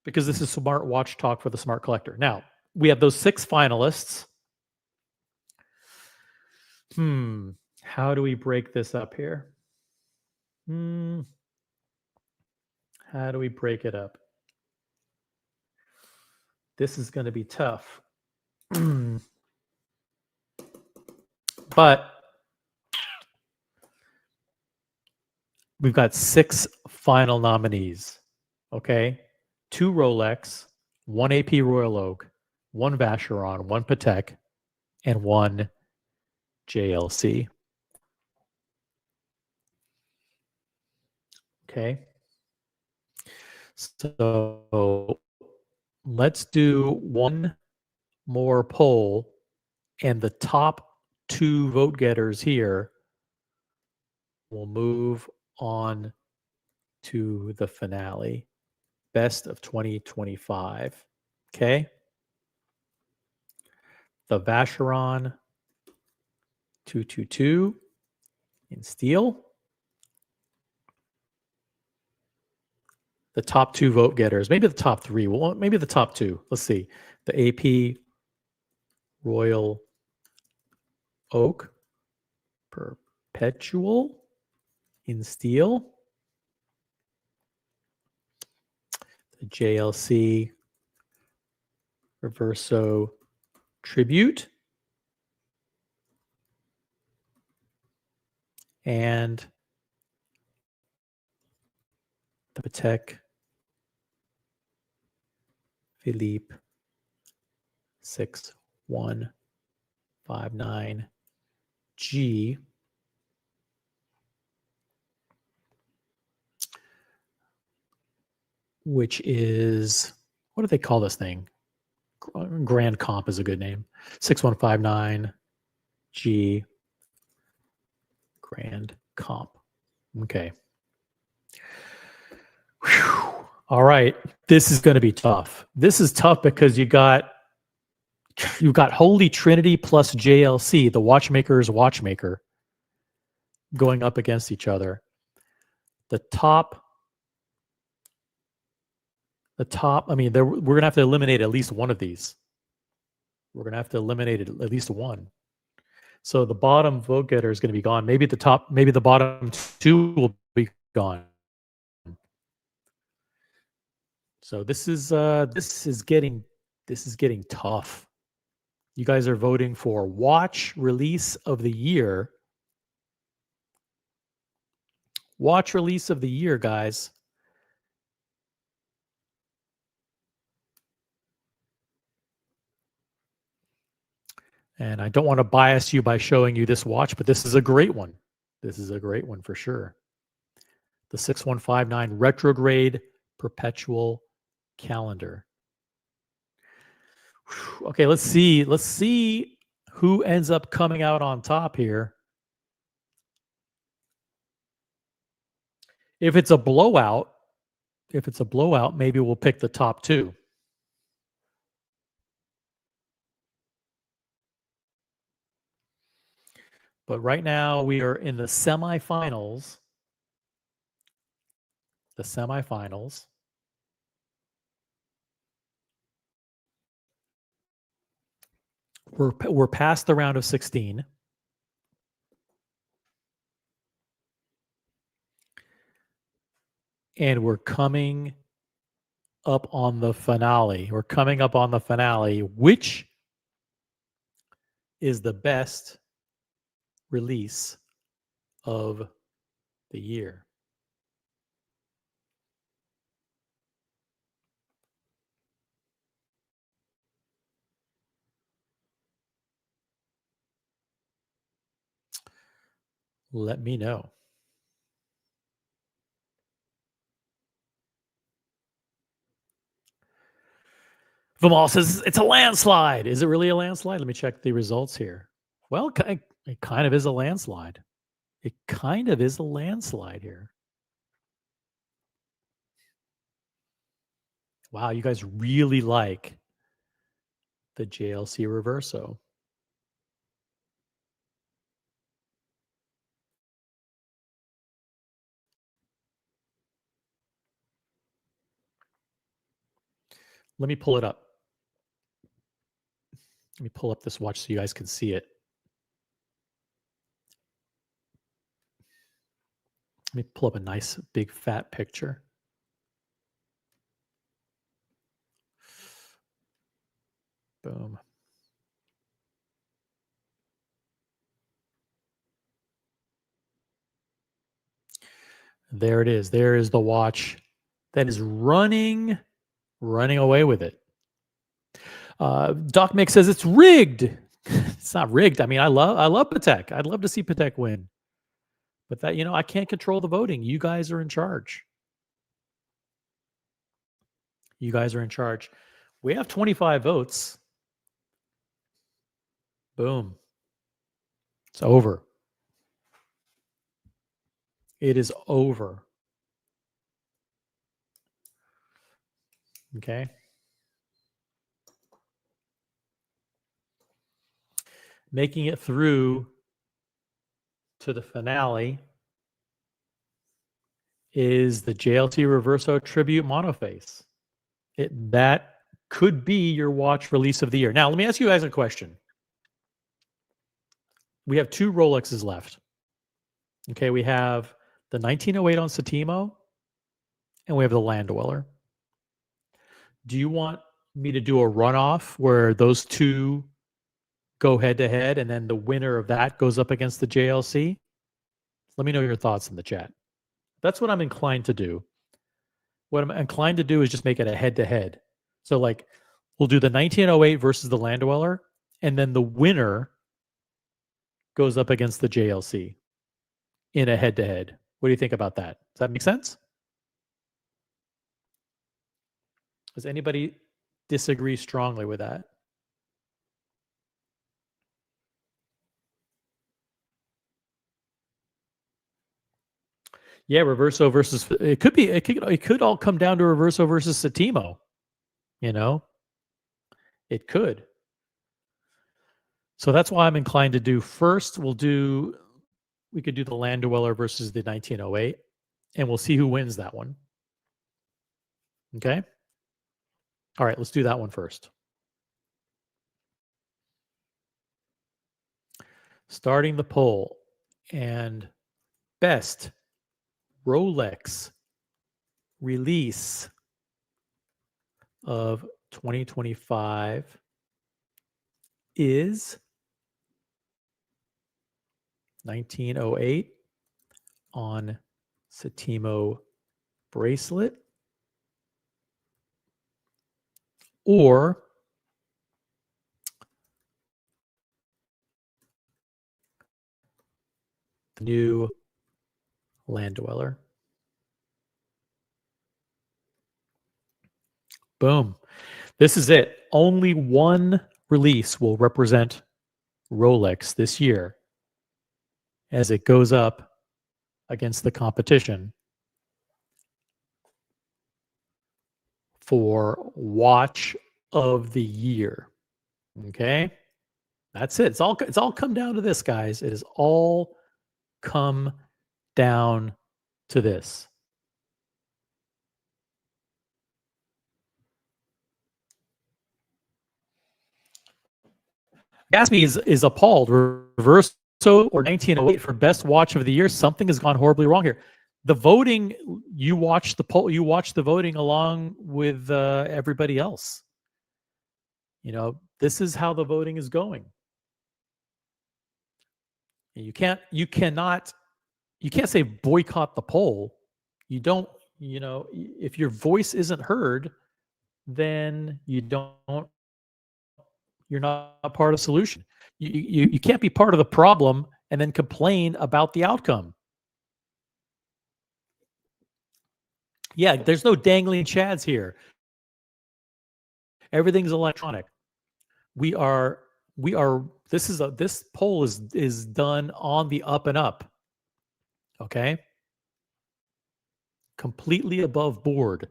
because this is smart watch talk for the smart collector. Now we have those 6 finalists. How do we break this up here? How do we break it up? This is going to be tough. But we've got 6 final nominees. Okay? 2 Rolex, 1 AP Royal Oak, 1 Vacheron, 1 Patek, and 1 JLC. Okay. So let's do one more poll, and the top 2 vote getters here will move on to the finale. Best of 2025. Okay. The Vacheron 222 in steel. The top 2 vote getters, maybe the top 3. Well, maybe the top 2. Let's see. The AP Royal Oak Perpetual in steel. The JLC Reverso Tribute. And the Patek Philippe 6159G. Which is, what do they call this thing? Grand Comp is a good name. 6159G Grand Comp. Okay. Whew. All right. This is going to be tough. This is tough because you've got Holy Trinity plus JLC, the watchmaker's watchmaker, going up against each other. The top The top, I mean, we're going to have to eliminate at least one of these. We're going to have to eliminate at least one. So the bottom vote getter is going to be gone. Maybe the top, maybe the bottom two will be gone. So this is getting tough. You guys are voting for watch release of the year. Watch release of the year, guys. And I don't want to bias you by showing you this watch, but this is a great one. This is a great one for sure. The 6159 retrograde perpetual calendar. Okay, let's see. Let's see who ends up coming out on top here. If it's a blowout, maybe we'll pick the top two. But right now we are in the semifinals. The semifinals. We're past the round of 16. And we're coming up on the finale. We're coming up on the finale, which is the best release of the year. Let me know. Vimal says it's a landslide. Is it really a landslide? Let me check the results here. Well, it kind of is a landslide. It kind of is a landslide here. Wow, you guys really like the JLC Reverso. Let me pull it up. Let me pull up this watch so you guys can see it. Let me pull up a nice big fat picture. Boom. There it is. There is the watch that is running away with it. Doc Mick says it's rigged. It's not rigged. I mean, I love Patek. I'd love to see Patek win. But that, I can't control the voting. You guys are in charge. You guys are in charge. We have 25 votes. Boom. It's over. It is over. Okay. Making it through to the finale is the JLT Reverso Tribute Monoface. That could be your watch release of the year. Now, let me ask you guys a question. We have 2 Rolexes left. Okay, we have the 1908 on Satimo, and we have the Land Dweller. Do you want me to do a runoff where those 2 go head to head, and then the winner of that goes up against the JLC? Let me know your thoughts in the chat. That's what I'm inclined to do. What I'm inclined to do is just make it a head to head. So like we'll do the 1908 versus the Land Dweller, and then the winner goes up against the JLC in a head to head. What do you think about that? Does that make sense? Does anybody disagree strongly with that? Yeah, Reverso versus it could all come down to Reverso versus Satimo. It could. So that's why I'm inclined to do first. We could do the Land Dweller versus the 1908, and we'll see who wins that one. Okay. All right, let's do that one first. Starting the poll, and best Rolex release of 2025 is 1908 on Satimo bracelet, or the new Land Dweller. Boom. This is it. Only one release will represent Rolex this year as it goes up against the competition for watch of the year. Okay? That's it. It's all come down to this, guys. It has all come down to this. Gatsby is appalled. Reverso or 1908 for best watch of the year. Something has gone horribly wrong here. The voting, you watch the poll, you watch the voting along with everybody else. You know, this is how the voting is going. You can't say boycott the poll. You don't, you know, if your voice isn't heard, then you're not a part of the solution. You can't be part of the problem and then complain about the outcome. Yeah, there's no dangling chads here. Everything's electronic. This poll is done on the up and up. Okay? Completely above board.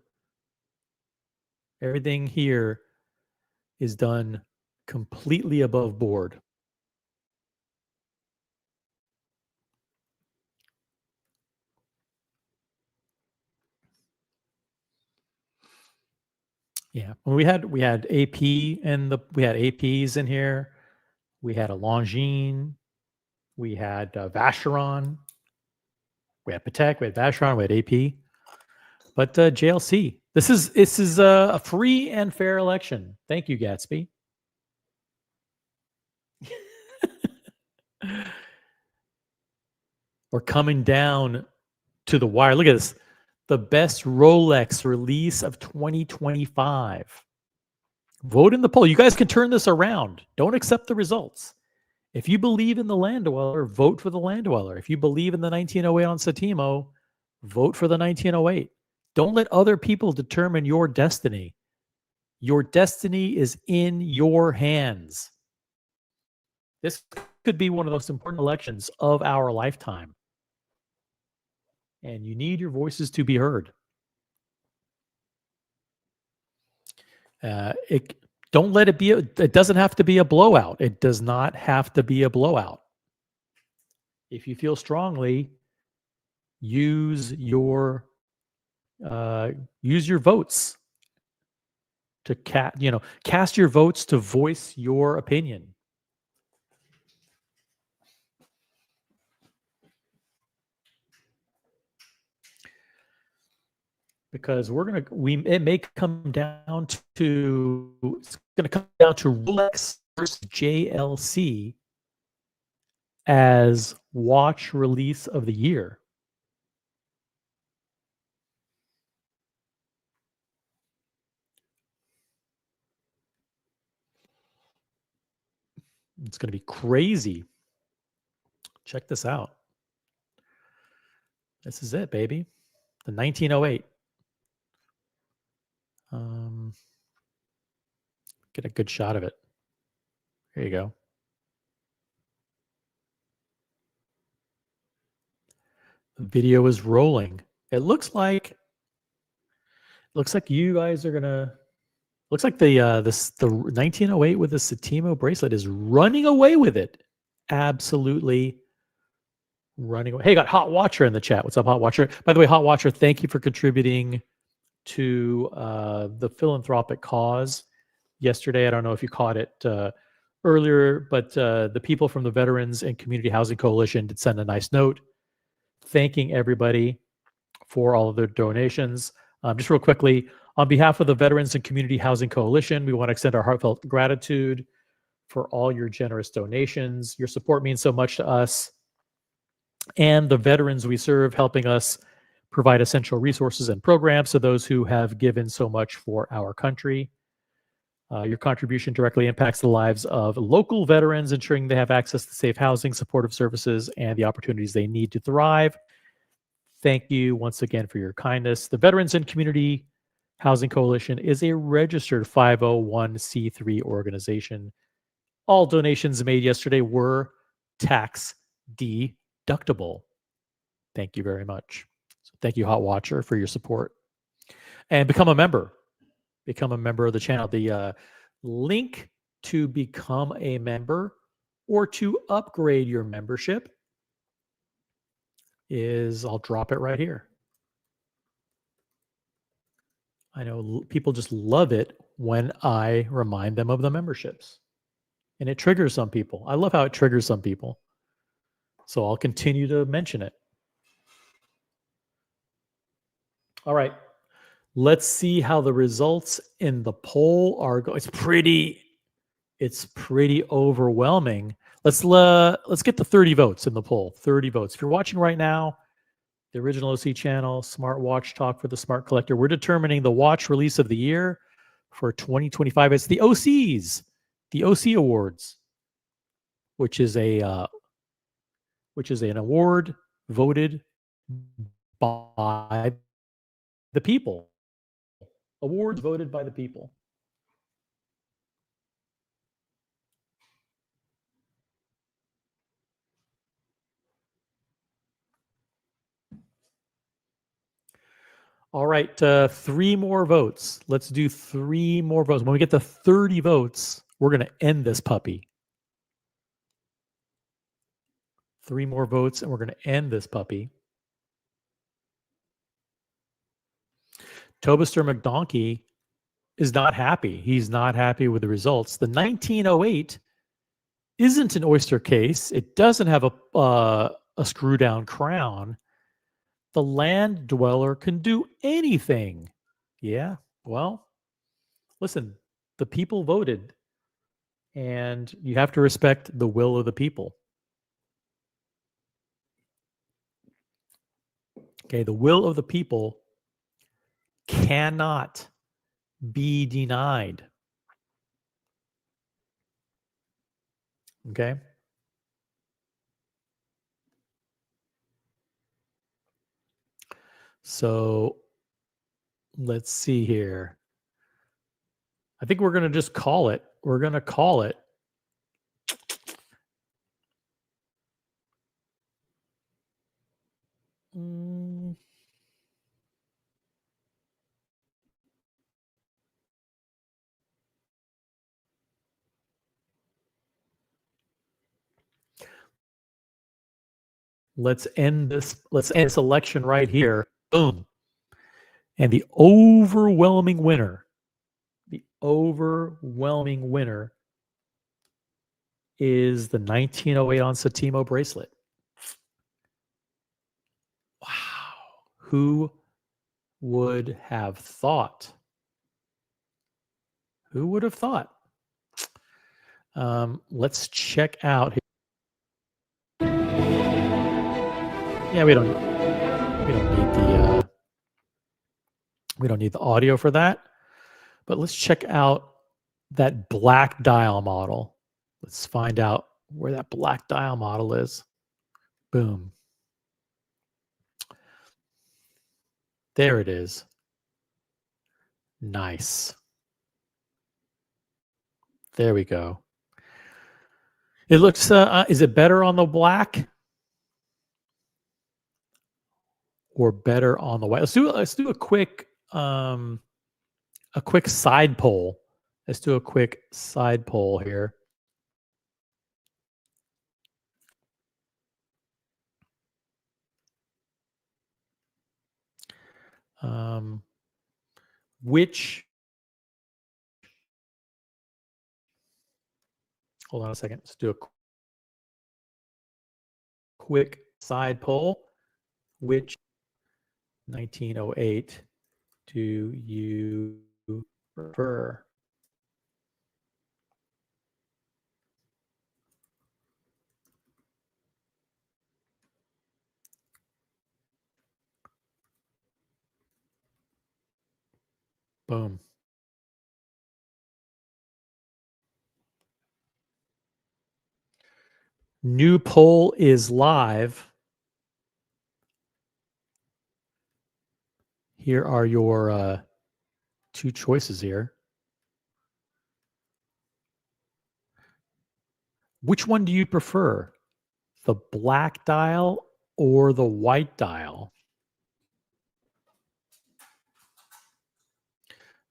Everything here is done completely above board. Yeah, we had AP and we had APs in here. We had a Longines. We had Vacheron. We had Patek. We had Vacheron. We had AP. But JLC. This is a free and fair election. Thank you, Gatsby. We're coming down to the wire. Look at this. The best Rolex release of 2025. Vote in the poll. You guys can turn this around. Don't accept the results. If you believe in the Land Dweller, vote for the Land Dweller. If you believe in the 1908 on Satimo, vote for the 1908. Don't let other people determine your destiny. Your destiny is in your hands. This could be one of the most important elections of our lifetime. And you need your voices to be heard. Don't let it be. It doesn't have to be a blowout. It does not have to be a blowout. If you feel strongly, use your votes to cast your votes to voice your opinion. Because it may come down to, it's going to come down to Rolex versus JLC as watch release of the year. It's going to be crazy. Check this out. This is it, baby. The 1908. Get a good shot of it. There you go. The video is rolling. It looks like you guys are gonna. Looks like the 1908 with the Satimo bracelet is running away with it. Absolutely running away. Hey, got Hot Watcher in the chat. What's up, Hot Watcher? By the way, Hot Watcher, thank you for contributing to the philanthropic cause yesterday. I don't know if you caught it earlier, but the people from the Veterans and Community Housing Coalition did send a nice note thanking everybody for all of their donations. Just real quickly, on behalf of the Veterans and Community Housing Coalition, we want to extend our heartfelt gratitude for all your generous donations. Your support means so much to us and the veterans we serve, helping us provide essential resources and programs to those who have given so much for our country. Your contribution directly impacts the lives of local veterans, ensuring they have access to safe housing, supportive services, and the opportunities they need to thrive. Thank you once again for your kindness. The Veterans and Community Housing Coalition is a registered 501c3 organization. All donations made yesterday were tax deductible. Thank you very much. So thank you, Hot Watcher, for your support. And become a member. Become a member of the channel. The link to become a member or to upgrade your membership is, I'll drop it right here. I know people just love it when I remind them of the memberships. And it triggers some people. I love how it triggers some people. So I'll continue to mention it. All right. Let's see how the results in the poll are going. It's pretty overwhelming. Let's get the 30 votes in the poll. 30 votes. If you're watching right now, the original OC channel, Smart Watch Talk for the Smart Collector. We're determining the watch release of the year for 2025. It's the OCs, the OC Awards, which is an award voted by the people. Awards voted by the people. All right, 3 more votes. Let's do 3 more votes. When we get to 30 votes, we're going to end this puppy. 3 more votes, and we're going to end this puppy. Tobister McDonkey is not happy. He's not happy with the results. The 1908 isn't an oyster case. It doesn't have a screw down crown. The land dweller can do anything. Yeah, well, listen, the people voted, and you have to respect the will of the people. Okay, the will of the people cannot be denied. Okay? So let's see here. I think we're going to just call it. We're going to call it. Let's end this election right here. Boom. And the overwhelming winner is the 1908 on Satimo bracelet. Wow. Who would have thought? Who would have thought? Let's check out. Yeah, we don't need the audio for that. But let's check out that black dial model. Let's find out where that black dial model is. Boom. There it is. Nice. There we go. It looks, is it better on the black or better on the white? Let's do a quick side poll. Let's do a quick side poll here. which, hold on a second, let's do a quick side poll. Which 1908 do you prefer? Boom. New poll is live. Here are your two choices here. Which one do you prefer? The black dial or the white dial?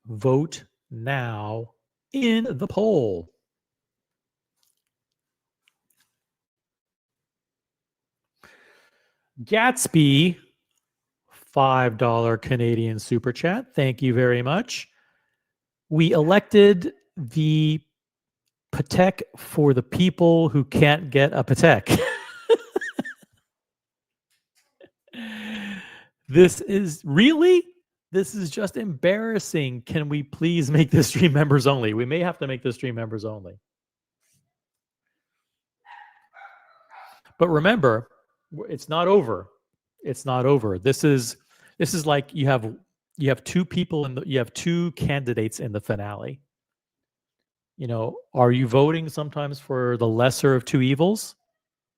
Vote now in the poll. Gatsby, $5 Canadian super chat. Thank you very much. We elected the Patek for the people who can't get a Patek. This is just embarrassing. Can we please make this stream members only? We may have to make this stream members only. But remember, it's not over. It's not over. This is like you have two people you have two candidates in the finale. You know, are you voting sometimes for the lesser of two evils?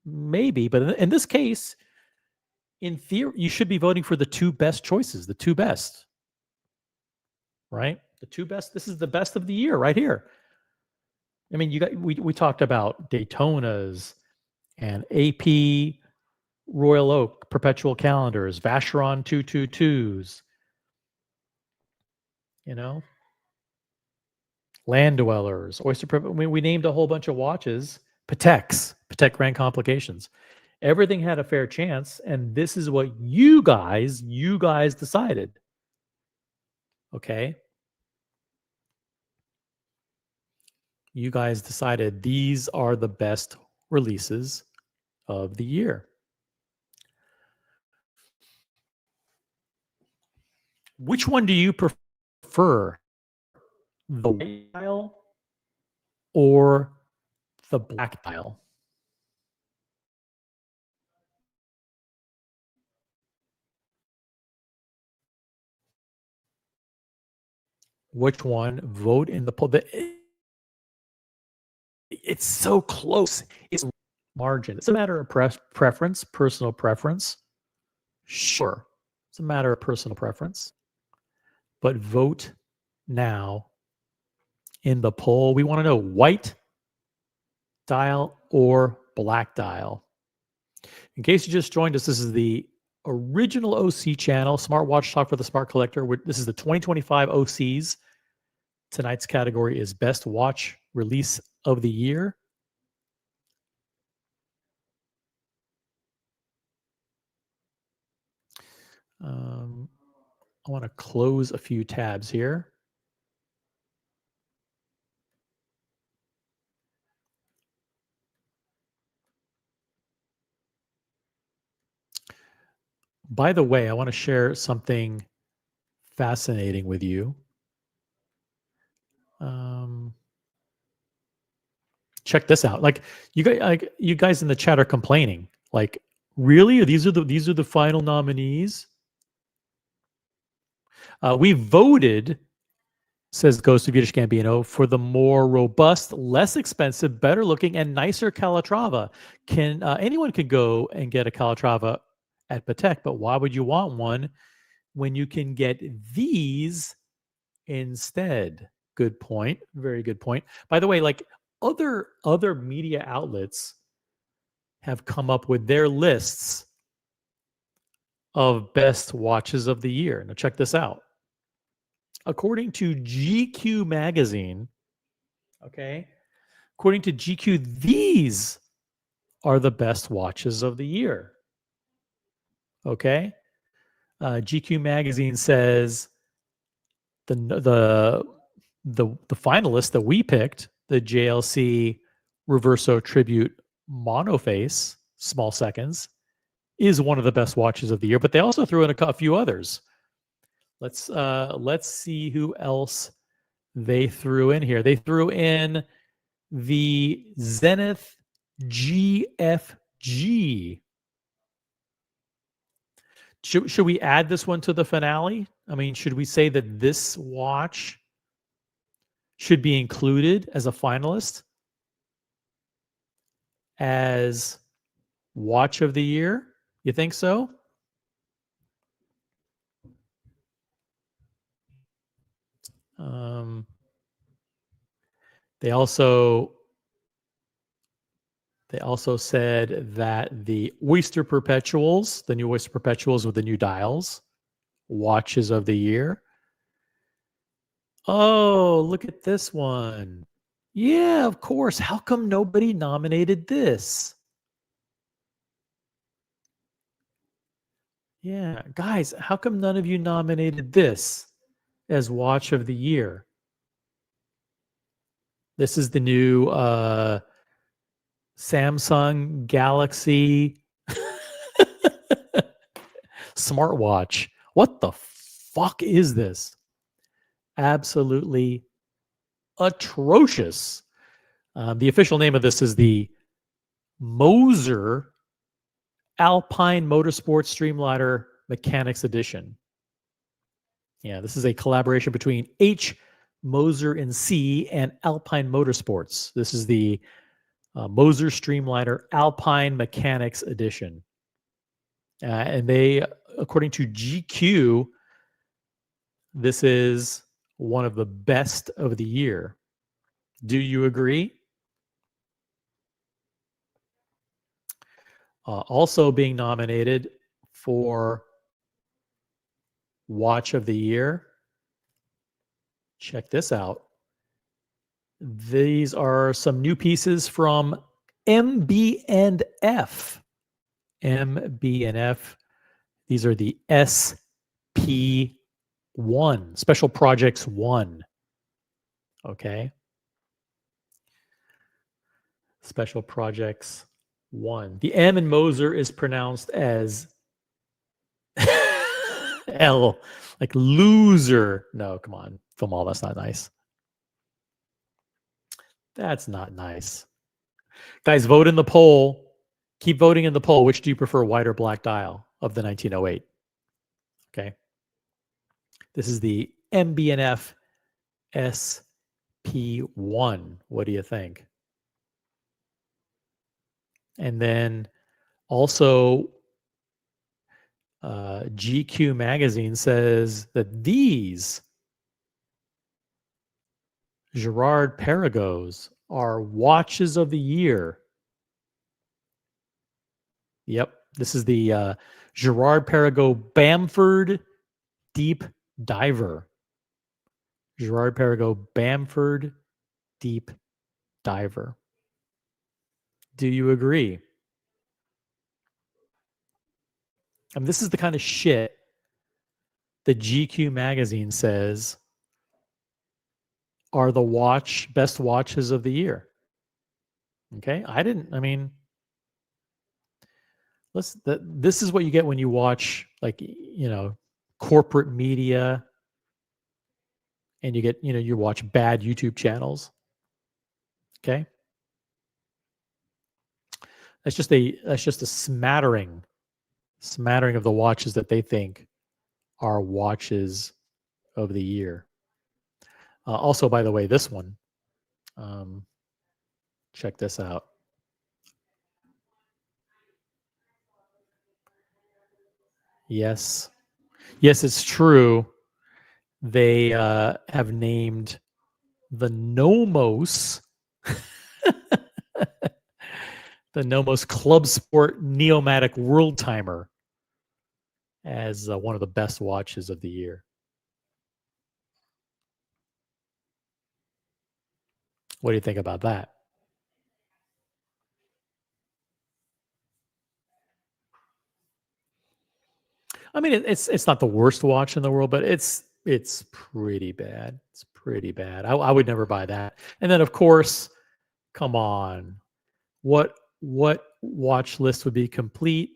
Maybe, but in this case, in theory, you should be voting for the two best choices, the two best. Right? The two best. This is the best of the year right here. I mean, we talked about Daytonas and AP Royal Oak perpetual calendars, Vacheron 222s. You know, Land Dwellers, Oyster. We named a whole bunch of watches. Patek Grand Complications. Everything had a fair chance, and this is what you guys decided. Okay? You guys decided these are the best releases of the year. Which one do you prefer? The white dial or the black dial? Which one? Vote in the poll. It's so close. It's margin. It's a matter of preference, personal preference. Sure, it's a matter of personal preference. But vote now in the poll. We want to know white dial or black dial. In case you just joined us, this is the original OC channel, Smartwatch Talk for the Smart Collector. This is the 2025 OCs. Tonight's category is Best Watch Release of the Year. I want to close a few tabs here. By the way, I want to share something fascinating with you. Check this out. Like you guys in the chat are complaining. Like, really? These are the final nominees? We voted, says Ghost of Yiddish Gambino, for the more robust, less expensive, better looking, and nicer Calatrava. Anyone could go and get a Calatrava at Patek, but why would you want one when you can get these instead? Good point. Very good point. By the way, like other media outlets have come up with their lists of best watches of the year. Now check this out. According to GQ magazine, okay, according to GQ, these are the best watches of the year. Okay? GQ magazine says the finalist that we picked, the JLC Reverso Tribute Monoface Small Seconds, is one of the best watches of the year. But they also threw in a few others. Let's see who else they threw in here. They threw in the Zenith GFG. Should we add this one to the finale? I mean, should we say that this watch should be included as a finalist as watch of the year? You think so? They also said that the Oyster Perpetuals, the new Oyster Perpetuals with the new dials, watches of the year. Oh, look at this one. Yeah, of course. How come nobody nominated this? Yeah, guys, how come none of you nominated this as watch of the year? This is the new Samsung Galaxy smartwatch. What the fuck is this? Absolutely atrocious. The official name of this is the Moser Alpine Motorsport Streamliner Mechanics Edition. Yeah, this is a collaboration between H. Moser and C and Alpine Motorsports. This is the Moser Streamliner Alpine Mechanics Edition. And they, according to GQ, this is one of the best of the year. Do you agree? Also being nominated for Watch of the Year. Check this out. These are some new pieces from MB&F. MB&F. These are the SP1, Special Projects 1. Okay. Special Projects 1. The M in Moser is pronounced as L, like loser. No, come on. Film all, that's not nice. That's not nice. Guys, vote in the poll. Keep voting in the poll. Which do you prefer, white or black dial of the 1908? Okay. This is the MB&F SP1. What do you think? And then also GQ magazine says that these Girard-Perregaux are watches of the year. Yep. This is the Girard-Perregaux Bamford Deep Diver. Girard-Perregaux Bamford Deep Diver. Do you agree? I mean, this is the kind of shit that GQ magazine says are the best watches of the year. Okay? This is what you get when you watch, like, corporate media, and you watch bad YouTube channels. Okay? That's just a smattering of the watches that they think are watches of the year. Also, by the way, this one, check this out. Yes, it's true. They have named the Nomos, the Nomos Club Sport Neomatic World Timer, as one of the best watches of the year. What do you think about that? I mean, it's not the worst watch in the world, but it's It's pretty bad. It's pretty bad. I would never buy that. And then, of course, come on. What watch list would be complete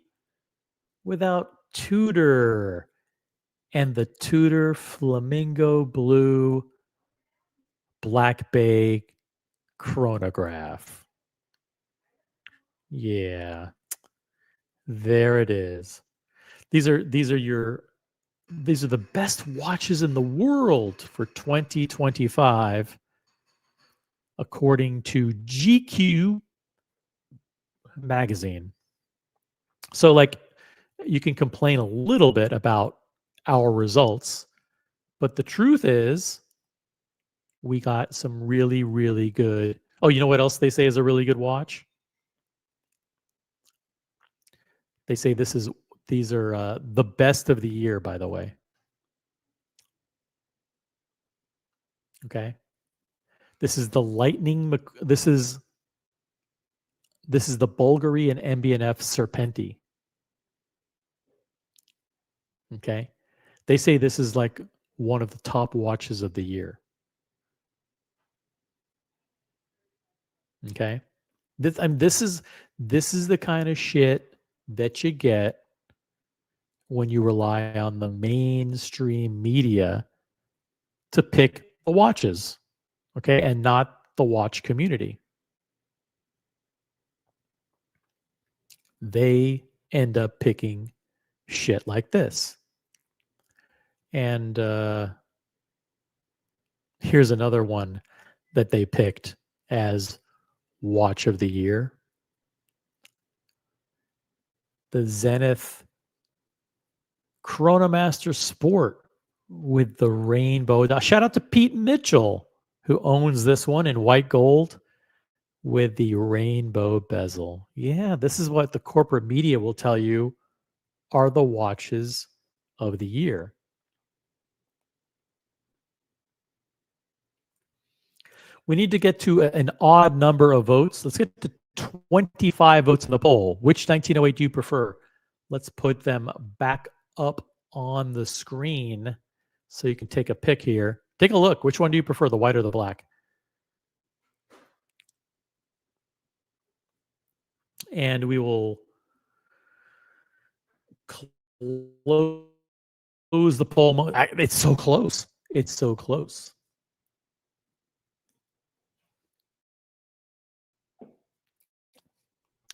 without Tudor and the Tudor Flamingo Blue Black Bay chronograph? Yeah, there it is. These are the best watches in the world for 2025 according to GQ magazine. So like you can complain a little bit about our results, but the truth is we got some really, really good. Oh, you know what else they say is a really good watch? They say these are the best of the year, by the way. Okay. This is the Lightning. This is the Bulgari and MB&F Serpenti. Okay. They say this is like one of the top watches of the year. Okay. This is the kind of shit that you get when you rely on the mainstream media to pick the watches, okay, and not the watch community. They end up picking shit like this. And here's another one that they picked as watch of the year. The Zenith Chronomaster Sport with the rainbow. Shout out to Pete Mitchell, who owns this one in white gold with the rainbow bezel. Yeah, this is what the corporate media will tell you are the watches of the year. We need to get to an odd number of votes. Let's get to 25 votes in the poll. Which 1908 do you prefer? Let's put them back up on the screen so you can take a pick here. Take a look. Which one do you prefer, the white or the black? And we will close the poll. It's so close. It's so close.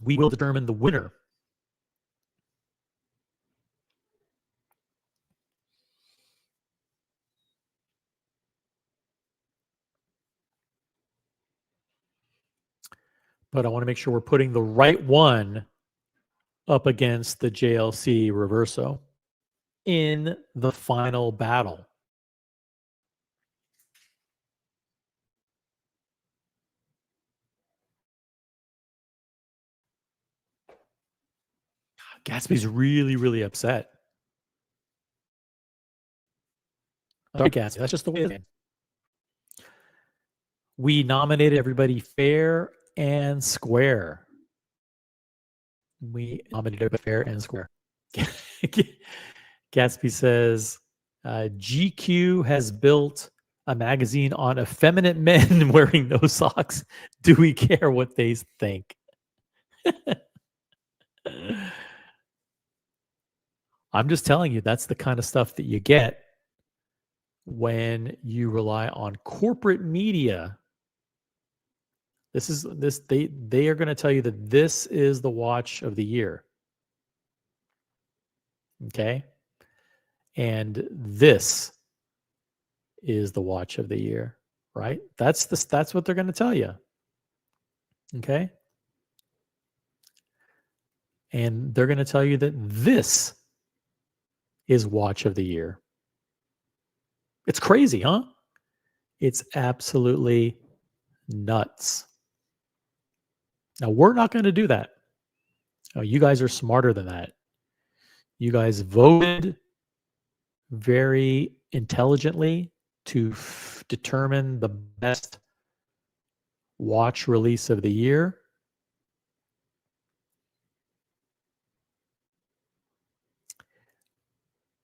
We will determine the winner. But I want to make sure we're putting the right one up against the JLC Reverso in the final battle. Gatsby's really, really upset. Sorry, Gatsby. That's just the way it is. We nominated everybody fair and square. We nominated everybody fair and square. Gatsby says, GQ has built a magazine on effeminate men wearing no socks. Do we care what they think? I'm just telling you, that's the kind of stuff that you get when you rely on corporate media. They are going to tell you that this is the watch of the year. Okay? And this is the watch of the year, right? That's what they're going to tell you. Okay? And they're going to tell you that this is watch of the year. It's crazy, huh? It's absolutely nuts. Now, we're not going to do that. Oh, you guys are smarter than that. You guys voted very intelligently to determine the best watch release of the year.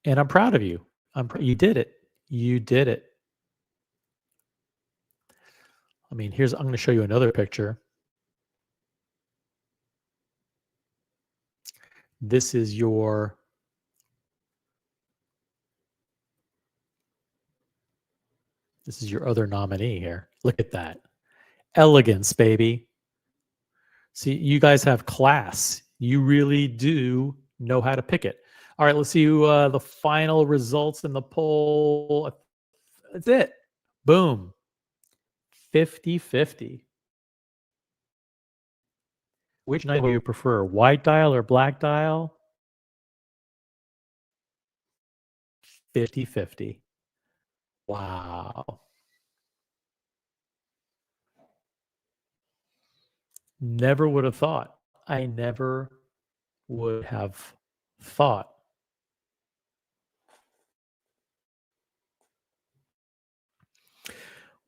And I'm proud of you. You did it. You did it. I mean, I'm going to show you another picture. This is your other nominee here. Look at that. Elegance, baby. See, you guys have class. You really do know how to pick it. All right, let's see the final results in the poll. That's it. Boom. 50-50. Which night do you prefer, white dial or black dial? 50-50. Wow. Never would have thought. I never would have thought.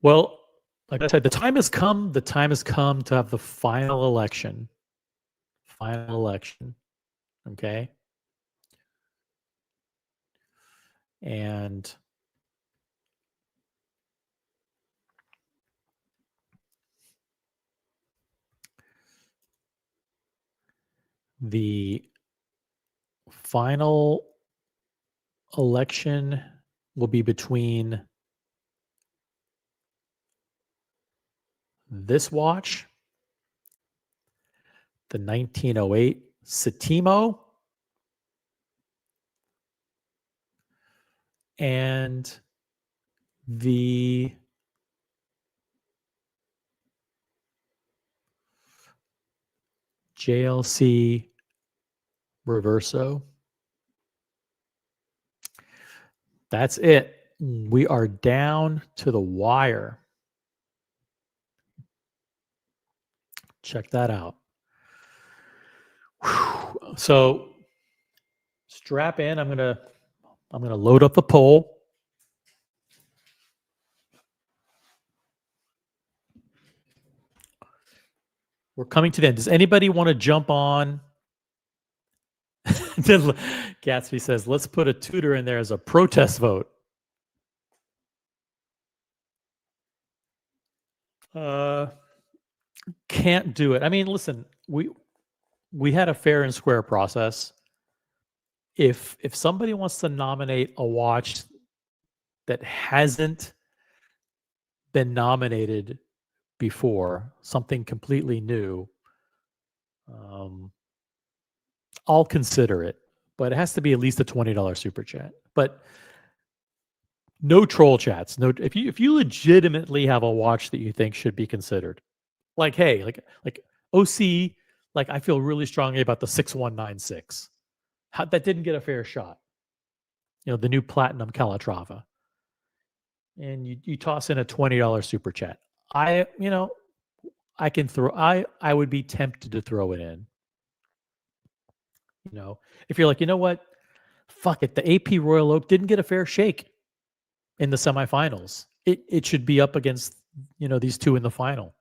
Well, like I said, the time has come. The time has come to have the final election. Final election. Okay. And the final election will be between this watch, the 1908 Setimo, and the JLC Reverso. That's it. We are down to the wire. Check that out. Whew. So strap in. I'm gonna load up the poll. We're coming to the end. Does anybody want to jump on? Gatsby says, let's put a tutor in there as a protest vote. Can't do it. I mean, listen, we had a fair and square process. If somebody wants to nominate a watch that hasn't been nominated before, something completely new, I'll consider it, but it has to be at least a $20 super chat. But no troll chats. No, if you legitimately have a watch that you think should be considered, like, hey, like OC, like I feel really strongly about the 6196. That didn't get a fair shot. You know, the new platinum Calatrava. And you toss in a $20 super chat. I would be tempted to throw it in. You know, if you're like, you know what? Fuck it. The AP Royal Oak didn't get a fair shake in the semifinals. It should be up against, these two in the final.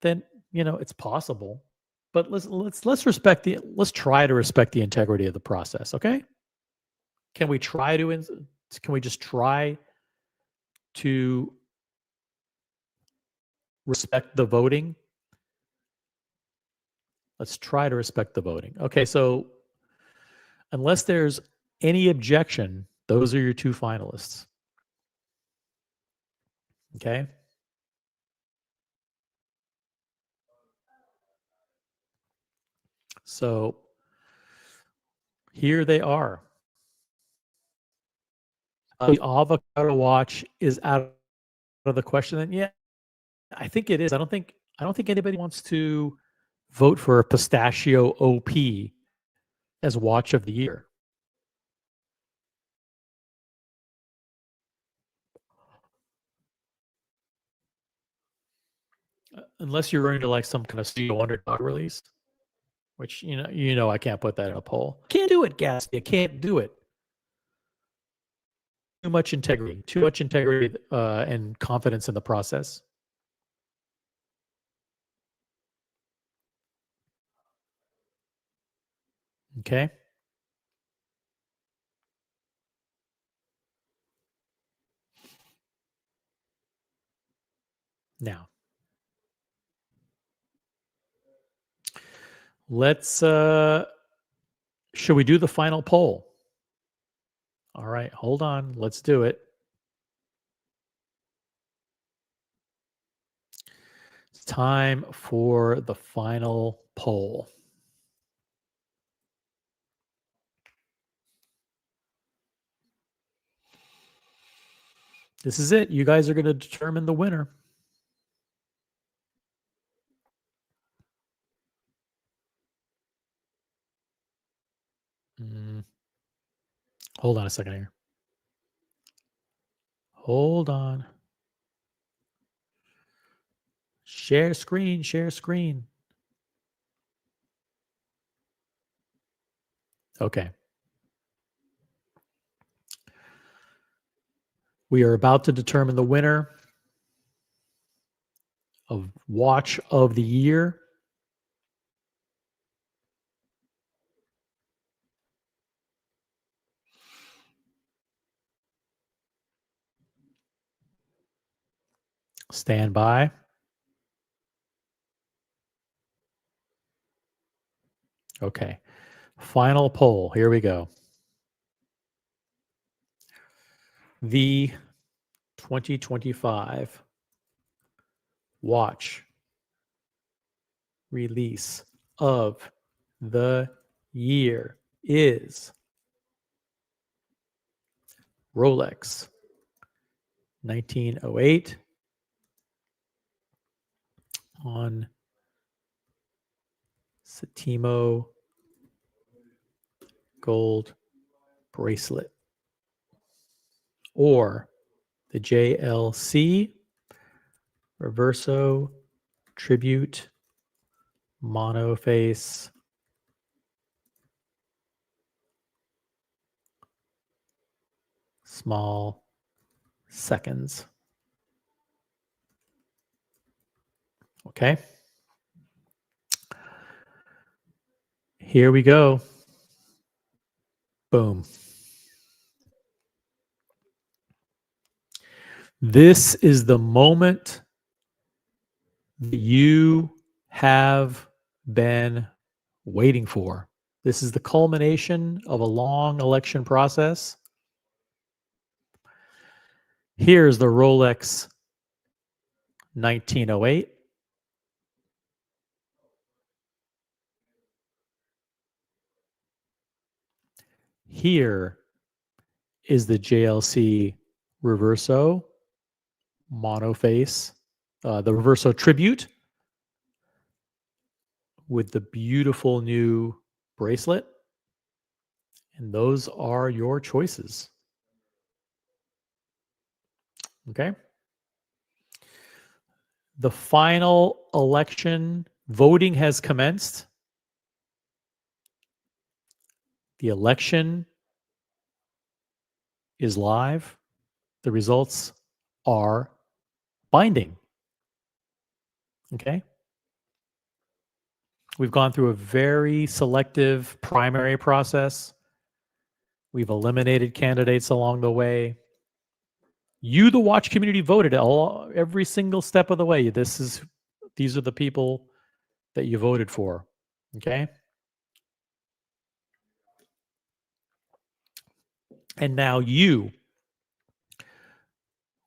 Then, it's possible. But let's try to respect the integrity of the process, okay? Can we just try to respect the voting? Let's try to respect the voting. Okay, so unless there's any objection, those are your two finalists. Okay? So here they are. The avocado watch is out of the question. And yeah, I think it is. I don't think anybody wants to vote for a pistachio OP as watch of the year. Unless you're into like some kind of pseudo underdog release, which I can't put that in a poll. Can't do it, Gatsby. I can't do it. Too much integrity and confidence in the process. Okay. Now, let's should we do the final poll? All right, hold on. Let's do it. It's time for the final poll. This is it. You guys are going to determine the winner. Hold on a second here. Hold on. Share screen, share screen. Okay. We are about to determine the winner of Watch of the Year. Stand by. Okay. Final poll. Here we go. The 2025 Watch release of the year is Rolex 1908 on Satimo gold bracelet, or the JLC Reverso Tribute Monoface small seconds. Okay. Here we go. Boom. This is the moment that you have been waiting for. This is the culmination of a long election process. Here's the Rolex 1908. Here is the JLC Reverso Monoface, the Reverso Tribute with the beautiful new bracelet. And those are your choices. Okay. The final election voting has commenced. The election is live. The results are binding. Okay. We've gone through a very selective primary process. We've eliminated candidates along the way. You, the watch community, voted every single step of the way. These are the people that you voted for. Okay. And now you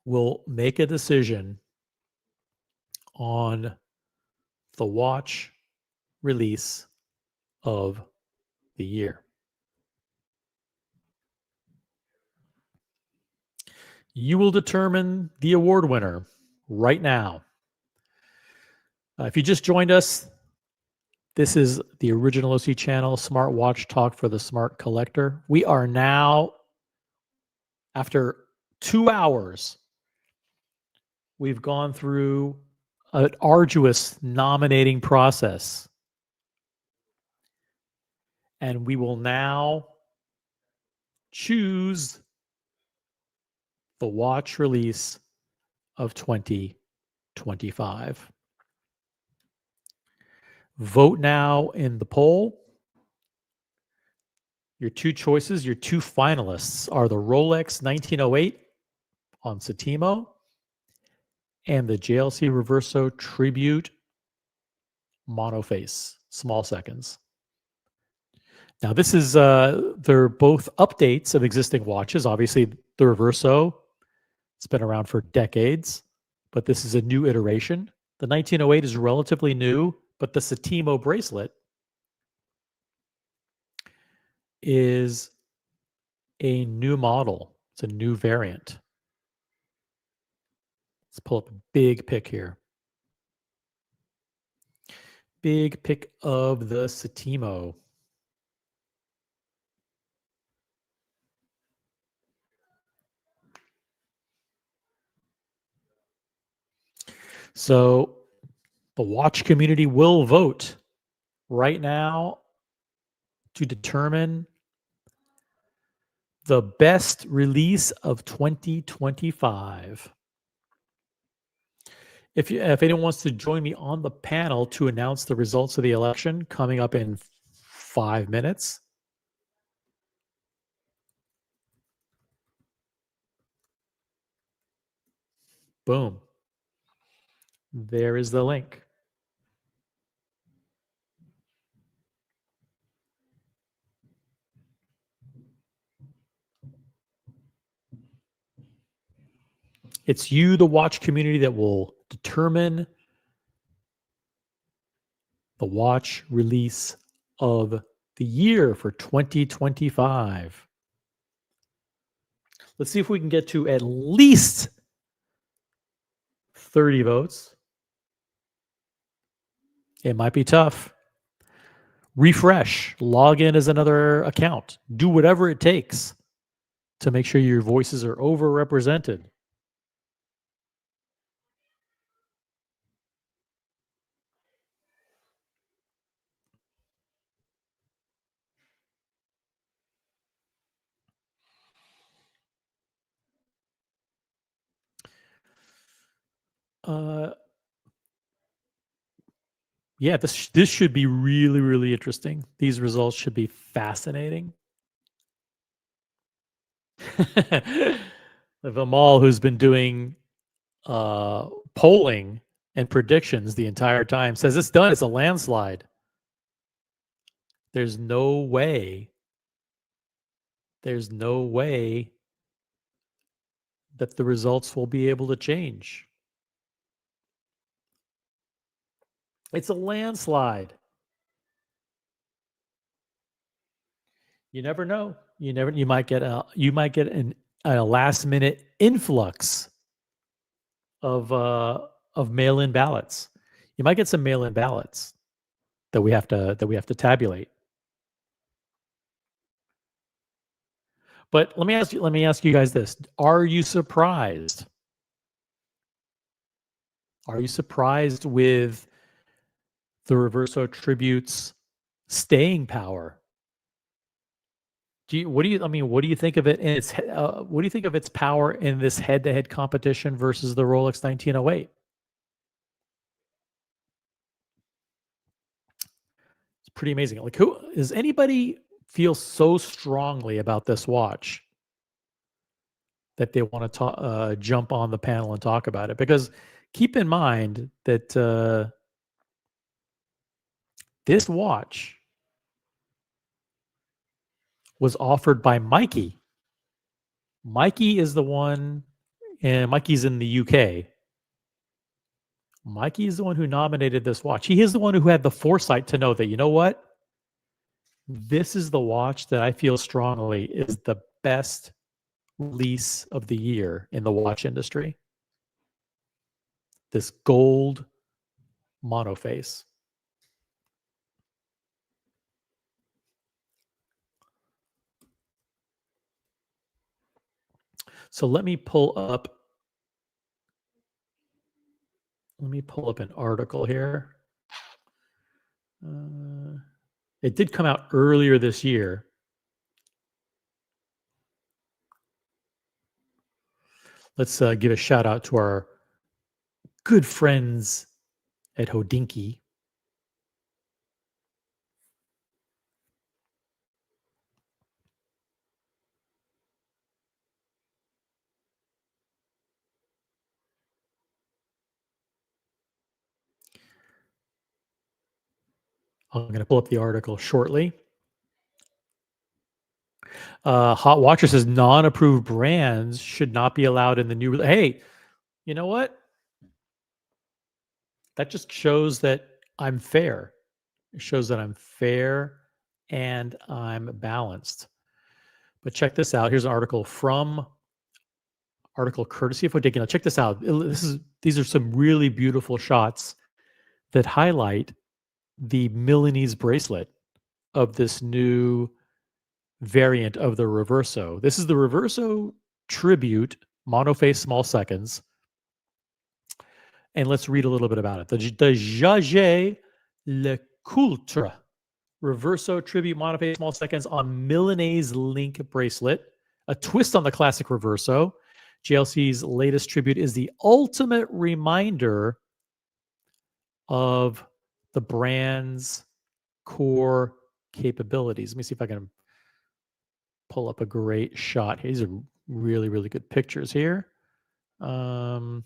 will make a decision on the watch release of the year. You will determine the award winner right now. If you just joined us, this is the Original OC channel, Smart Watch Talk for the Smart Collector. We are now, after 2 hours, we've gone through an arduous nominating process. And we will now choose the watch release of 2025. Vote now in the poll. Your two choices, your two finalists are the Rolex 1908 on Satimo and the JLC Reverso Tribute Monoface, small seconds. Now this is, they're both updates of existing watches. Obviously the Reverso, it's been around for decades, but this is a new iteration. The 1908 is relatively new, but the Satimo bracelet is a new model. It's a new variant. Let's pull up a big pic here. Big pic of the Satimo. So the watch community will vote right now to determine the best release of 2025. If anyone wants to join me on the panel to announce the results of the election coming up in 5 minutes. Boom. There is the link. It's you, the watch community, that will determine the watch release of the year for 2025. Let's see if we can get to at least 30 votes. It might be tough. Refresh, log in as another account, do whatever it takes to make sure your voices are overrepresented. Yeah, this should be really, really interesting. These results should be fascinating. Vimal, who's been doing polling and predictions the entire time, says it's done. It's a landslide. There's no way. There's no way that the results will be able to change. It's a landslide. You never know. You might get a last minute influx of mail-in ballots. You might get some mail-in ballots that we have to tabulate. But let me ask you guys this. Are you surprised? Are you surprised with the Reverso Tribute's staying power? What do you think of it in its what do you think of its power in this head-to-head competition versus the Rolex 1908? It's pretty amazing. Like, who does anybody feel so strongly about this watch that they want to jump on the panel and talk about it? Because keep in mind that this watch was offered by Mikey. Mikey is the one, and Mikey's in the UK. Mikey is the one who nominated this watch. He is the one who had the foresight to know that, you know what? This is the watch that I feel strongly is the best release of the year in the watch industry. This gold monoface. So let me pull up an article here. It did come out earlier this year. Let's give a shout out to our good friends at Hodinkee. I'm going to pull up the article shortly. Hot Watcher says non-approved brands should not be allowed in the new. Hey, you know what? That just shows that I'm fair. It shows that I'm fair and I'm balanced. But check this out. Here's an article courtesy of Hodinkee. Now check this out. These are some really beautiful shots that highlight the Milanese bracelet of this new variant of the Reverso. This is the Reverso Tribute Monophase Small Seconds. And let's read a little bit about it. The Jaeger LeCoultre Reverso Tribute Monophase Small Seconds on Milanese Link bracelet. A twist on the classic Reverso. JLC's latest tribute is the ultimate reminder of the brand's core capabilities. Let me see if I can pull up a great shot. These are really, really good pictures here. Boom.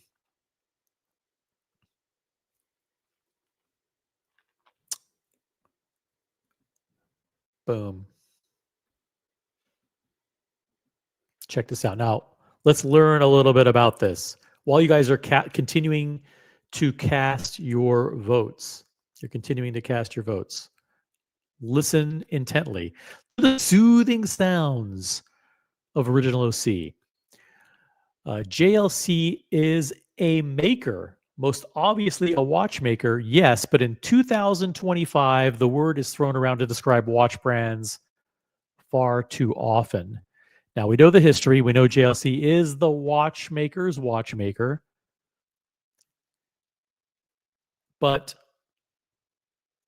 Check this out. Now, let's learn a little bit about this. While you guys are continuing to cast your votes, listen intently to the soothing sounds of Original OC. JLC is a maker, most obviously a watchmaker, yes, but in 2025, the word is thrown around to describe watch brands far too often. Now, we know the history. We know JLC is the watchmaker's watchmaker. But,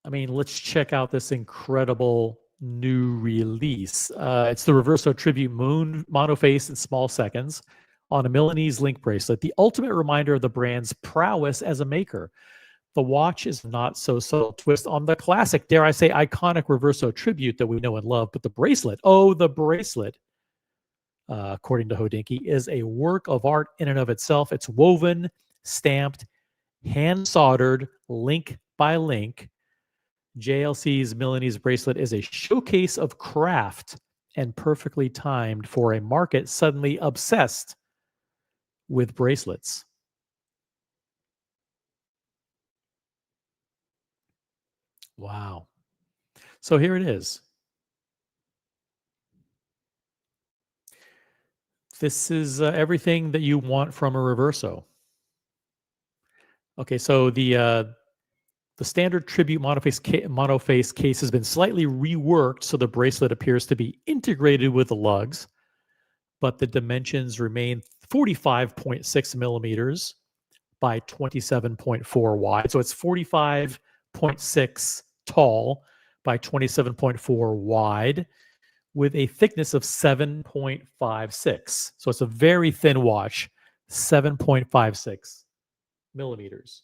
I mean, let's check out this incredible new release. It's the Reverso Tribute Monophase in Small Seconds on a Milanese Link bracelet, the ultimate reminder of the brand's prowess as a maker. The watch is not so subtle twist on the classic, dare I say, iconic Reverso Tribute that we know and love, but the bracelet, according to Hodinkee, is a work of art in and of itself. It's woven, stamped, hand soldered, link by link. JLC's Milanese bracelet is a showcase of craft and perfectly timed for a market suddenly obsessed with bracelets. Wow. So here it is. This is everything that you want from a Reverso. Okay, so the standard Tribute monophase case has been slightly reworked so the bracelet appears to be integrated with the lugs, but the dimensions remain 45.6 millimeters by 27.4 wide. So it's 45.6 tall by 27.4 wide with a thickness of 7.56. So it's a very thin watch, 7.56 millimeters.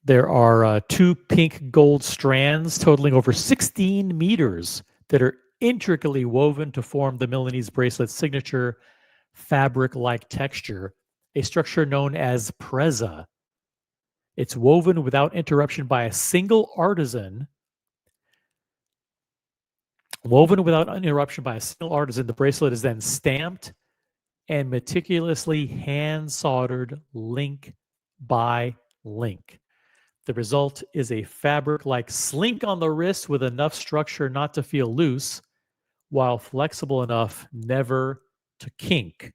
There are 2 pink gold strands totaling over 16 meters that are intricately woven to form the Milanese bracelet's signature fabric-like texture, a structure known as presa. It's woven without interruption by a single artisan. The bracelet is then stamped and meticulously hand-soldered link by link. The result is a fabric-like slink on the wrist with enough structure not to feel loose, while flexible enough never to kink.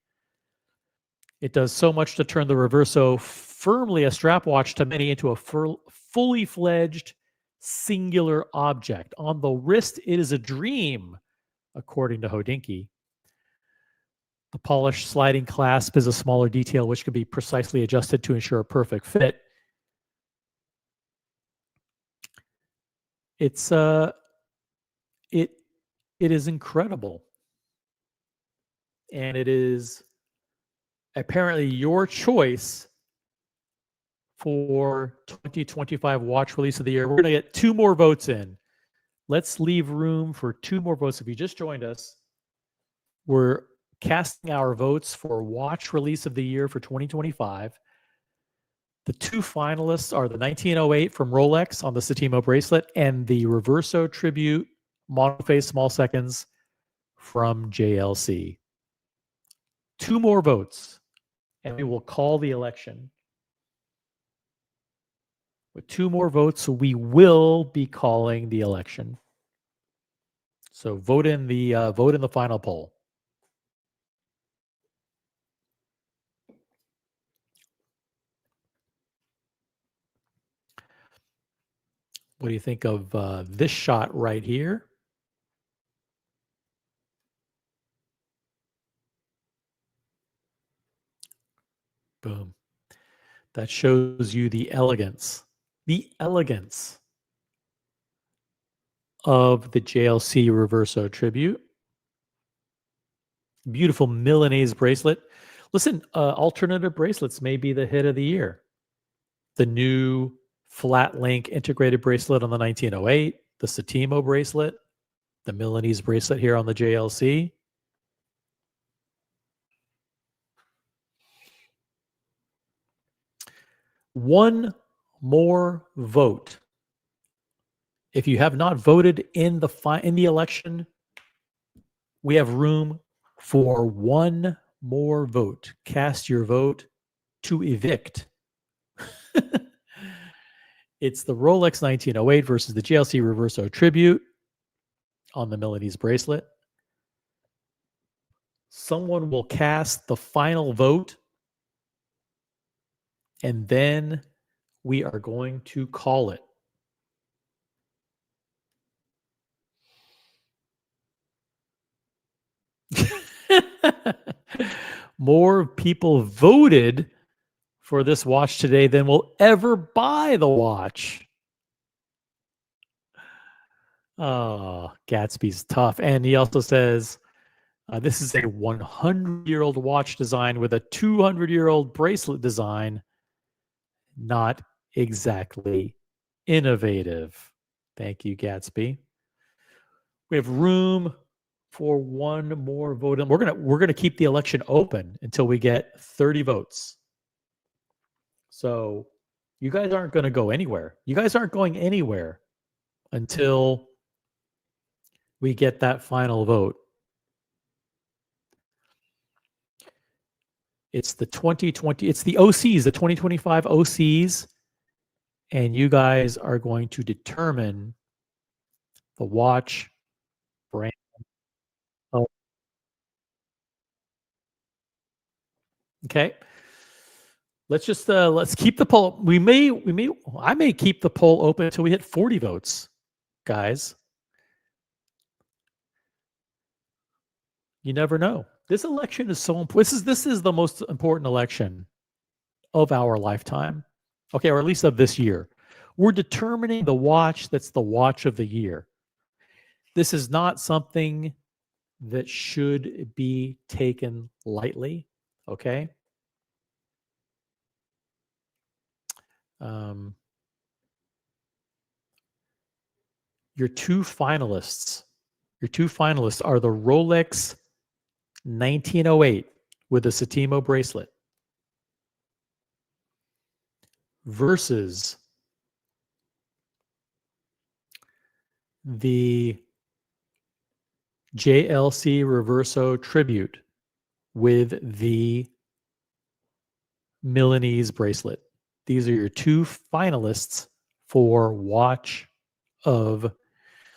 It does so much to turn the Reverso, firmly a strap watch to many, into a fully fledged singular object. On the wrist, it is a dream, according to Hodinkee. The polished sliding clasp is a smaller detail which can be precisely adjusted to ensure a perfect fit. It is incredible. And it is apparently your choice for 2025 watch release of the year. We're going to get 2 more votes in. Let's leave room for 2 more votes. If you just joined us, we're casting our votes for watch release of the year for 2025. The two finalists are the 1908 from Rolex on the Satimo bracelet and the Reverso Tribute Monophase Small Seconds from JLC. Two more votes, and we will call the election. With two more votes, we will be calling the election. So vote in the final poll. What do you think of this shot right here? Boom. That shows you the elegance of the JLC Reverso Tribute. Beautiful Milanese bracelet. Listen, alternative bracelets may be the hit of the year. The new flat link integrated bracelet on the 1908, the Satimo bracelet, the Milanese bracelet here on the JLC. One more vote. If you have not voted in the election, we have room for one more vote. Cast your vote to evict. It's the Rolex 1908 versus the JLC Reverso Tribute on the Milanese bracelet. Someone will cast the final vote, and then we are going to call it. More people voted for this watch today than will ever buy the watch. Oh, Gatsby's tough. And he also says, this is a 100-year-old watch design with a 200-year-old bracelet design. Not exactly innovative. Thank you, Gatsby. We have room for one more vote. And we're gonna keep the election open until we get 30 votes. So you guys aren't going to go anywhere. You guys aren't going anywhere until we get that final vote. It's the 2020, it's the OCs, the 2025 OCs, and you guys are going to determine the watch brand. Oh. Okay. Let's keep the poll. I may keep the poll open until we hit 40 votes, guys. You never know. This election is so important. This is the most important election of our lifetime. Okay, or at least of this year. We're determining the watch that's the watch of the year. This is not something that should be taken lightly, okay? Your two finalists are the Rolex 1908 with a Satimo bracelet versus the JLC Reverso Tribute with the Milanese bracelet. These are your two finalists for watch of.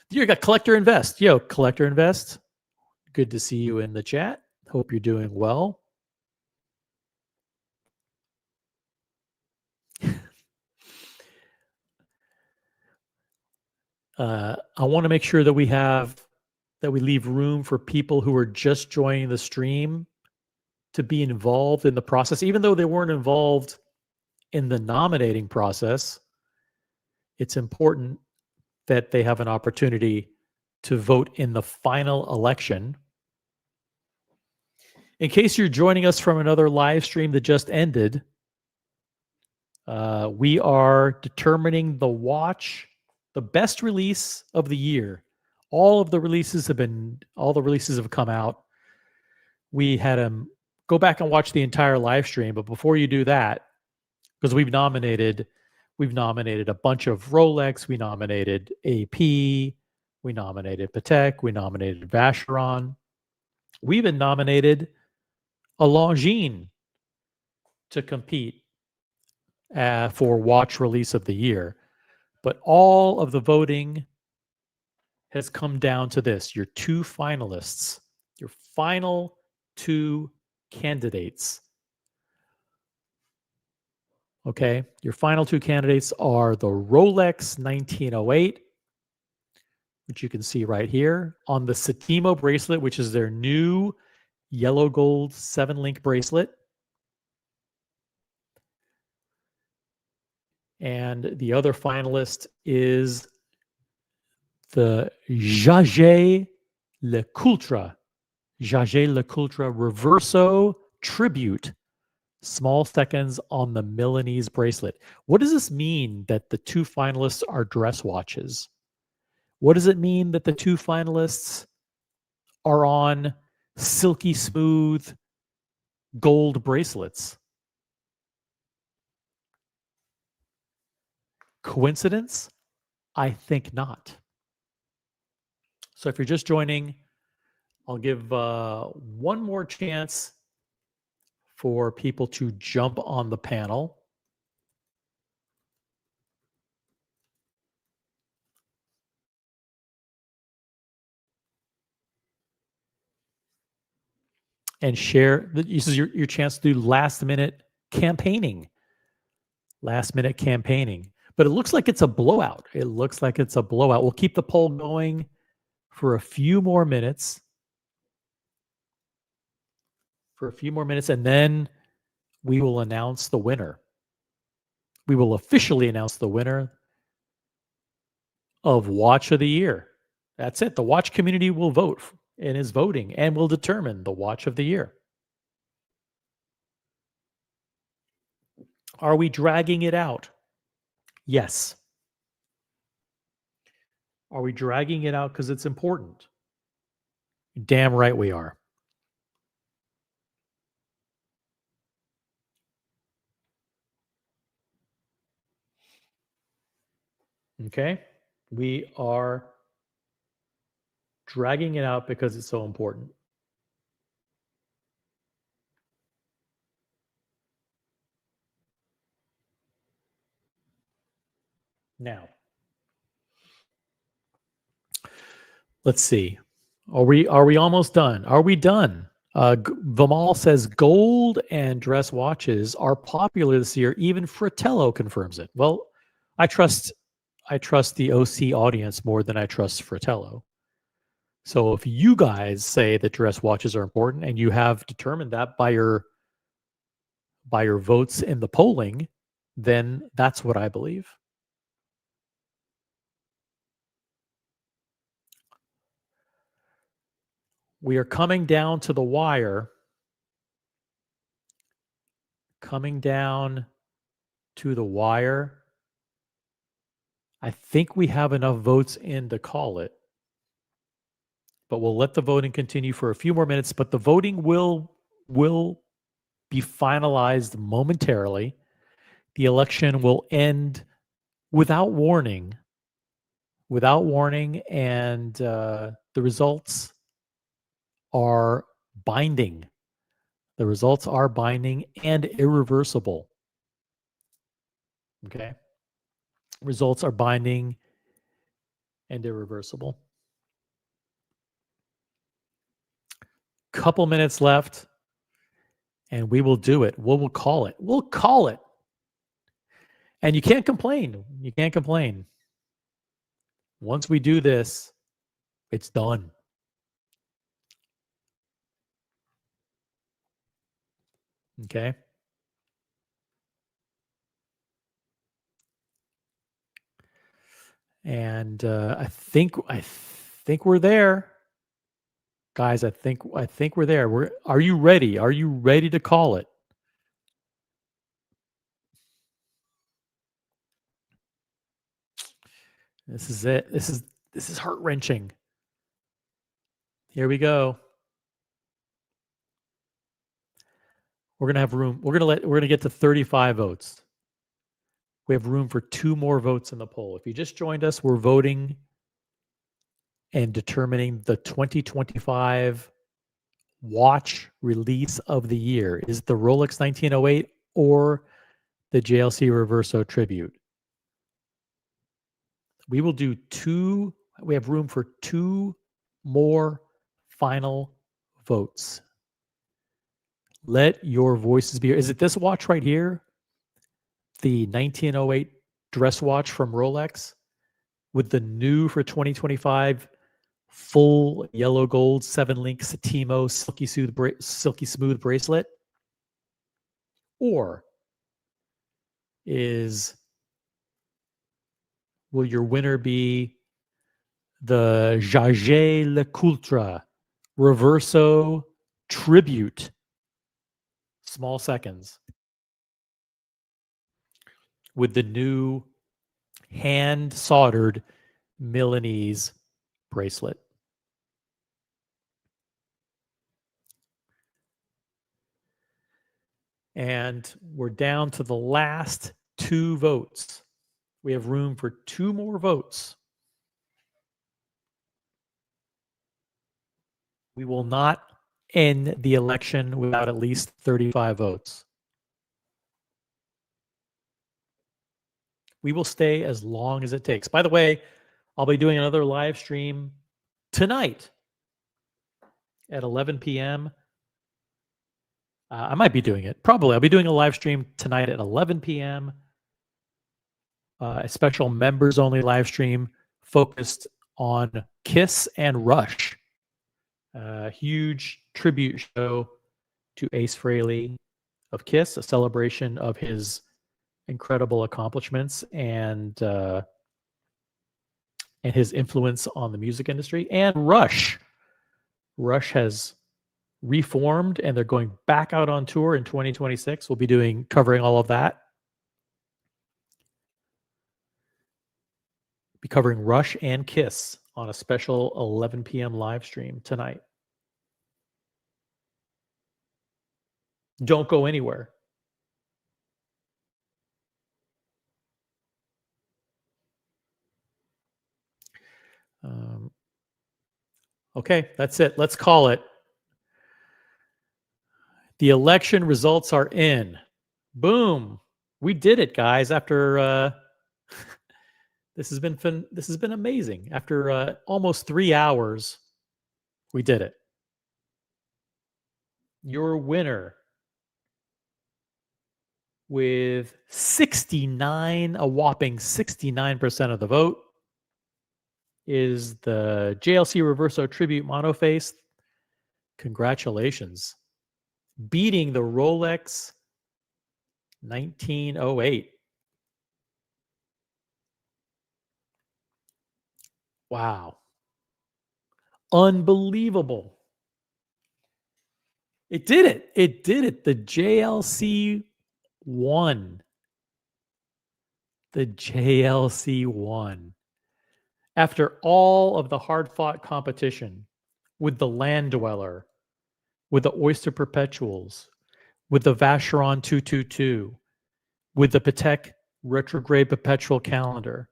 You got Collector Invest. Yo, Collector Invest. Good to see you in the chat. Hope you're doing well. I want to make sure that we leave room for people who are just joining the stream to be involved in the process, even though they weren't involved in the nominating process. It's important that they have an opportunity to vote in the final election. In case you're joining us from another live stream that just ended, we are determining the watch, the best release of the year. All the releases have come out. we had him go back and watch the entire live stream. But before you do that, because we've nominated a bunch of Rolex, we nominated AP, we nominated Patek, we nominated Vacheron. We even nominated a Longines to compete for watch release of the year. But all of the voting has come down to this: your two finalists, your final two candidates. Okay, your final two candidates are the Rolex 1908, which you can see right here, on the Satimo bracelet, which is their new yellow gold 7-link bracelet. And the other finalist is the Jaeger LeCoultre Reverso Tribute, small seconds on the Milanese bracelet. What does this mean that the two finalists are dress watches? What does it mean that the two finalists are on silky smooth gold bracelets? Coincidence? I think not. So if you're just joining, I'll give one more chance for people to jump on the panel. And share. This is your chance to do last minute campaigning. Last minute campaigning. But it looks like it's a blowout. It looks like it's a blowout. We'll keep the poll going for a few more minutes. And then we will announce the winner. We will officially announce the winner of Watch of the Year. That's it. The watch community will vote and is voting and will determine the Watch of the Year. Are we dragging it out? Yes. Are we dragging it out because it's important? Damn right we are. Okay? We are dragging it out because it's so important. Now, let's see. Are we almost done? Are we done? Vimal says gold and dress watches are popular this year. Even Fratello confirms it. Well, I trust the OC audience more than I trust Fratello. So if you guys say that dress watches are important and you have determined that by your votes in the polling, then that's what I believe. We are coming down to the wire. Coming down to the wire. I think we have enough votes in to call it. But we'll let the voting continue for a few more minutes. But the voting will be finalized momentarily. The election will end without warning. And the results are binding. The results are binding and irreversible. Okay? Results are binding and irreversible. Couple minutes left, and we will do it. We'll call it. We'll call it. And you can't complain. You can't complain. Once we do this, it's done. Okay? And I think we're there. Guys, I think we're there. Are you ready? Are you ready to call it? This is it. This is heart-wrenching. Here we go. We're gonna have room. We're gonna get to 35 votes. We have room for 2 more votes in the poll. If you just joined us, we're voting and determining the 2025 watch release of the year. Is it the Rolex 1908 or the JLC Reverso Tribute? We will do 2. We have room for 2 more final votes. Let your voices be heard. Is it this watch right here? The 1908 dress watch from Rolex with the new for 2025 full yellow gold 7-link Satimo silky smooth bracelet? Or will your winner be the Jaeger-LeCoultre Reverso Tribute small seconds with the new hand soldered Milanese bracelet? And we're down to the last 2 votes. We have room for 2 more votes. We will not end the election without at least 35 votes. We will stay as long as it takes. By the way, I'll be doing another live stream tonight at 11 p.m. I might be doing it. Probably. I'll be doing a live stream tonight at 11 p.m. A special members-only live stream focused on Kiss and Rush. A huge tribute show to Ace Frehley of Kiss, a celebration of his incredible accomplishments and his influence on the music industry. And Rush. Rush has reformed and they're going back out on tour in 2026. We'll be covering all of that. Be covering Rush and Kiss on a special 11 p.m. live stream tonight. Don't go anywhere. Okay, that's it. Let's call it. The election results are in. Boom. We did it, guys. After this has been fun. This has been amazing. After almost 3 hours, we did it. Your winner with a whopping 69% of the vote is the JLC Reverso Tribute Monoface. Congratulations. Beating the Rolex 1908. Wow. Unbelievable. It did it. It did it. The JLC won. The JLC won. After all of the hard-fought competition with the Land Dweller, with the Oyster Perpetuals, with the Vacheron 222, with the Patek Retrograde Perpetual Calendar,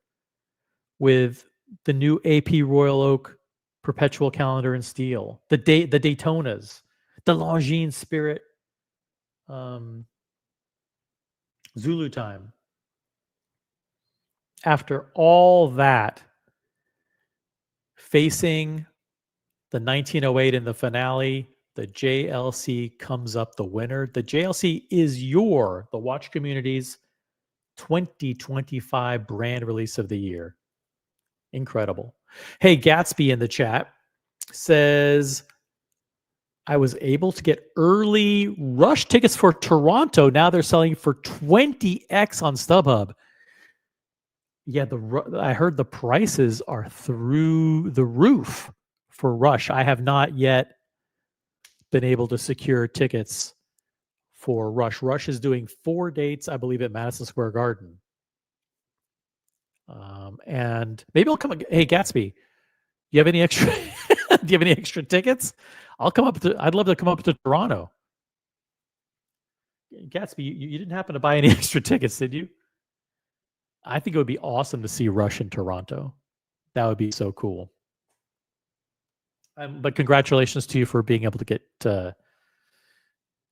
with the new AP Royal Oak Perpetual Calendar in steel, the Daytonas, the Longines Spirit Zulu Time. After all that, facing the 1908 in the finale, the JLC comes up the winner. The JLC is the watch community's 2025 brand release of the year. Incredible. Hey, Gatsby in the chat says, I was able to get early Rush tickets for Toronto. Now they're selling for 20x on StubHub. Yeah, I heard the prices are through the roof for Rush. I have not yet been able to secure tickets for Rush. Rush is doing 4 dates, I believe, at Madison Square Garden. And maybe I'll come. Hey, Gatsby, you have any extra? Do you have any extra tickets? I'd love to come up to Toronto. Gatsby, you didn't happen to buy any extra tickets, did you? I think it would be awesome to see Rush in Toronto. That would be so cool. But congratulations to you for being able to get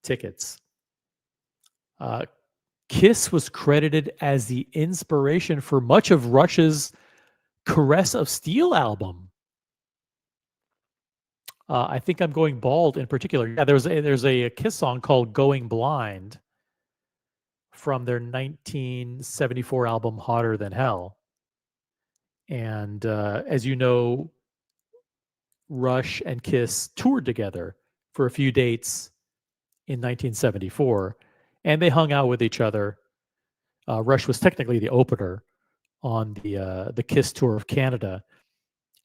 tickets. Kiss was credited as the inspiration for much of Rush's Caress of Steel album. I think I'm going bald in particular. Yeah, there's a Kiss song called "Going Blind" from their 1974 album "Hotter Than Hell," and as you know, Rush and Kiss toured together for a few dates in 1974, and they hung out with each other. Rush was technically the opener on the Kiss tour of Canada,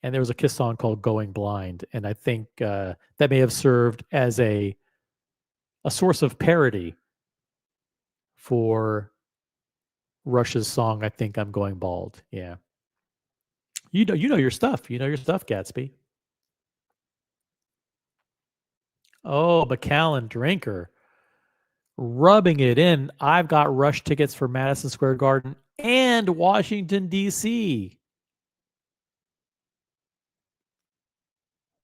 and there was a Kiss song called "Going Blind," and I think that may have served as a source of parody for Rush's song. I think I'm going bald. Yeah, you know your stuff. You know your stuff, Gatsby. Oh, Macallan Drinker, rubbing it in. I've got Rush tickets for Madison Square Garden and Washington D.C.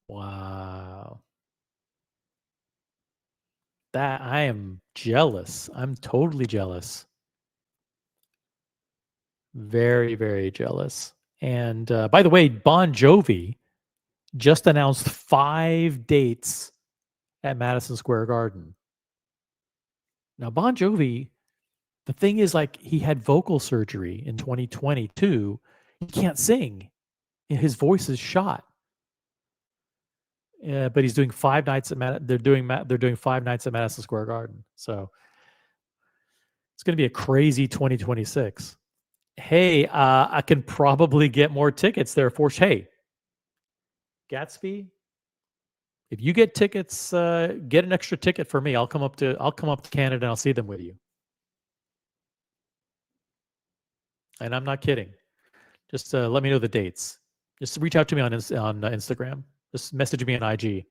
Wow. That I am jealous. I'm totally jealous. Very, very jealous. And by the way, Bon Jovi just announced 5 dates at Madison Square Garden. Now, Bon Jovi, the thing is, like, he had vocal surgery in 2022. He can't sing. His voice is shot. But he's doing 5 nights at they're doing 5 nights at Madison Square Garden. So it's going to be a crazy 2026. Hey, I can probably get more tickets there for. Hey, Gatsby, if you get tickets, get an extra ticket for me. I'll come up to Canada and I'll see them with you. And I'm not kidding. Just let me know the dates. Just reach out to me on Instagram. Just message me on IG.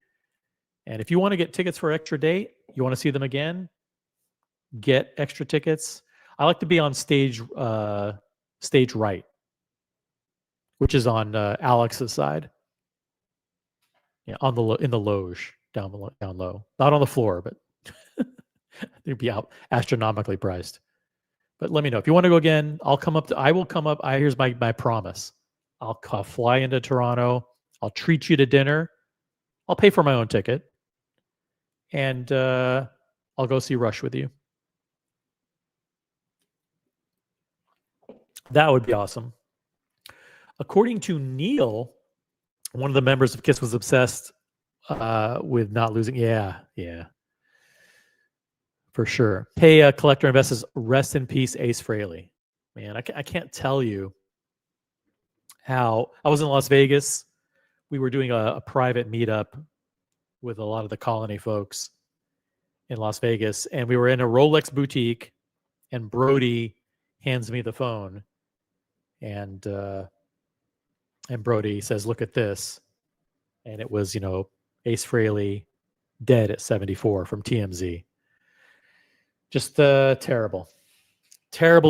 And if you want to get tickets for extra date, you want to see them again, get extra tickets. I like to be on stage right, which is on Alex's side. Yeah, in the loge down low, not on the floor, but they'd be out astronomically priced. But let me know if you want to go again. I will come up. Here's my promise. I'll fly into Toronto. I'll treat you to dinner. I'll pay for my own ticket, and I'll go see Rush with you. That would be awesome. According to Neil, one of the members of Kiss was obsessed with not losing. Yeah, for sure. Hey, Collector Investors, rest in peace, Ace Frehley. Man, I can't tell you how I was in Las Vegas. We were doing a private meetup with a lot of the Colony folks in Las Vegas, and we were in a Rolex boutique, and Brody hands me the phone, and Brody says, "Look at this," and it was, Ace Frehley dead at 74 from TMZ. Just terrible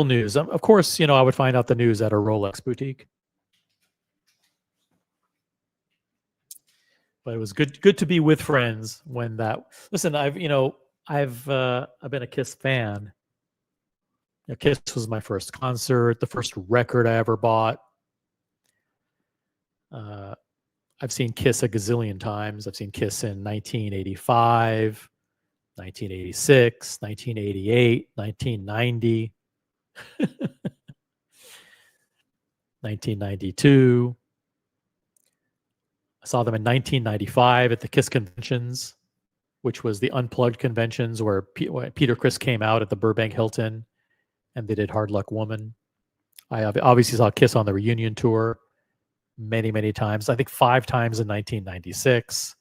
news. Of course, I would find out the news at a Rolex boutique. But it was good to be with friends when that. Listen, I've been a Kiss fan. Kiss was my first concert, the first record I ever bought. I've seen Kiss a gazillion times. I've seen Kiss in 1985, 1986, 1988, 1990, 1992. I saw them in 1995 at the Kiss conventions, which was the Unplugged conventions where Peter Criss came out at the Burbank Hilton and they did Hard Luck Woman. I obviously saw Kiss on the reunion tour many, many times. I think 5 times in 1996.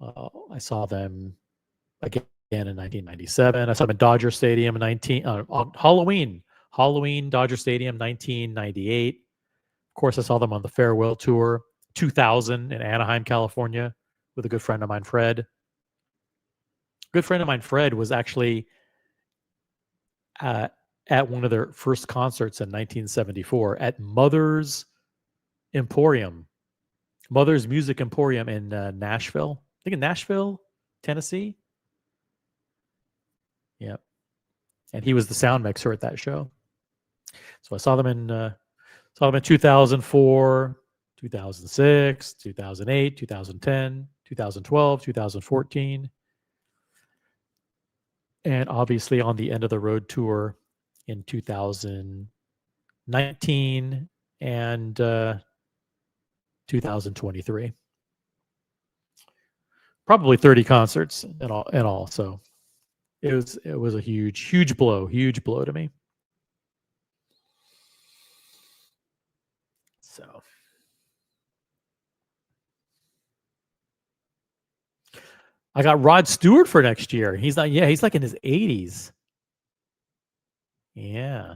I saw them again in 1997. I saw them in Dodger Stadium on Halloween, Dodger Stadium, 1998. Of course, I saw them on the Farewell Tour, 2000 in Anaheim, California, with a good friend of mine, Fred. good friend of mine, Fred, was actually at one of their first concerts in 1974 at Mother's Emporium, Mother's Music Emporium in Nashville. I think in Nashville, Tennessee. Yep. And he was the sound mixer at that show. So I saw them in 2004, 2006, 2008, 2010, 2012, 2014. And obviously on the End of the Road tour in 2019 and 2023. Probably 30 concerts in all. So it was a huge blow to me. So I got Rod Stewart for next year. He's like in his 80s. Yeah.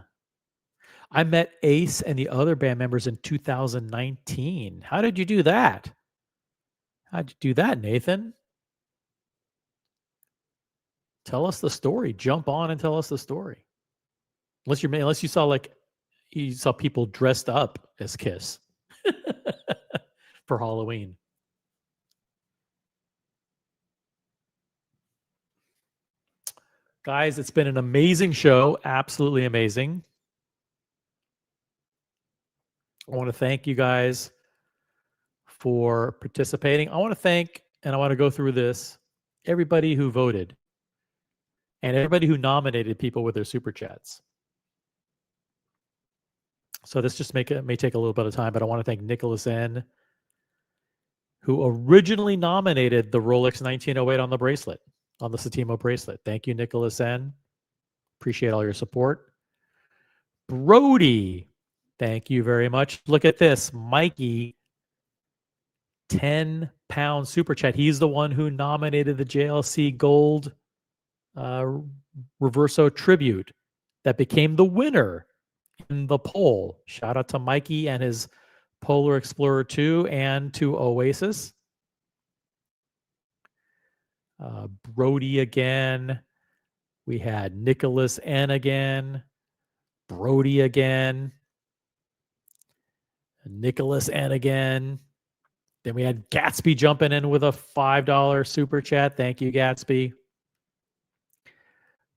I met Ace and the other band members in 2019. How did you do that? How'd you do that, Nathan? Tell us the story. Jump on and tell us the story. Unless you saw people dressed up as Kiss for Halloween. Guys, it's been an amazing show. Absolutely amazing. I want to thank you guys for participating. I want to thank, and I want to go through this, everybody who voted and everybody who nominated people with their super chats. So this just may take a little bit of time, but I want to thank Nicholas N., who originally nominated the Rolex 1908 on the bracelet, on the Satimo bracelet. Thank you, Nicholas N. Appreciate all your support. Brody, thank you very much. Look at this. Mikey, 10-pound super chat. He's the one who nominated the JLC Gold Reverso Tribute that became the winner in the poll. Shout out to Mikey and his Polar Explorer 2 and to Oasis. Brody again. We had Nicholas N again. Brody again. Nicholas N again. Then we had Gatsby jumping in with a $5 super chat. Thank you, Gatsby.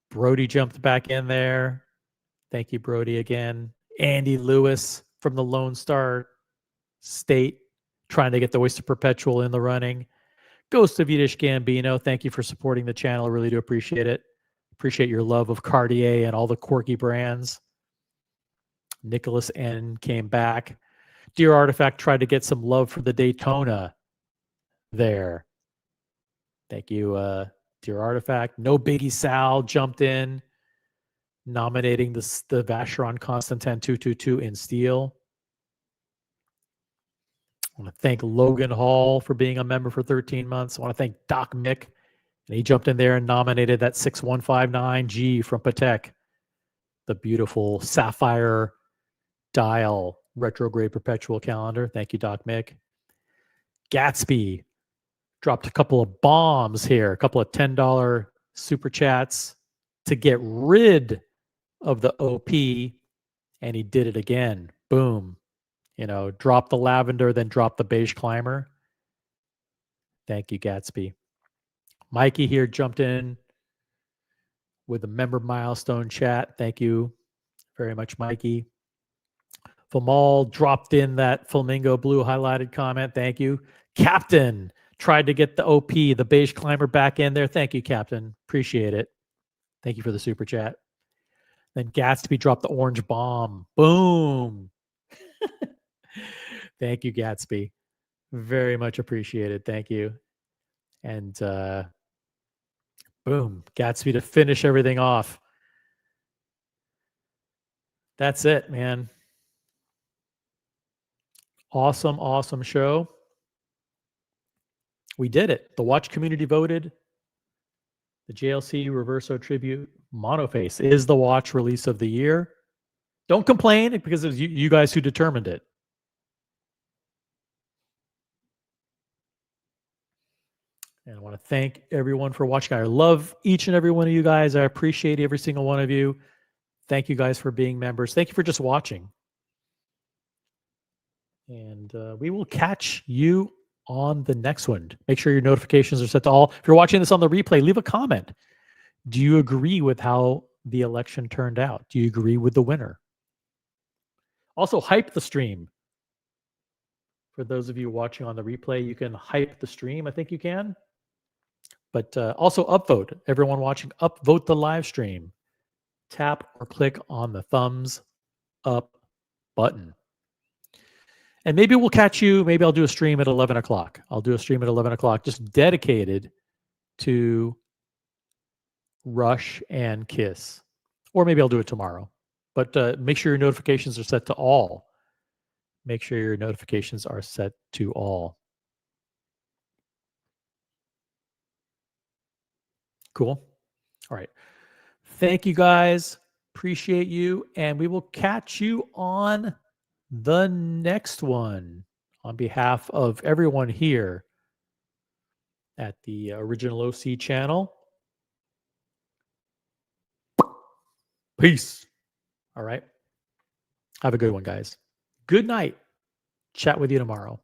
Brody jumped back in there. Thank you, Brody, again. Andy Lewis from the Lone Star State, trying to get the Oyster Perpetual in the running. Ghost of Yiddish Gambino, thank you for supporting the channel. I really do appreciate it. Appreciate your love of Cartier and all the quirky brands. Nicholas N. came back. Dear Artifact tried to get some love for the Daytona there. Thank you, Dear Artifact. No Biggie Sal jumped in, nominating the Vacheron Constantin 222 in steel. I want to thank Logan Hall for being a member for 13 months. I want to thank Doc Mick. And he jumped in there and nominated that 6159G from Patek, the beautiful sapphire dial retrograde perpetual calendar. Thank you, Doc Mick. Gatsby dropped a couple of bombs here, a couple of $10 super chats to get rid of the OP, and he did it again. Boom. Drop the lavender, then drop the beige climber. Thank you, Gatsby. Mikey here jumped in with a member milestone chat. Thank you very much, Mikey. Famal dropped in that flamingo blue highlighted comment. Thank you. Captain tried to get the OP, the beige climber, back in there. Thank you, Captain. Appreciate it. Thank you for the super chat. Then Gatsby dropped the orange bomb. Boom. Thank you, Gatsby. Very much appreciated. Thank you. And boom, Gatsby to finish everything off. That's it, man. Awesome, awesome show. We did it. The watch community voted. The JLC Reverso Tribute Monoface is the watch release of the year. Don't complain, because it was you guys who determined it. And I want to thank everyone for watching. I love each and every one of you guys. I appreciate every single one of you. Thank you guys for being members. Thank you for just watching. And we will catch you on the next one. Make sure your notifications are set to all. If you're watching this on the replay, leave a comment. Do you agree with how the election turned out? Do you agree with the winner? Also, hype the stream. For those of you watching on the replay, you can hype the stream. I think you can. But also upvote. Everyone watching, upvote the live stream. Tap or click on the thumbs up button. And maybe we'll catch you. Maybe I'll do a stream at 11 o'clock. I'll do a stream at 11 o'clock just dedicated to Rush and Kiss. Or maybe I'll do it tomorrow. But make sure your notifications are set to all. Make sure your notifications are set to all. Cool. All right. Thank you guys. Appreciate you. And we will catch you on the next one. On behalf of everyone here at the Original OC channel. Peace. All right. Have a good one, guys. Good night. Chat with you tomorrow.